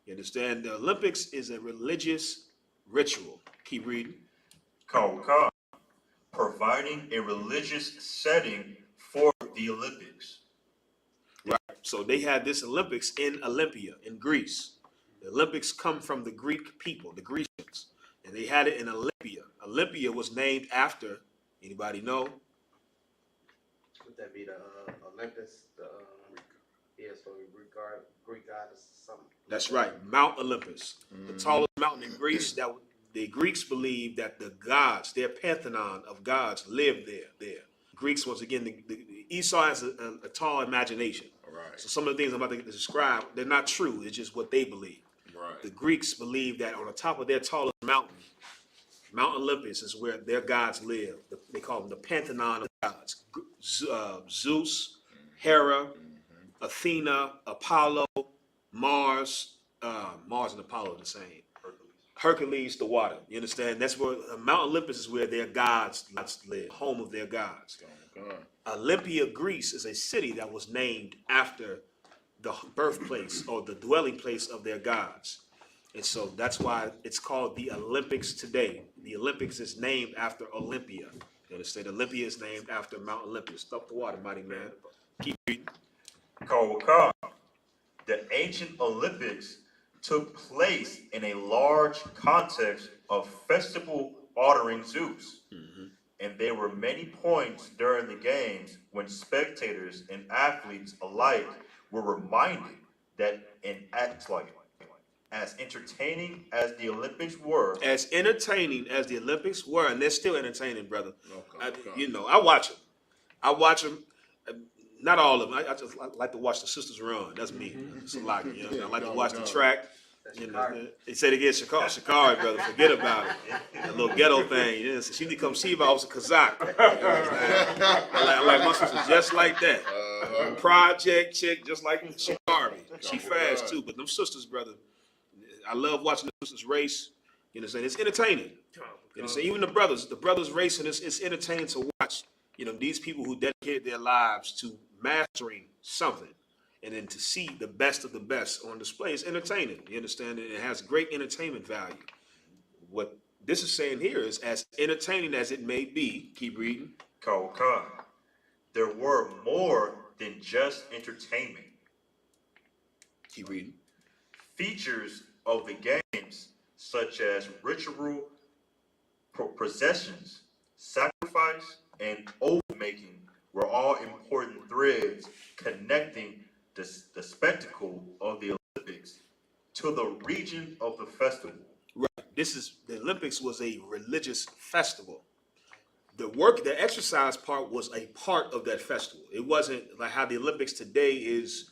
Speaker 9: You understand? The Olympics is a religious ritual. Keep reading.
Speaker 10: Kawakad, providing a religious setting for the Olympics.
Speaker 9: Right. So they had this Olympics in Olympia, in Greece. The Olympics come from the Greek people, the Grecians. And they had it in Olympia. Olympia was named after, anybody know?
Speaker 16: Would that be the Olympus? So Greek goddess or something.
Speaker 9: That's right, Mount Olympus, the tallest mountain in Greece. That the Greeks believed that the gods, their pantheon of gods, lived there. Greeks, once again, the Esau has a tall imagination.
Speaker 14: Right.
Speaker 9: So some of the things I'm about to describe, they're not true. It's just what they believe.
Speaker 14: Right.
Speaker 9: The Greeks believed that on the top of their tallest mountain, Mount Olympus, is where their gods live. They call them the pantheon of gods: Zeus, Hera, Athena, Apollo, Mars. Mars and Apollo are the same. Hercules, the water. You understand? That's where Mount Olympus is where their gods live, home of their gods. Olympia, Greece, is a city that was named after the birthplace or the dwelling place of their gods. And so that's why it's called the Olympics today. The Olympics is named after Olympia. You understand? Olympia is named after Mount Olympus. Stop the water, mighty man. Keep reading.
Speaker 10: The ancient Olympics took place in a large context of festival honoring Zeus. And there were many points during the games when spectators and athletes alike were reminded that an act like as entertaining as the Olympics were,
Speaker 9: and they're still entertaining, brother. You know, I watch them. Not all of them. I just like to watch the sisters run. That's me. It's a lot. You know, I like to watch the track. You know, they said again, Shikari, brother. Forget about it. That little ghetto thing. You know, so she become Shiva. I was a Kazakh. I like my sister just like that. Project chick, just like Shikari. She fast too, but them sisters, brother. I love watching the sisters race. You know, what I'm saying, it's entertaining. You know, even the brothers racing. It's entertaining to watch. You know, these people who dedicated their lives to mastering something. And then to see the best of the best on display is entertaining. You understand? It has great entertainment value. What this is saying here is, as entertaining as it may be, keep reading.
Speaker 10: There were more than just entertainment.
Speaker 9: Keep reading.
Speaker 10: Features of the games, such as ritual processions, sacrifice, and oath making, were all important threads connecting the spectacle of the Olympics to the region of the festival.
Speaker 9: Right. The Olympics was a religious festival. The exercise part was a part of that festival. It wasn't like how the Olympics today is.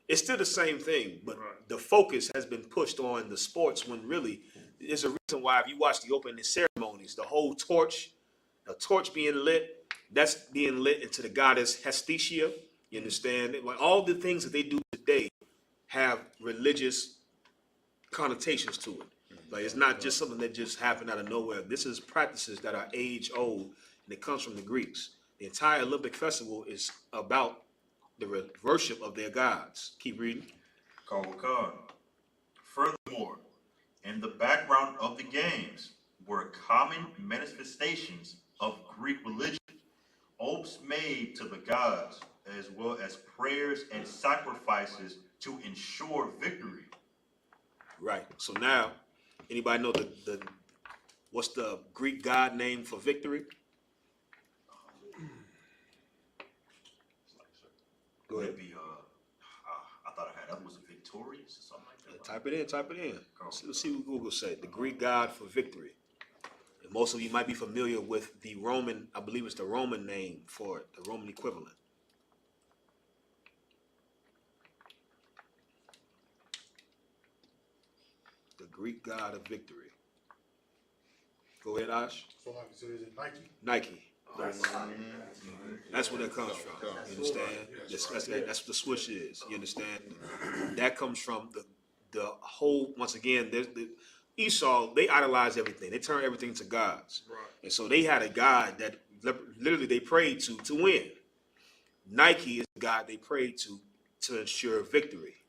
Speaker 9: It's still the same thing, but the focus has been pushed on the sports when really there's a reason why if you watch the opening ceremonies, the whole a torch being lit, that's being lit into the goddess Hestia. You understand? Like all the things that they do today have religious connotations to it. Like it's not just something that just happened out of nowhere. This is practices that are age old, and it comes from the Greeks. The entire Olympic festival is about the worship of their gods. Keep reading.
Speaker 10: Furthermore, in the background of the games were common manifestations of Greek religion, oaths made to the gods, as well as prayers and sacrifices to ensure victory.
Speaker 9: Right. So now, anybody know what's the Greek god name for victory? Go ahead.
Speaker 10: Maybe, I thought I had that was victorious or something like that.
Speaker 9: Type it in. Let's see what Google said. The Greek god for victory. And most of you might be familiar with the Roman, I believe it's the Roman name for it, the Roman equivalent. The Greek god of victory. Go ahead, Ash.
Speaker 12: So like, so is it Nike?
Speaker 9: Nike. That's where that comes from. You understand? That's what the swoosh is. You understand? That comes from the whole. Once again, there's the Esau. They idolize everything. They turn everything to gods.
Speaker 13: Right.
Speaker 9: And so they had a god that literally they prayed to win. Nike is the god they prayed to ensure victory.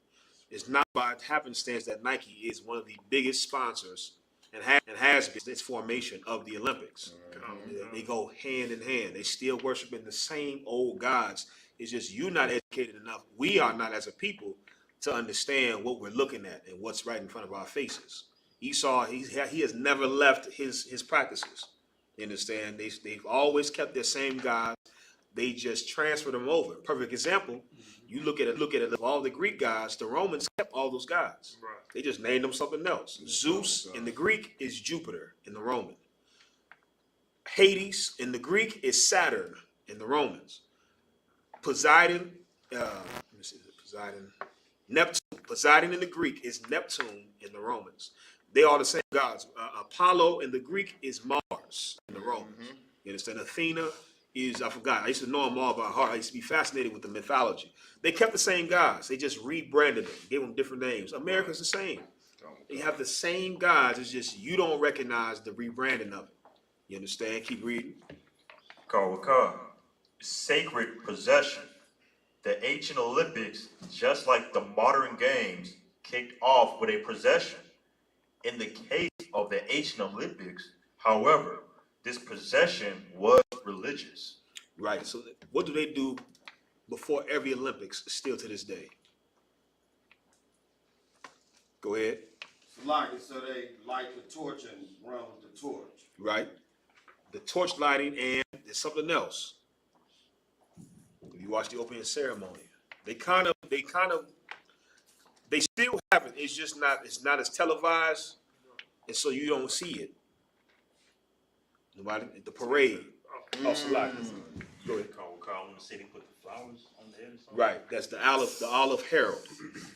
Speaker 9: It's not by happenstance that Nike is one of the biggest sponsors and has been its formation of the Olympics. They go hand in hand. They still worshiping the same old gods. It's just you not educated enough. We are not as a people to understand what we're looking at and what's right in front of our faces. Esau, he has never left his practices. You understand? They've always kept their same gods. They just transferred them over. Perfect example. You look at it. Of all the Greek gods, the Romans kept all those gods.
Speaker 13: Right.
Speaker 9: They just named them something else. Zeus in the Greek is Jupiter in the Roman. Hades in the Greek is Saturn in the Romans. Poseidon, Neptune. Poseidon in the Greek is Neptune in the Romans. They are the same gods. Apollo in the Greek is Mars in the Romans. You understand? Athena is, I forgot. I used to know them all by heart. I used to be fascinated with the mythology. They kept the same gods. They just rebranded them, gave them different names. America's the same. They have the same gods. It's just you don't recognize the rebranding of it. You understand? Keep reading.
Speaker 10: Sacred possession. The ancient Olympics, just like the modern games, kicked off with a procession. In the case of the ancient Olympics, however, this procession was religious.
Speaker 9: Right. So what do they do before every Olympics still to this day? Go ahead.
Speaker 11: So they light the torch and run with the torch.
Speaker 9: Right. The torch lighting, and there's something else. If you watch the opening ceremony, they still have it. It's just not. It's not as televised, and so you don't see it. Nobody. The parade. Also, like. Go ahead.
Speaker 10: Carl, when the city put the flowers on the head or something?
Speaker 9: Right. That's the olive herald.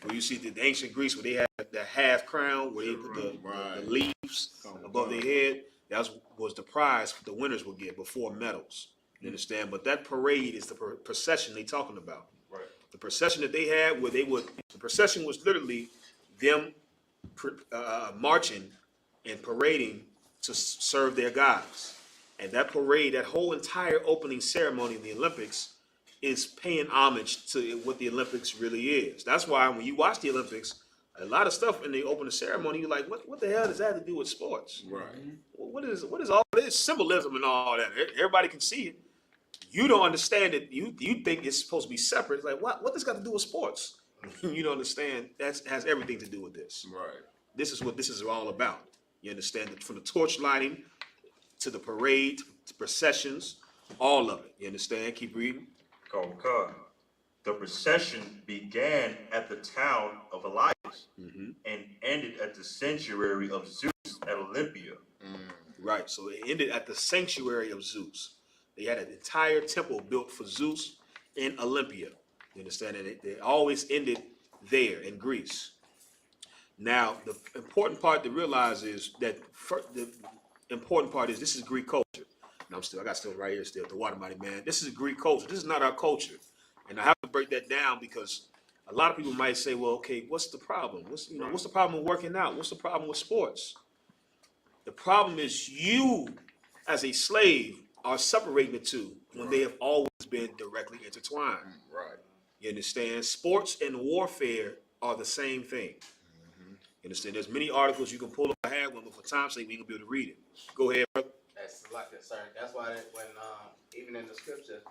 Speaker 9: Where you see the ancient Greece, where they had the half crown, where they put the leaves above their head. That was the prize the winners would get before medals. You understand? But that parade is the procession they talking about.
Speaker 10: Right.
Speaker 9: The procession that they had, the procession was literally them marching and parading to serve their gods. And that parade, that whole entire opening ceremony in the Olympics is paying homage to what the Olympics really is. That's why when you watch the Olympics, a lot of stuff in the opening ceremony, you're like, what the hell does that have to do with sports?
Speaker 14: Right.
Speaker 9: What is all this symbolism and all that? Everybody can see it. You don't understand it. You think it's supposed to be separate. It's like, what this got to do with sports? You don't understand. That has everything to do with this.
Speaker 14: Right.
Speaker 9: This is what this is all about. You understand that from the torch lighting to the parade, to processions, all of it. You understand? Keep reading.
Speaker 10: The procession began at the town of Elias and ended at the sanctuary of Zeus at Olympia.
Speaker 9: Right. So it ended at the sanctuary of Zeus. They had an entire temple built for Zeus in Olympia. You understand? And they always ended there in Greece. Now, the important part to realize is that this is Greek culture. And I got still right here still, the water mighty man. This is Greek culture. This is not our culture. And I have to break that down because a lot of people might say, well, okay, what's the problem? What's the problem with working out? What's the problem with sports? The problem is you, as a slave, are separating the two when they have always been directly intertwined.
Speaker 14: Right.
Speaker 9: You understand? Sports and warfare are the same thing. You understand? There's many articles you can pull up. I had one, but for time's sake, we ain't gonna be able to read it. Go ahead, brother.
Speaker 16: That's like that, sir. That's why when even in the scripture,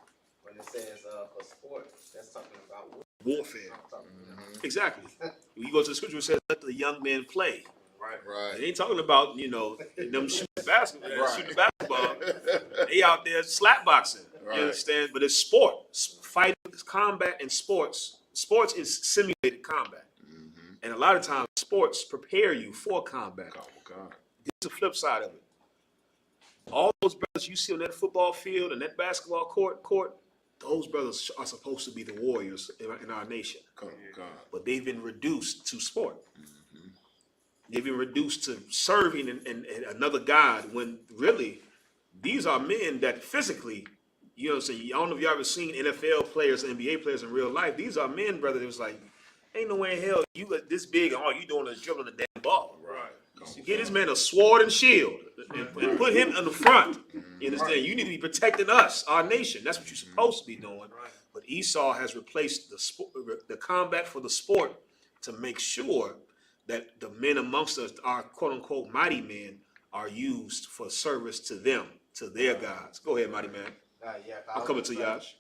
Speaker 16: when it says for sport, that's talking about
Speaker 9: warfare. Exactly. When you go to the scripture, it says, "Let the young men play."
Speaker 14: Right.
Speaker 9: They ain't talking about them shooting basketball. They out there slap boxing.
Speaker 14: Right.
Speaker 9: You understand? But it's sport, fighting, combat, and sports. Sports is simulated combat, and a lot of times sports prepare you for combat. This is the flip side of it. All those brothers you see on that football field and that basketball court, those brothers are supposed to be the warriors in our nation. But they've been reduced to sport. They've been reduced to serving and another God when really these are men that physically, you know what I'm saying? I don't know if you ever seen NFL players, NBA players in real life. These are men, brother. It was like, ain't no way in hell you got this big and all you doing is dribbling the damn ball.
Speaker 14: Right.
Speaker 9: You get this man a sword and shield and put him in the front. You understand? You need to be protecting us, our nation. That's what you're supposed to be doing. But Esau has replaced the combat for the sport to make sure that the men amongst us, our quote-unquote mighty men, are used for service to them, to their gods. Go ahead, mighty man. I'm coming to Yash.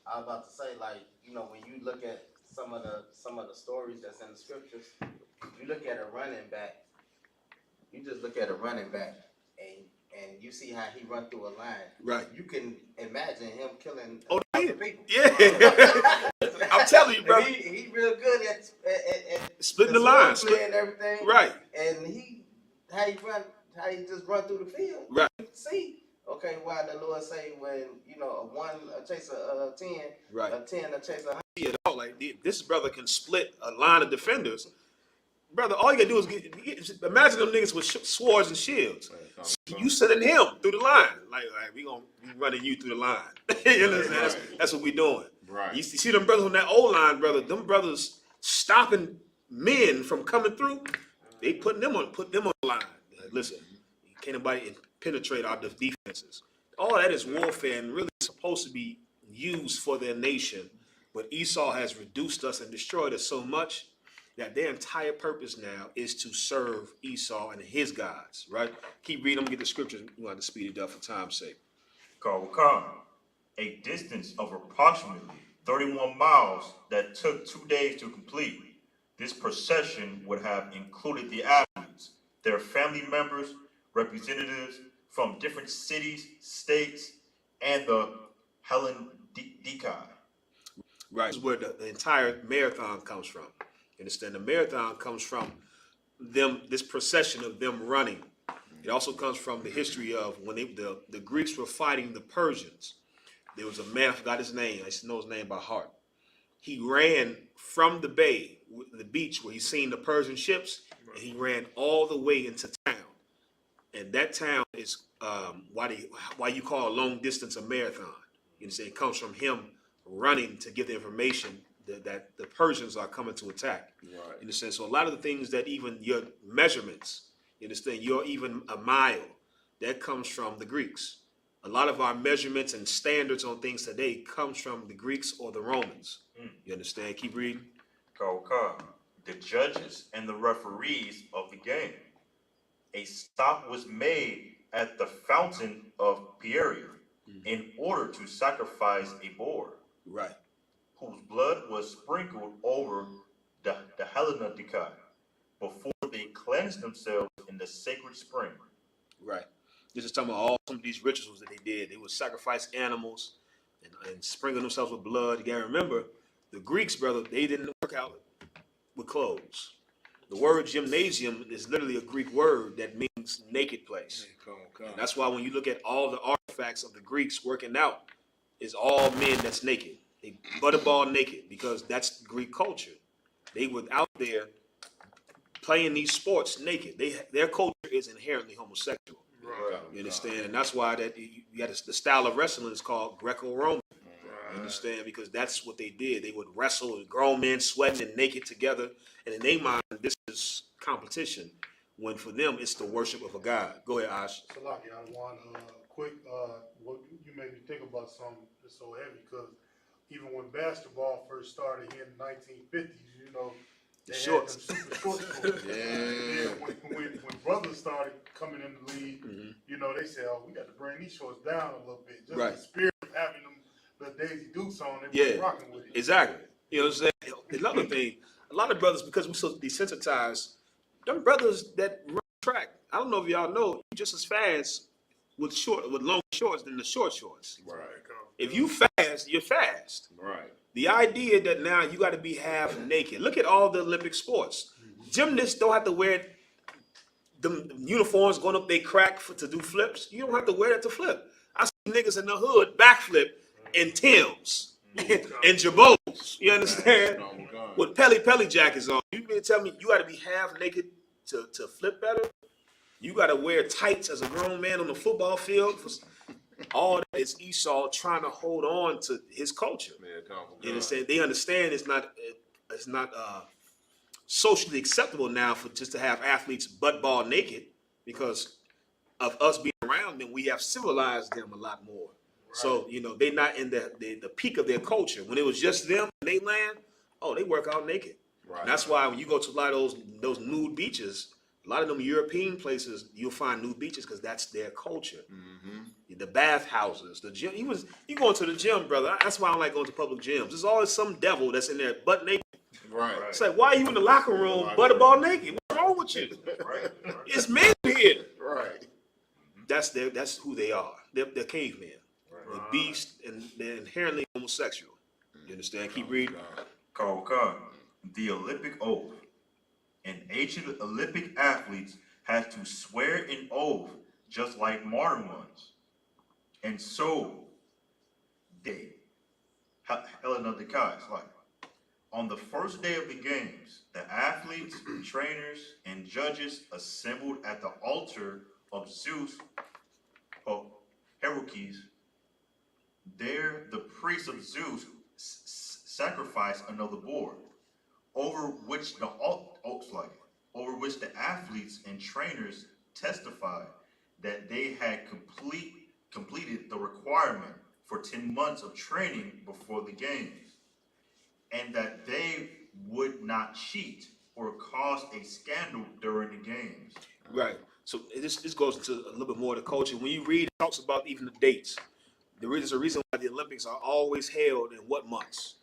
Speaker 16: I was about to say, when you look at some of the stories that's in the scriptures, you look at a running back. You just look at a running back, and you see how he run through a line.
Speaker 9: Right.
Speaker 16: You can imagine him killing people.
Speaker 9: Yeah. I'm telling you, bro.
Speaker 16: He real good at
Speaker 9: splitting the line,
Speaker 16: and everything.
Speaker 9: Right.
Speaker 16: And how he just run through the field.
Speaker 9: Right.
Speaker 16: You can see. Okay, why the Lord say when a chase a 10,
Speaker 9: right.
Speaker 16: a 10 a chase 100.
Speaker 9: Yeah, like this brother can split a line of defenders. Brother, all you gotta do is imagine them niggas with swords and shields. You sending him through the line. Like we gonna be running you through the line. You understand? That's what we doing.
Speaker 14: Right.
Speaker 9: You see them brothers on that old line, brother. Them brothers stopping men from coming through. They put them on the line. Like, listen, can't nobody penetrate our defenses. All that is warfare and really supposed to be used for their nation But Esau has reduced us and destroyed us so much that their entire purpose now is to serve Esau and his gods, right? Keep reading, I'm gonna get the scriptures. We want to speed it up for time's sake.
Speaker 10: Kawakam, a distance of approximately 31 miles that took 2 days to complete. This procession would have included the athletes, their family members, representatives from different cities, states, and the Hellendikai.
Speaker 9: Right, this is where the entire marathon comes from. You understand? The marathon comes from them, this procession of them running. It also comes from the history of when the Greeks were fighting the Persians. There was a man, I forgot his name, I just know his name by heart. He ran from the bay, the beach where he seen the Persian ships, and he ran all the way into town. And that town is why you call a long distance a marathon. You understand? It comes from him running to get the information that the Persians are coming to attack.
Speaker 14: Right.
Speaker 9: You understand? So a lot of the things that even your measurements, you understand, you're even a mile, that comes from the Greeks. A lot of our measurements and standards on things today comes from the Greeks or the Romans. You understand? Keep reading.
Speaker 10: The judges and the referees of the game. A stop was made at the fountain of Pieria in order to sacrifice a boar,
Speaker 9: right,
Speaker 10: whose blood was sprinkled over the Hellendikai before they cleansed themselves in the sacred spring.
Speaker 9: Right. This is talking about some of these rituals that they did. They would sacrifice animals and sprinkle themselves with blood. You gotta remember, the Greeks, brother, they didn't work out with clothes. The word gymnasium is literally a Greek word that means naked place. And that's why when you look at all the artifacts of the Greeks working out, it's all men that's naked. They butterball naked because that's Greek culture. They were out there playing these sports naked. Their culture is inherently homosexual.
Speaker 14: Right.
Speaker 9: You understand? And that's why that you got the style of wrestling is called Greco-Roman. You understand? Because that's what they did. They would wrestle with grown men sweating and naked together. And in their mind, this is competition. When for them, it's the worship of a god. Go ahead, Ash.
Speaker 12: Salaki, I want quick. What you made me think about something that's so heavy because even when basketball first started here in the 1950s, you know, they
Speaker 9: shorts.
Speaker 12: had them super short shorts. When brothers started coming in the league, you know, they said, "Oh, we got to bring these shorts down a little bit." Just
Speaker 9: Right.
Speaker 12: the spirit of having them the Daisy Dukes on, they
Speaker 9: Yeah,
Speaker 12: were rocking with it.
Speaker 9: exactly. You know what I'm saying? Another thing, a lot of brothers, because we're so desensitized, them brothers that run track, I don't know if y'all know, you just as fast with long shorts than the short shorts.
Speaker 14: Right.
Speaker 9: If you fast, you're fast.
Speaker 14: Right.
Speaker 9: The idea that now you got to be half naked. Look at all the Olympic sports. Gymnasts don't have to wear them uniforms going up they crack to do flips. You don't have to wear that to flip. I see niggas in the hood backflip in Timbs and Jabos. You understand? With Pelly jackets on. You mean tell me you got to be half naked to flip better? You got to wear tights as a grown man on the football field. All that is Esau trying to hold on to his culture. You understand? They understand it's not socially acceptable now for just to have athletes butt ball naked because of us being around them. We have civilized them a lot more. Right. So you know they're not in the peak of their culture. When it was just them, they land. Oh, they work out naked. Right. And that's why when you go to a lot of those nude beaches, a lot of them European places, you'll find nude beaches because that's their culture. The bath houses, the gym. You going to the gym, brother. That's why I don't like going to public gyms. There's always some devil that's in there butt naked.
Speaker 14: Right.
Speaker 9: It's like, why are you in the locker room butterball naked? What's wrong with you?
Speaker 10: Right.
Speaker 9: It's men here.
Speaker 14: Right.
Speaker 9: That's who they are. They're cavemen. They're beasts and they're inherently homosexual. You understand? Keep reading.
Speaker 10: The Olympic oath. And ancient Olympic athletes had to swear an oath just like modern ones. And so they, Hellendikai, like on the first day of the games, the athletes, trainers, and judges assembled at the altar of Zeus, Heracles. There, the priest of Zeus sacrificed another boar, over which the athletes and trainers testified that they had completed the requirement for 10 months of training before the games. and that they would not cheat or cause a scandal during the games.
Speaker 9: Right. So this goes into a little bit more of the culture. When you read, it talks about even the dates. There's a reason why the Olympics are always held in what months?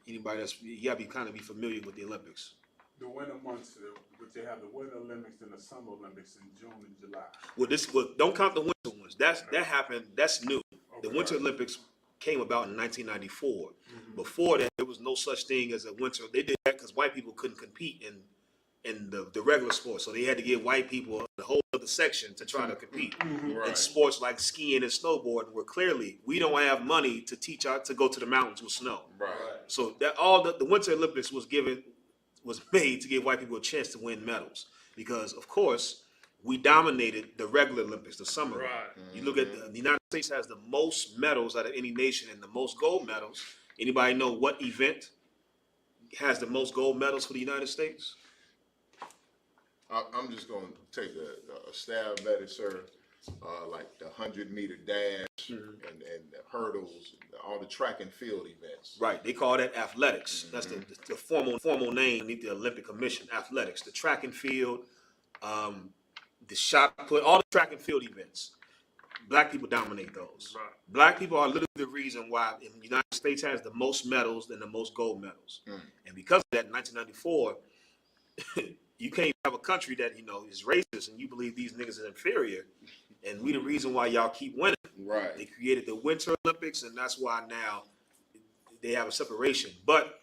Speaker 9: Anybody you gotta be familiar with the Olympics.
Speaker 13: The winter months, but they have the Winter Olympics and the Summer Olympics in June and July.
Speaker 9: Well, don't count the winter ones. That happened. That's new. Okay. The Winter Olympics came about in 1994. Mm-hmm. Before that, there was no such thing as a winter. They did that because white people couldn't compete in the regular sports, so they had to give white people a whole other section to try to compete in sports like skiing and snowboarding, where clearly we don't have money to teach to go to the mountains with snow. Right. So that all the Winter Olympics was made to give white people a chance to win medals, because of course we dominated the regular Olympics, the summer. Right. You look at the United States has the most medals out of any nation and the most gold medals. Anybody know what event has the most gold medals for the United States?
Speaker 14: I'm just going to take a stab at it, sir. Like the 100-meter dash and the hurdles, and all the track and field events.
Speaker 9: Right. They call that athletics. That's the formal name beneath the Olympic Commission. Athletics. The track and field, the shot put, all the track and field events. Black people dominate those. Right. Black people are literally the reason why the United States has the most medals and the most gold medals. And because of that, in 1994. You can't have a country that, is racist and you believe these niggas are inferior, and we the reason why y'all keep winning. Right. They created the Winter Olympics, and that's why now they have a separation. But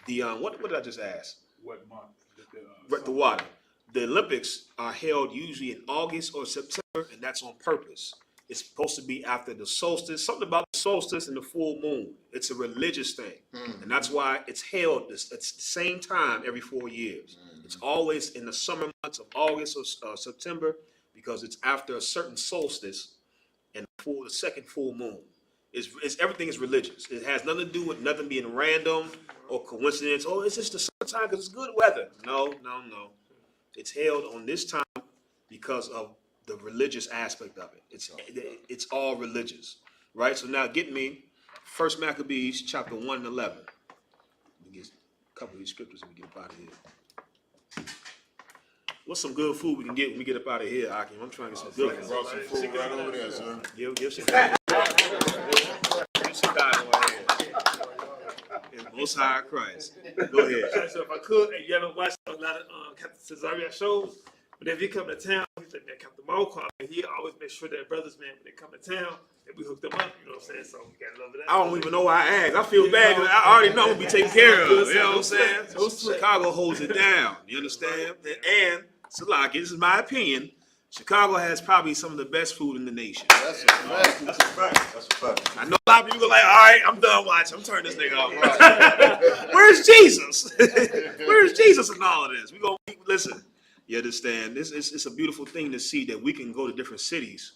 Speaker 9: the what did I just ask?
Speaker 13: What month?
Speaker 9: The water. The Olympics are held usually in August or September, and that's on purpose. It's supposed to be after the solstice. Something about the solstice and the full moon. It's a religious thing, and that's why it's held at the same time every 4 years. It's always in the summer months of August or September, because it's after a certain solstice and the second full moon. Everything is religious. It has nothing to do with nothing being random or coincidence. Oh, it's just the summertime because it's good weather. No. It's held on this time because of the religious aspect of it. It's all religious, right? So now get me 1 Maccabees chapter 1 and 11. Let me get a couple of these scriptures and we get up out of here. What's some good food we can get when we get up out of here, Akim? I'm trying to get some good food. Brought some food right over there, sir. Give some guy over here. Most High Christ. Go ahead.
Speaker 15: So if I could, and you haven't watched a lot of Captain Cesaria shows, but if you come to town, he's like, man, Captain Malcolm, he always make sure that brothers, man, when they come to town, that we hook them up, you know what I'm saying? So we got to love that.
Speaker 9: I don't even know why I asked. I feel bad because I already know we'll be taken care of. You know what I'm saying? Chicago holds it down. You understand? And Salaki, this is my opinion. Chicago has probably some of the best food in the nation. That's a fact. That's a fact. That's a fact. I know a lot of people are like, all right, I'm done watching. I'm turning this nigga off. Where's Jesus? Where's Jesus in all of this? We gonna listen. You understand? It's a beautiful thing to see that we can go to different cities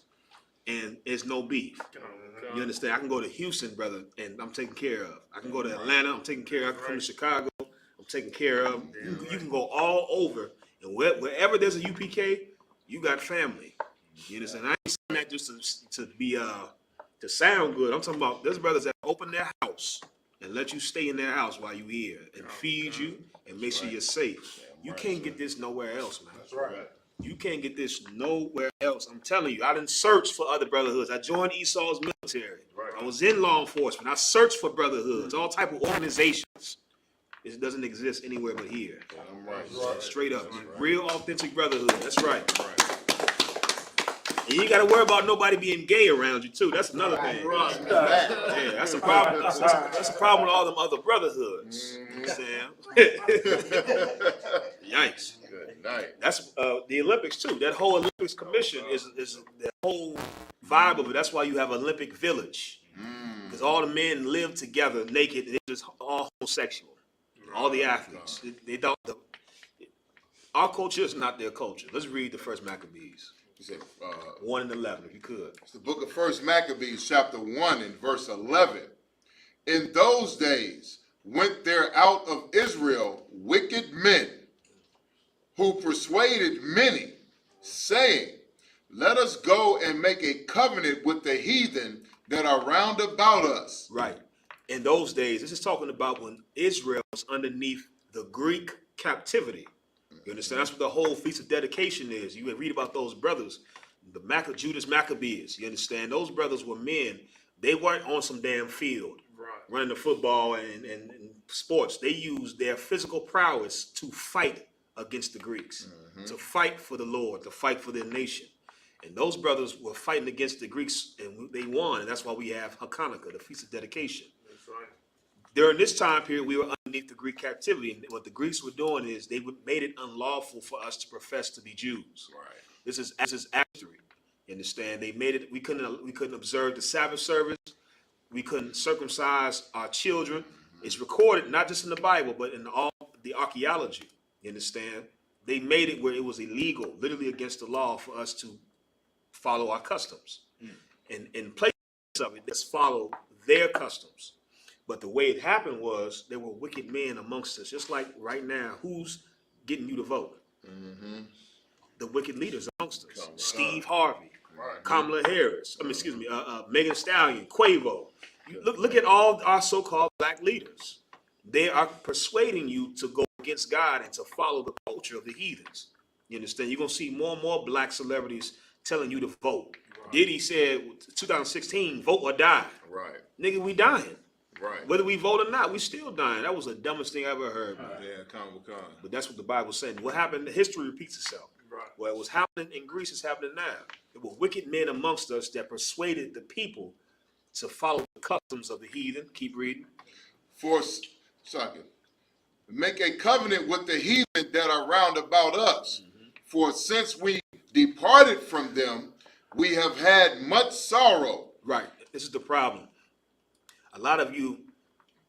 Speaker 9: and there's no beef. You understand? I can go to Houston, brother, and I'm taken care of. I can go to Atlanta, I'm taken care of. I can come to Chicago, I'm taken care of. You can go all over, and wherever there's a UPK, you got family. You understand? I ain't saying that just to be to sound good. I'm talking about there's brothers that open their house and let you stay in their house while you're here and feed you and make sure you're safe. You can't get this nowhere else, man. That's right. You can't get this nowhere else. I'm telling you, I didn't search for other brotherhoods. I joined Esau's military. Right. I was in law enforcement. I searched for brotherhoods, all type of organizations. It doesn't exist anywhere but here. Right. Straight up. Right. Real authentic brotherhood. That's right. And you ain't got to worry about nobody being gay around you, too. That's another thing. Right. Yeah, that's a problem. That's a problem with all them other brotherhoods. You know what I'm saying? Yikes. Good night. That's the Olympics, too. That whole Olympics commission is the whole vibe of it. That's why you have Olympic Village. Because all the men live together naked. They're just all homosexual. All the athletes. They don't. Our culture is not their culture. Let's read the first Maccabees. You said 1 and 11, if you could.
Speaker 14: It's the book of 1 Maccabees, chapter 1 and verse 11. In those days went there out of Israel wicked men who persuaded many, saying, let us go and make a covenant with the heathen that are round about us.
Speaker 9: Right. in those days, this is talking about when Israel was underneath the Greek captivity. You understand? That's what the whole Feast of Dedication is. You read about those brothers, the Judas Maccabees. You understand? Those brothers were men. They weren't on some damn field running the football and sports. They used their physical prowess to fight against the Greeks, to fight for the Lord, to fight for their nation. And those brothers were fighting against the Greeks, and they won. And that's why we have Hanukkah, the Feast of Dedication.
Speaker 13: That's right.
Speaker 9: During this time period, we were underneath the Greek captivity. And what the Greeks were doing is they made it unlawful for us to profess to be Jews.
Speaker 14: Right.
Speaker 9: This is history. You understand? They made it. We couldn't observe the Sabbath service. We couldn't circumcise our children. It's recorded not just in the Bible, but in all the archaeology. You understand? They made it where it was illegal, literally against the law, for us to follow our customs. And in place of it, let's follow their customs. But the way it happened was there were wicked men amongst us. Just like right now, who's getting you to vote? The wicked leaders amongst us. Steve Harvey, Kamala Harris. Megan Thee Stallion, Quavo. Look at all our so-called black leaders. They are persuading you to go against God and to follow the culture of the heathens. You understand? You're gonna see more and more black celebrities telling you to vote. Diddy said 2016, vote or die.
Speaker 14: Right.
Speaker 9: Nigga, we dying.
Speaker 14: Right.
Speaker 9: Whether we vote or not, we still dying. That was the dumbest thing I ever heard.
Speaker 14: Yeah, con.
Speaker 9: But that's what the Bible's saying. What happened, history repeats itself.
Speaker 13: Right.
Speaker 9: What was happening in Greece is happening now. There were wicked men amongst us that persuaded the people to follow the customs of the heathen. Keep reading.
Speaker 14: Make a covenant with the heathen that are round about us. For since we departed from them, we have had much sorrow.
Speaker 9: Right. This is the problem. A lot of you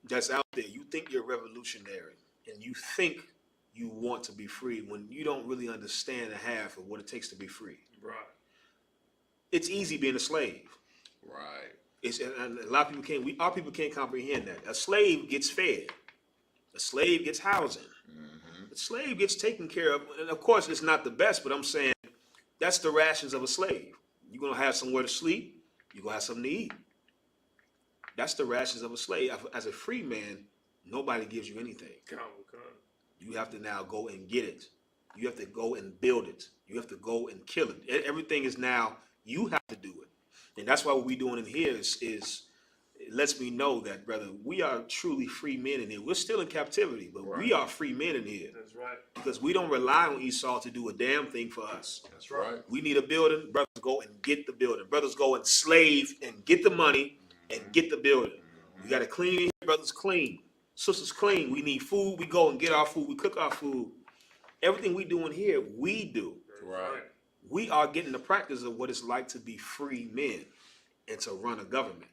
Speaker 9: that's out there, you think you're revolutionary and you think you want to be free when you don't really understand the half of what it takes to be free.
Speaker 13: Right.
Speaker 9: It's easy being a slave.
Speaker 14: Right.
Speaker 9: And a lot of people our people can't comprehend that. A slave gets fed. A slave gets housing. A slave gets taken care of. And of course, it's not the best, but I'm saying that's the rations of a slave. You're going to have somewhere to sleep. You're going to have something to eat. That's the rations of a slave. As a free man, nobody gives you anything. You have to now go and get it. You have to go and build it. You have to go and kill it. Everything is now, you have to do it. And that's why what we're doing in here is it lets me know that, brother, we are truly free men in here. We're still in captivity, but we are free men in here.
Speaker 13: That's right.
Speaker 9: Because we don't rely on Esau to do a damn thing for us.
Speaker 14: That's right.
Speaker 9: We need a building. Brothers go and get the building. Brothers go and slave and get the money and get the building. We got to clean here. Brothers clean. Sisters clean. We need food. We go and get our food. We cook our food. Everything we do in here, we do.
Speaker 14: Right.
Speaker 9: We are getting the practice of what it's like to be free men and to run a government.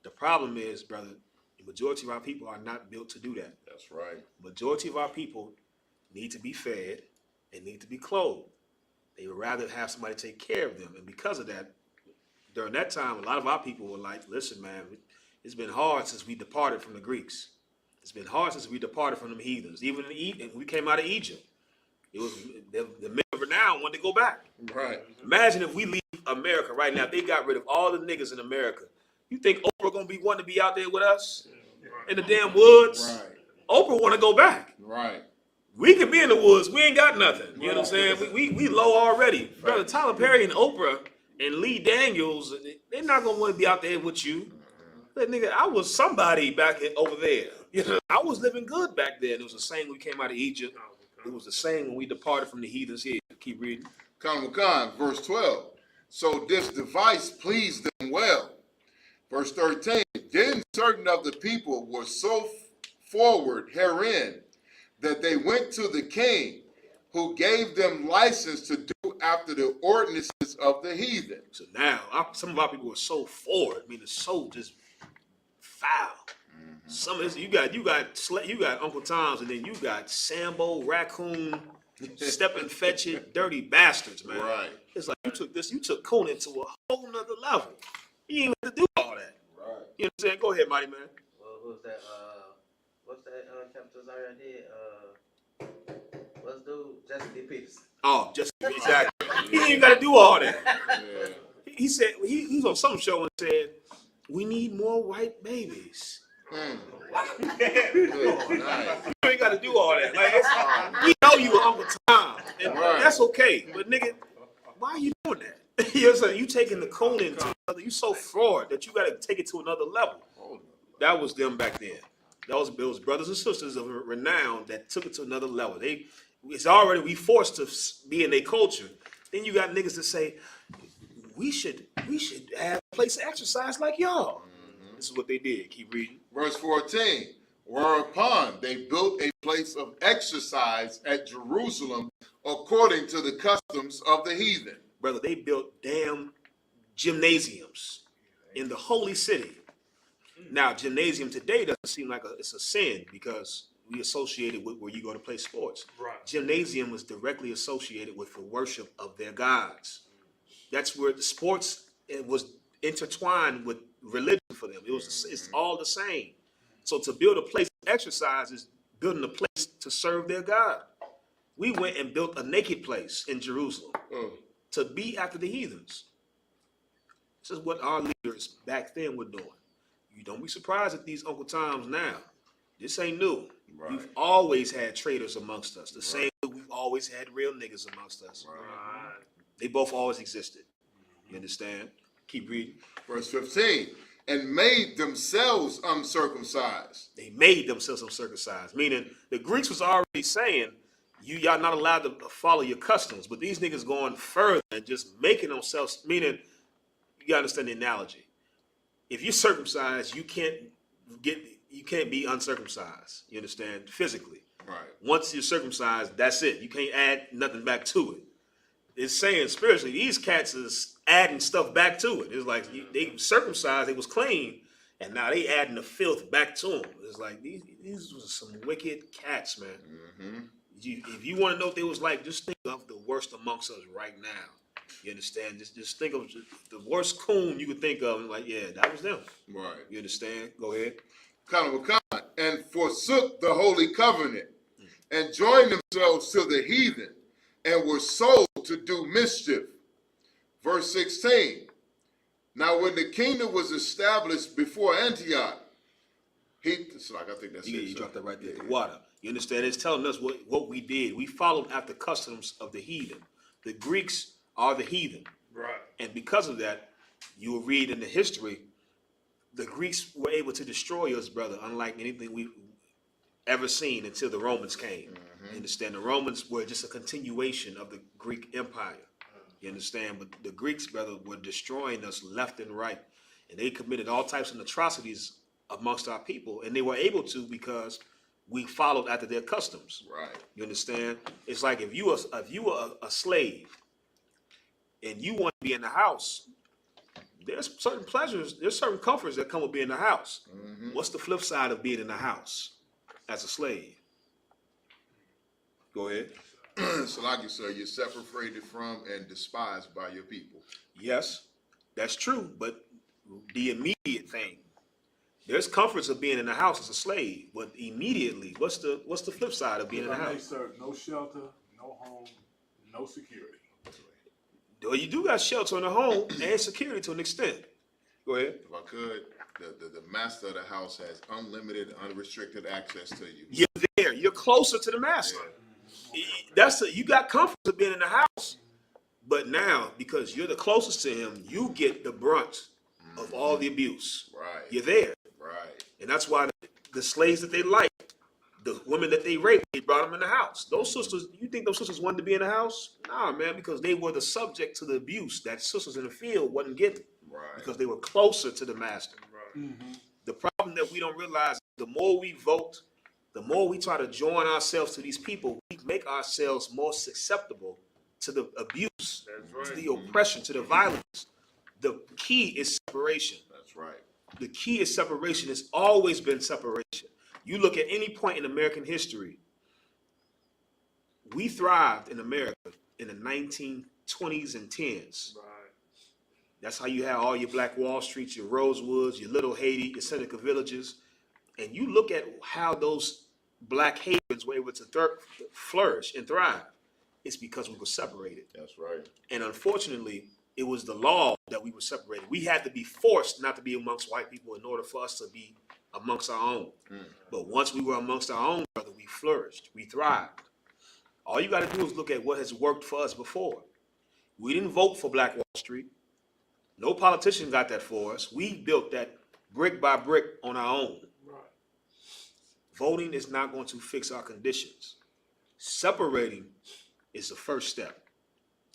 Speaker 9: The problem is, brother, the majority of our people are not built to do that.
Speaker 14: That's right.
Speaker 9: Majority of our people need to be fed and need to be clothed. They would rather have somebody take care of them. And because of that, during that time, a lot of our people were like, listen, man, it's been hard since we departed from the Greeks. It's been hard since we departed from them heathens. Even we came out of Egypt. It was the men of renown wanted to go back.
Speaker 14: Right.
Speaker 9: Imagine if we leave America right now. They got rid of all the niggas in America. You think Oprah gonna be wanting to be out there with us in the damn woods?
Speaker 14: Right.
Speaker 9: Oprah want to go back.
Speaker 14: Right.
Speaker 9: We can be in the woods. We ain't got nothing. You know what I'm saying? We low already. Right. Brother, Tyler Perry and Oprah and Lee Daniels, they're not gonna want to be out there with you. That nigga, I was somebody back over there. You know, I was living good back then. It was the same when we came out of Egypt. It was the same when we departed from the heathens here. Keep reading.
Speaker 14: Verse 12. So this device pleased them well. Verse 13. Then certain of the people were so forward herein that they went to the king, who gave them license to do after the ordinances of the heathen.
Speaker 9: So now, some of our people are so forward, meaning so just foul. Some of this, you got Uncle Tom's, and then you got Sambo, Raccoon, Step and Fetch It, dirty bastards, man.
Speaker 14: Right.
Speaker 9: It's like you took Conan to a whole nother level. You ain't have to do all that.
Speaker 14: Right.
Speaker 9: You know what I'm saying? Go ahead, Mighty Man.
Speaker 16: Well, who's that? What's that chapter I did? What's dude? Jesse D. Peterson.
Speaker 9: Oh, just exactly. He ain't even got to do all that.
Speaker 14: Yeah.
Speaker 9: He said he was on some show and said, "We need more white babies." You ain't got to do all that. Like, we know you Uncle Tom, and that's okay. But nigga, why are you doing that? You know what I'm saying? You taking the cooning to another. You so fraud that you got to take it to another level. That was them back then. Those brothers and sisters of renown that took it to another level. It's already we forced to be in their culture. Then you got niggas that say we should have a place to exercise like y'all. This is what they did. Keep reading.
Speaker 14: Verse 14. Whereupon they built a place of exercise at Jerusalem according to the customs of the heathen.
Speaker 9: Brother, they built damn gymnasiums in the holy city. Now, gymnasium today doesn't seem like it's a sin because we associate it with where you go to play sports.
Speaker 13: Right.
Speaker 9: Gymnasium was directly associated with the worship of their gods. That's where the sports was intertwined with religion for them. It's all the same. So to build a place of exercise is building a place to serve their God. We went and built a naked place in Jerusalem to be after the heathens. This is what our leaders back then were doing. You don't be surprised at these Uncle Toms now. This ain't new. Right. We've always had traitors amongst us. The same way we've always had real niggas amongst us. Right. They both always existed. You understand? Keep reading.
Speaker 14: Verse 15. And made themselves uncircumcised.
Speaker 9: They made themselves uncircumcised. Meaning the Greeks was already saying, y'all not allowed to follow your customs. But these niggas going further and just making themselves, meaning, you gotta understand the analogy. If you're circumcised, you can't be uncircumcised. You understand? Physically.
Speaker 14: Right.
Speaker 9: Once you're circumcised, that's it. You can't add nothing back to it. It's saying spiritually, these cats is adding stuff back to it. It's like they circumcised, it was clean, and now they adding the filth back to them. It's like these were some wicked cats, man. Mm-hmm. If you want to know what they was like, just think of the worst amongst us right now. You understand? Just think of the worst coon you could think of, and like, yeah, that was them.
Speaker 14: Right.
Speaker 9: You understand? Go ahead.
Speaker 14: And forsook the holy covenant, and joined themselves to the heathen, and were sold to do mischief. Verse 16. Now when the kingdom was established before Antioch,
Speaker 9: you dropped that right there. The water. You understand? It's telling us what we did. We followed after customs of the heathen. The Greeks are the heathen.
Speaker 13: Right.
Speaker 9: And because of that, you will read in the history, the Greeks were able to destroy us, brother, unlike anything we've ever seen until the Romans came. Mm-hmm. You understand? The Romans were just a continuation of the Greek Empire. You understand? But the Greeks, brother, were destroying us left and right. And they committed all types of atrocities amongst our people. And they were able to because we followed after their customs.
Speaker 14: Right.
Speaker 9: You understand? It's like if you were a slave and you want to be in the house, there's certain pleasures, there's certain comforts that come with being in the house. Mm-hmm. What's the flip side of being in the house as a slave? Go ahead.
Speaker 14: So like you said, you're separated from and despised by your people.
Speaker 9: Yes, that's true. But the immediate thing, there's comforts of being in the house as a slave, but immediately, what's the flip side of being in the house?
Speaker 13: Sir, no shelter, no home, no security.
Speaker 9: Well, you do got shelter in the home and security to an extent. Go ahead.
Speaker 14: If I could, the master of the house has unlimited, unrestricted access to you.
Speaker 9: You're there. You're closer to the master. Yeah. You got comfort of being in the house, but now because you're the closest to him, you get the brunt of all the abuse.
Speaker 14: Right.
Speaker 9: You're there.
Speaker 14: Right.
Speaker 9: And that's why the slaves that they like, the women that they raped, they brought them in the house. Those sisters, you think those sisters wanted to be in the house? Nah, man, because they were the subject to the abuse that sisters in the field wasn't getting.
Speaker 14: Right.
Speaker 9: Because they were closer to the master.
Speaker 13: Right. Mm-hmm.
Speaker 9: The problem that we don't realize, the more we vote, the more we try to join ourselves to these people, we make ourselves more susceptible to the abuse, to the oppression, to the violence. The key is separation.
Speaker 14: That's right.
Speaker 9: The key is separation. It's always been separation. You look at any point in American history, we thrived in America in the 1920s and 10s. Right. That's how you had all your Black Wall Streets, your Rosewoods, your Little Haiti, your Seneca Villages. And you look at how those Black havens were able to flourish and thrive. It's because we were separated.
Speaker 14: That's right.
Speaker 9: And unfortunately, it was the law that we were separated. We had to be forced not to be amongst white people in order for us to be amongst our own. But once we were amongst our own, brother, we flourished, we thrived. All you got to do is look at what has worked for us before. We didn't vote for Black Wall Street. No politician got that for us. We built that brick by brick on our own.
Speaker 13: Right.
Speaker 9: Voting is not going to fix our conditions. Separating is the first step.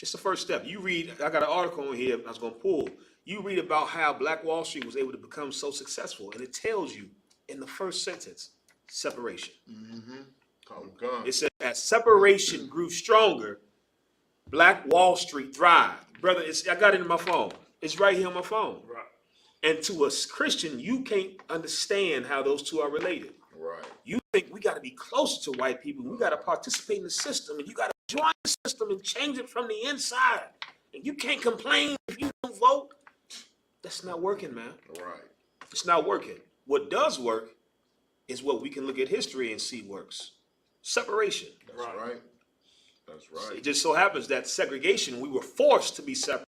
Speaker 9: It's the first step. You read, I got an article on here I was going to pull. You read about how Black Wall Street was able to become so successful, and it tells you in the first sentence, separation. It says, as separation grew stronger, Black Wall Street thrived. Brother, I got it in my phone. It's right here on my phone.
Speaker 13: Right.
Speaker 9: And to a Christian, you can't understand how those two are related.
Speaker 14: Right.
Speaker 9: You think we got to be closer to white people. We got to participate in the system, and you got to join the system and change it from the inside. And you can't complain if you don't vote. That's not working, man.
Speaker 14: Right.
Speaker 9: It's not working. What does work is what we can look at history and see works. Separation.
Speaker 14: That's right. That's right.
Speaker 9: It just so happens that segregation, we were forced to be separate.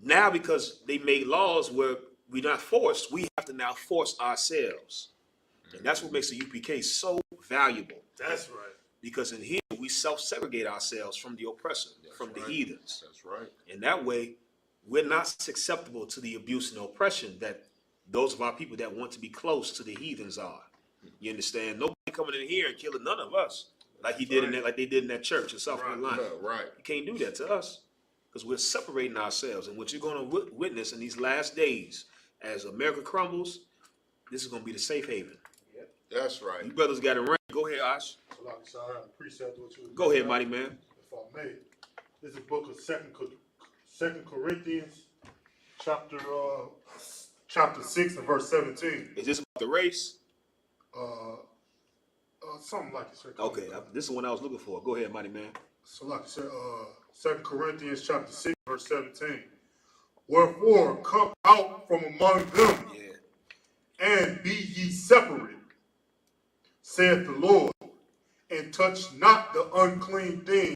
Speaker 9: Now, because they made laws where we're not forced, we have to now force ourselves. And that's what makes the UPK so valuable.
Speaker 13: That's right.
Speaker 9: Because in here, we self-segregate ourselves from the oppressor, from the heathens.
Speaker 14: That's right.
Speaker 9: And that way, we're not susceptible to the abuse and oppression that those of our people that want to be close to the heathens are. You understand? Nobody coming in here and killing none of us like he did in that, like they did in that church in South Carolina.
Speaker 14: Right.
Speaker 9: You can't do that to us because we're separating ourselves. And what you're going to witness in these last days, as America crumbles, this is going to be the safe haven.
Speaker 14: That's right.
Speaker 9: You brothers got it right. Go ahead, Ash.
Speaker 12: So like I said, I appreciate what you.
Speaker 9: Go ahead, mighty man.
Speaker 12: If I may, this is the book of Second Corinthians, chapter 6 and verse 17.
Speaker 9: Is this about the race?
Speaker 12: Something like it, sir.
Speaker 9: Okay, this is the one I was looking for. Go ahead, mighty man.
Speaker 12: So like I said, 2 Corinthians chapter 6, verse 17. Wherefore come out from among them, and be ye separate, saith the Lord, and touch not the unclean thing,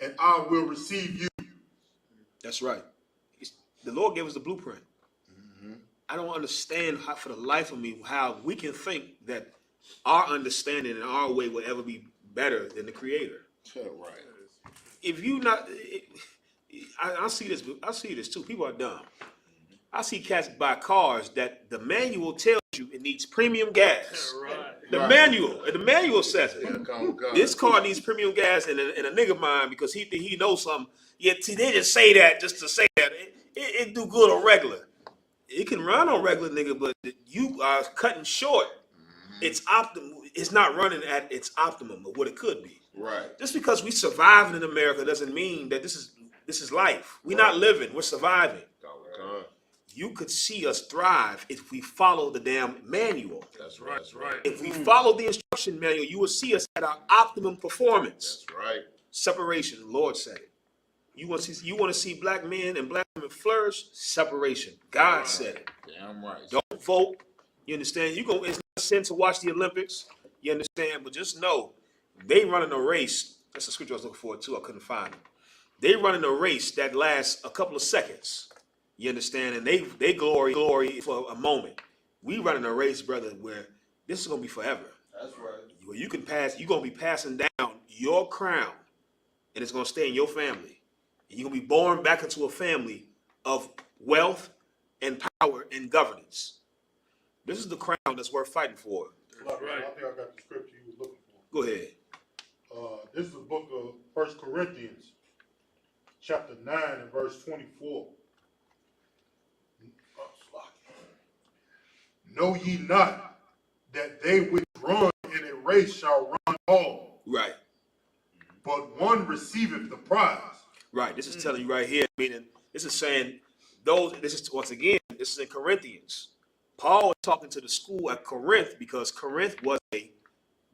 Speaker 12: and I will receive you.
Speaker 9: That's right. The Lord gave us the blueprint. I don't understand how, for the life of me, how we can think that our understanding and our way will ever be better than the Creator.
Speaker 14: Right.
Speaker 9: If you not, I see this. I see this too. People are dumb. I see cats buy cars that the manual tells you it needs premium gas. The manual says it. This car needs premium gas, and a nigga mind because he knows something. Yet see, they just say that just to say that it do good on regular. It can run on regular, nigga, but you are cutting short. It's optimal. It's not running at its optimum of what it could be.
Speaker 14: Right.
Speaker 9: Just because we surviving in America doesn't mean that this is life. We're not living. We're surviving. You could see us thrive if we follow the damn manual.
Speaker 14: That's right. That's right.
Speaker 9: If we follow the instruction manual, you will see us at our optimum performance.
Speaker 14: That's right.
Speaker 9: Separation, the Lord said it. You want to see black men and black women flourish? Separation. God said it.
Speaker 14: Damn right.
Speaker 9: Don't vote. You understand? It's not a sin to watch the Olympics. You understand? But just know, they running a race. That's a scripture I was looking for too. I couldn't find it. They running a race that lasts a couple of seconds. You understand? And they glory for a moment. We running a race, brother, where this is gonna be forever.
Speaker 11: That's right.
Speaker 9: Where you can pass, you're gonna be passing down your crown, and it's gonna stay in your family. And you're gonna be born back into a family of wealth and power and governance. This is the crown that's worth fighting for.
Speaker 12: Right. I think I got the scripture you were looking for.
Speaker 9: Go ahead.
Speaker 12: This is the book of 1 Corinthians, chapter 9 and verse 24. Know ye not that they which run in a race shall run all?
Speaker 9: Right.
Speaker 12: But one receiveth the prize.
Speaker 9: Right. This is telling you right here, meaning this is saying this is once again, this is in Corinthians. Paul was talking to the school at Corinth because Corinth was a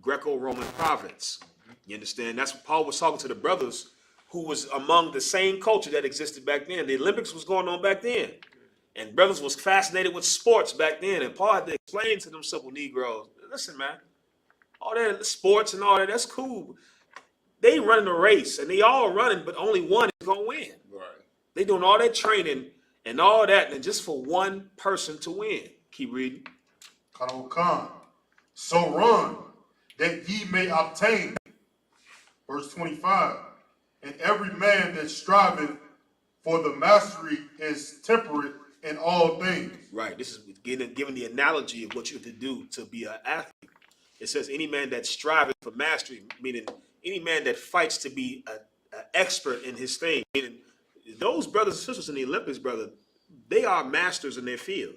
Speaker 9: Greco-Roman province. You understand? That's what Paul was talking to the brothers who was among the same culture that existed back then. The Olympics was going on back then. And brothers was fascinated with sports back then. And Paul had to explain to them simple Negroes, listen, man, all that sports and all that, that's cool. They running a race and they all running, but only one is going to win.
Speaker 14: Right.
Speaker 9: They doing all that training and all that, and just for one person to win. Keep reading.
Speaker 12: Khan. So run, that ye may obtain. Verse 25. And every man that striveth for the mastery is temperate in all things.
Speaker 9: Right. This is giving the analogy of what you have to do to be an athlete. It says any man that striveth for mastery, meaning any man that fights to be an expert in his thing. Meaning those brothers and sisters in the Olympics, brother, they are masters in their field.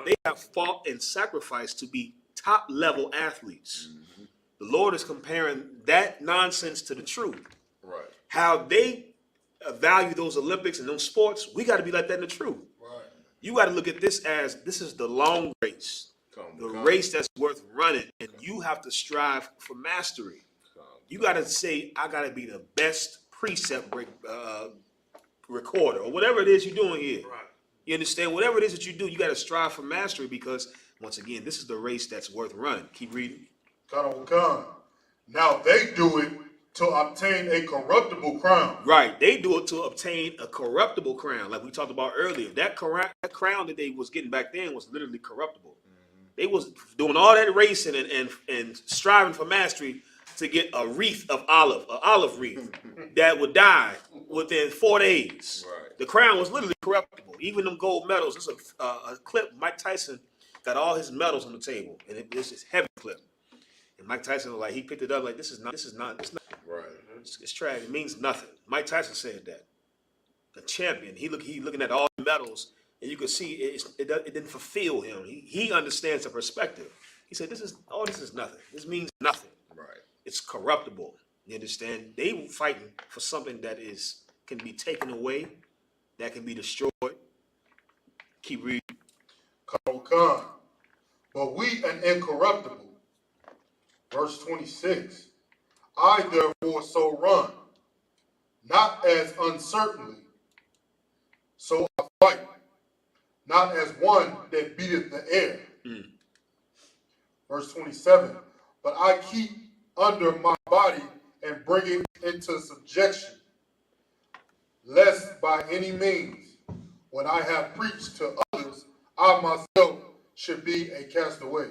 Speaker 9: They have fought and sacrificed to be top level athletes. The Lord is comparing that nonsense to the truth.
Speaker 14: Right.
Speaker 9: How they value those Olympics and those sports, we got to be like that in the truth.
Speaker 14: Right.
Speaker 9: You got to look at this as this is the long race, the race that's worth running, and you have to strive for mastery. You got to say, I got to be the best precept recorder or whatever it is you're doing here.
Speaker 15: Right.
Speaker 9: You understand? Whatever it is that you do, you got to strive for mastery because, once again, this is the race that's worth running. Keep reading.
Speaker 12: Khan. Now they do it to obtain a corruptible crown.
Speaker 9: Right. They do it to obtain a corruptible crown, like we talked about earlier. That crown that they was getting back then was literally corruptible. They was doing all that racing and striving for mastery to get a wreath of olive wreath that would die within 4 days.
Speaker 14: Right.
Speaker 9: The crown was literally corruptible. Even them gold medals. It's a clip. Mike Tyson got all his medals on the table, and it's this heavy clip. And Mike Tyson was like, he picked it up like, this is not.
Speaker 14: Right.
Speaker 9: It's trash. It means nothing. Mike Tyson said that. The champion. He looking at all the medals, and you could see it didn't fulfill him. He understands the perspective. He said, this is nothing. This means nothing.
Speaker 14: Right.
Speaker 9: It's corruptible. You understand? They were fighting for something that can be taken away, that can be destroyed. Keep reading.
Speaker 12: Khan. But we an incorruptible. Verse 26. I therefore so run, not as uncertainly. So I fight, not as one that beateth the air. Verse 27. But I keep under my body and bring it into subjection, lest by any means, when I have preached to others, I myself should be a castaway.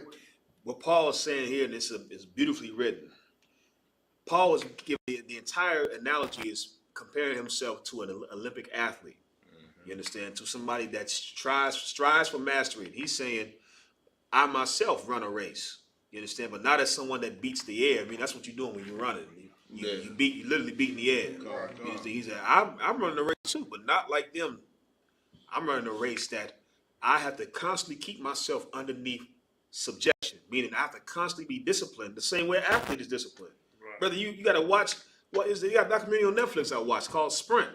Speaker 9: What Paul is saying here, and this is beautifully written. Paul is giving the entire analogy is comparing himself to an Olympic athlete. You understand? To somebody that strives for mastery. And he's saying, I myself run a race. You understand? But not as someone that beats the air. I mean, that's what you're doing when you're running. You literally beating the air. He said, I'm running a race too, but not like them. I'm running a race that I have to constantly keep myself underneath subjection, meaning I have to constantly be disciplined the same way an athlete is disciplined. Right. Brother, you got to watch, you got a documentary on Netflix I watched called Sprint.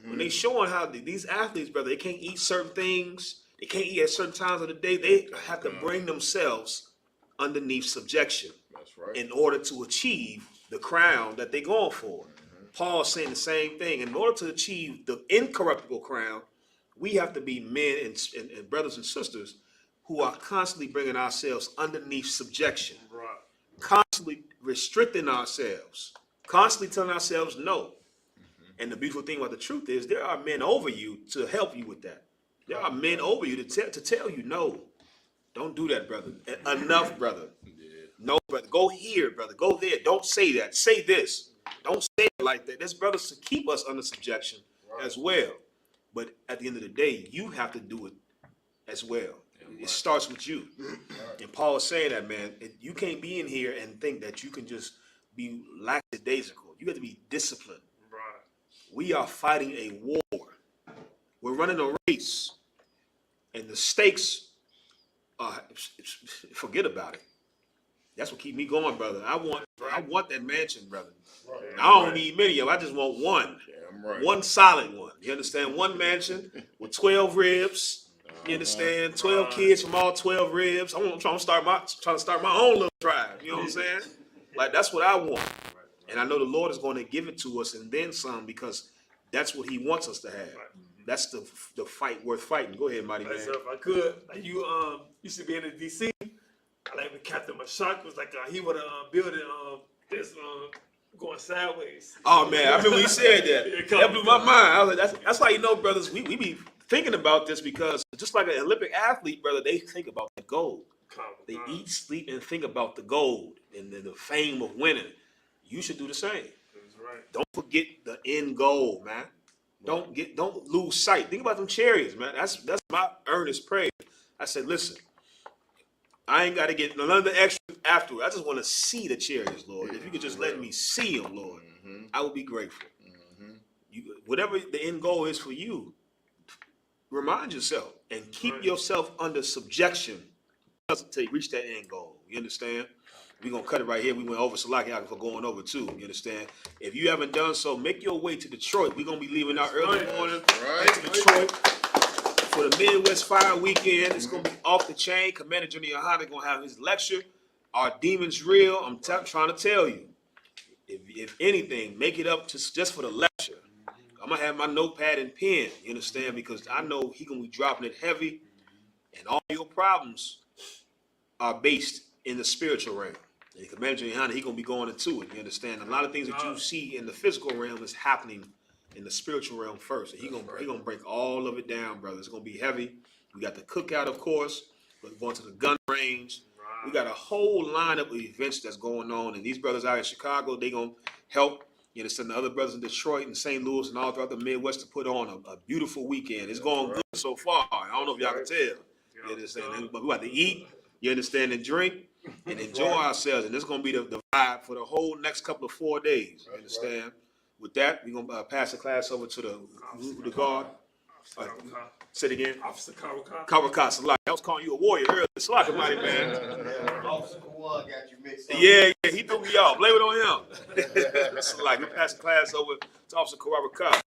Speaker 9: When they showing how these athletes, brother, they can't eat certain things, they can't eat at certain times of the day, they have to bring themselves underneath subjection.
Speaker 14: That's right.
Speaker 9: In order to achieve the crown that they're going for. Paul's saying the same thing. In order to achieve the incorruptible crown, we have to be men and brothers and sisters who are constantly bringing ourselves underneath subjection, constantly restricting ourselves, constantly telling ourselves no. And the beautiful thing about the truth is there are men over you to help you with that. There are men over you to tell you no. Don't do that, brother. Enough, brother. No, brother. Go here, brother. Go there. Don't say that. Say this. Don't say it like that. There's brothers to keep us under subjection as well. But at the end of the day, you have to do it as well. It starts with you. And Paul is saying that, man, you can't be in here and think that you can just be lackadaisical. You have to be disciplined.
Speaker 15: Right.
Speaker 9: We are fighting a war. We're running a race. And the stakes, forget about it. That's what keep me going, brother. I want that mansion, brother. Right. I don't need many of them. I just want one.
Speaker 14: Right.
Speaker 9: One solid one. You understand? One mansion with 12 ribs. You understand? 12 kids from all 12 ribs. I'm trying to start my own little tribe. You know what I'm saying? Like, that's what I want. And I know the Lord is going to give it to us and then some, because that's what he wants us to have. That's the fight worth fighting. Go ahead, Mighty Man.
Speaker 15: So if I could, like you used to be in the DC. I like when Captain Mashak was like he would have building this going sideways.
Speaker 9: Oh man, I remember when he said that. That blew my mind. I was like, that's why, you know, brothers, we be thinking about this, because just like an Olympic athlete, brother, they think about the gold. They eat, sleep, and think about the gold and the fame of winning. You should do the same.
Speaker 15: That's right.
Speaker 9: Don't forget the end goal, man. Don't lose sight. Think about them chariots, man. That's my earnest prayer. I said, listen, I ain't got to get none of the extra afterward. I just want to see the chariots, Lord. If you could just let me see them, Lord, I would be grateful. Whatever the end goal is for you, remind yourself and keep yourself under subjection until you reach that end goal. You understand? We're going to cut it right here. We went over Salaki for going over too. You understand? If you haven't done so, make your way to Detroit. We're going to be leaving out early morning to Detroit for the Midwest Fire Weekend. It's going to be off the chain. Commander Junior Yohana going to have his lecture. Are demons real? I'm trying to tell you. If anything, make it up to just for the lecture. I'm going to have my notepad and pen. You understand? Because I know he's going to be dropping it heavy. And all your problems are based in the spiritual realm. And Commander Junior Yohana, he's going to be going into it. You understand? A lot of things that you see in the physical realm is happening in the spiritual realm first. And he's gonna break all of it down, brother. It's going to be heavy. We got the cookout, of course. We're going to the gun range. We got a whole lineup of events that's going on. And these brothers out in Chicago, they're going to help. You understand? The other brothers in Detroit and St. Louis and all throughout the Midwest to put on a beautiful weekend. It's going good so far. I don't know if y'all can tell. You understand? But we got to eat, you understand, and drink and enjoy ourselves. And this is going to be the vibe for the whole next couple of 4 days. You understand? With that, we're going to pass the class over to the guard. Say it again.
Speaker 15: Officer Kawakata.
Speaker 9: Kawakata Salaki. I was calling you a warrior earlier. Salaki, mighty man.
Speaker 11: Officer Kawal got you mixed up.
Speaker 9: Yeah, he threw me off. Blame it on him. Salaki, we pass the class over to Officer Kawakata.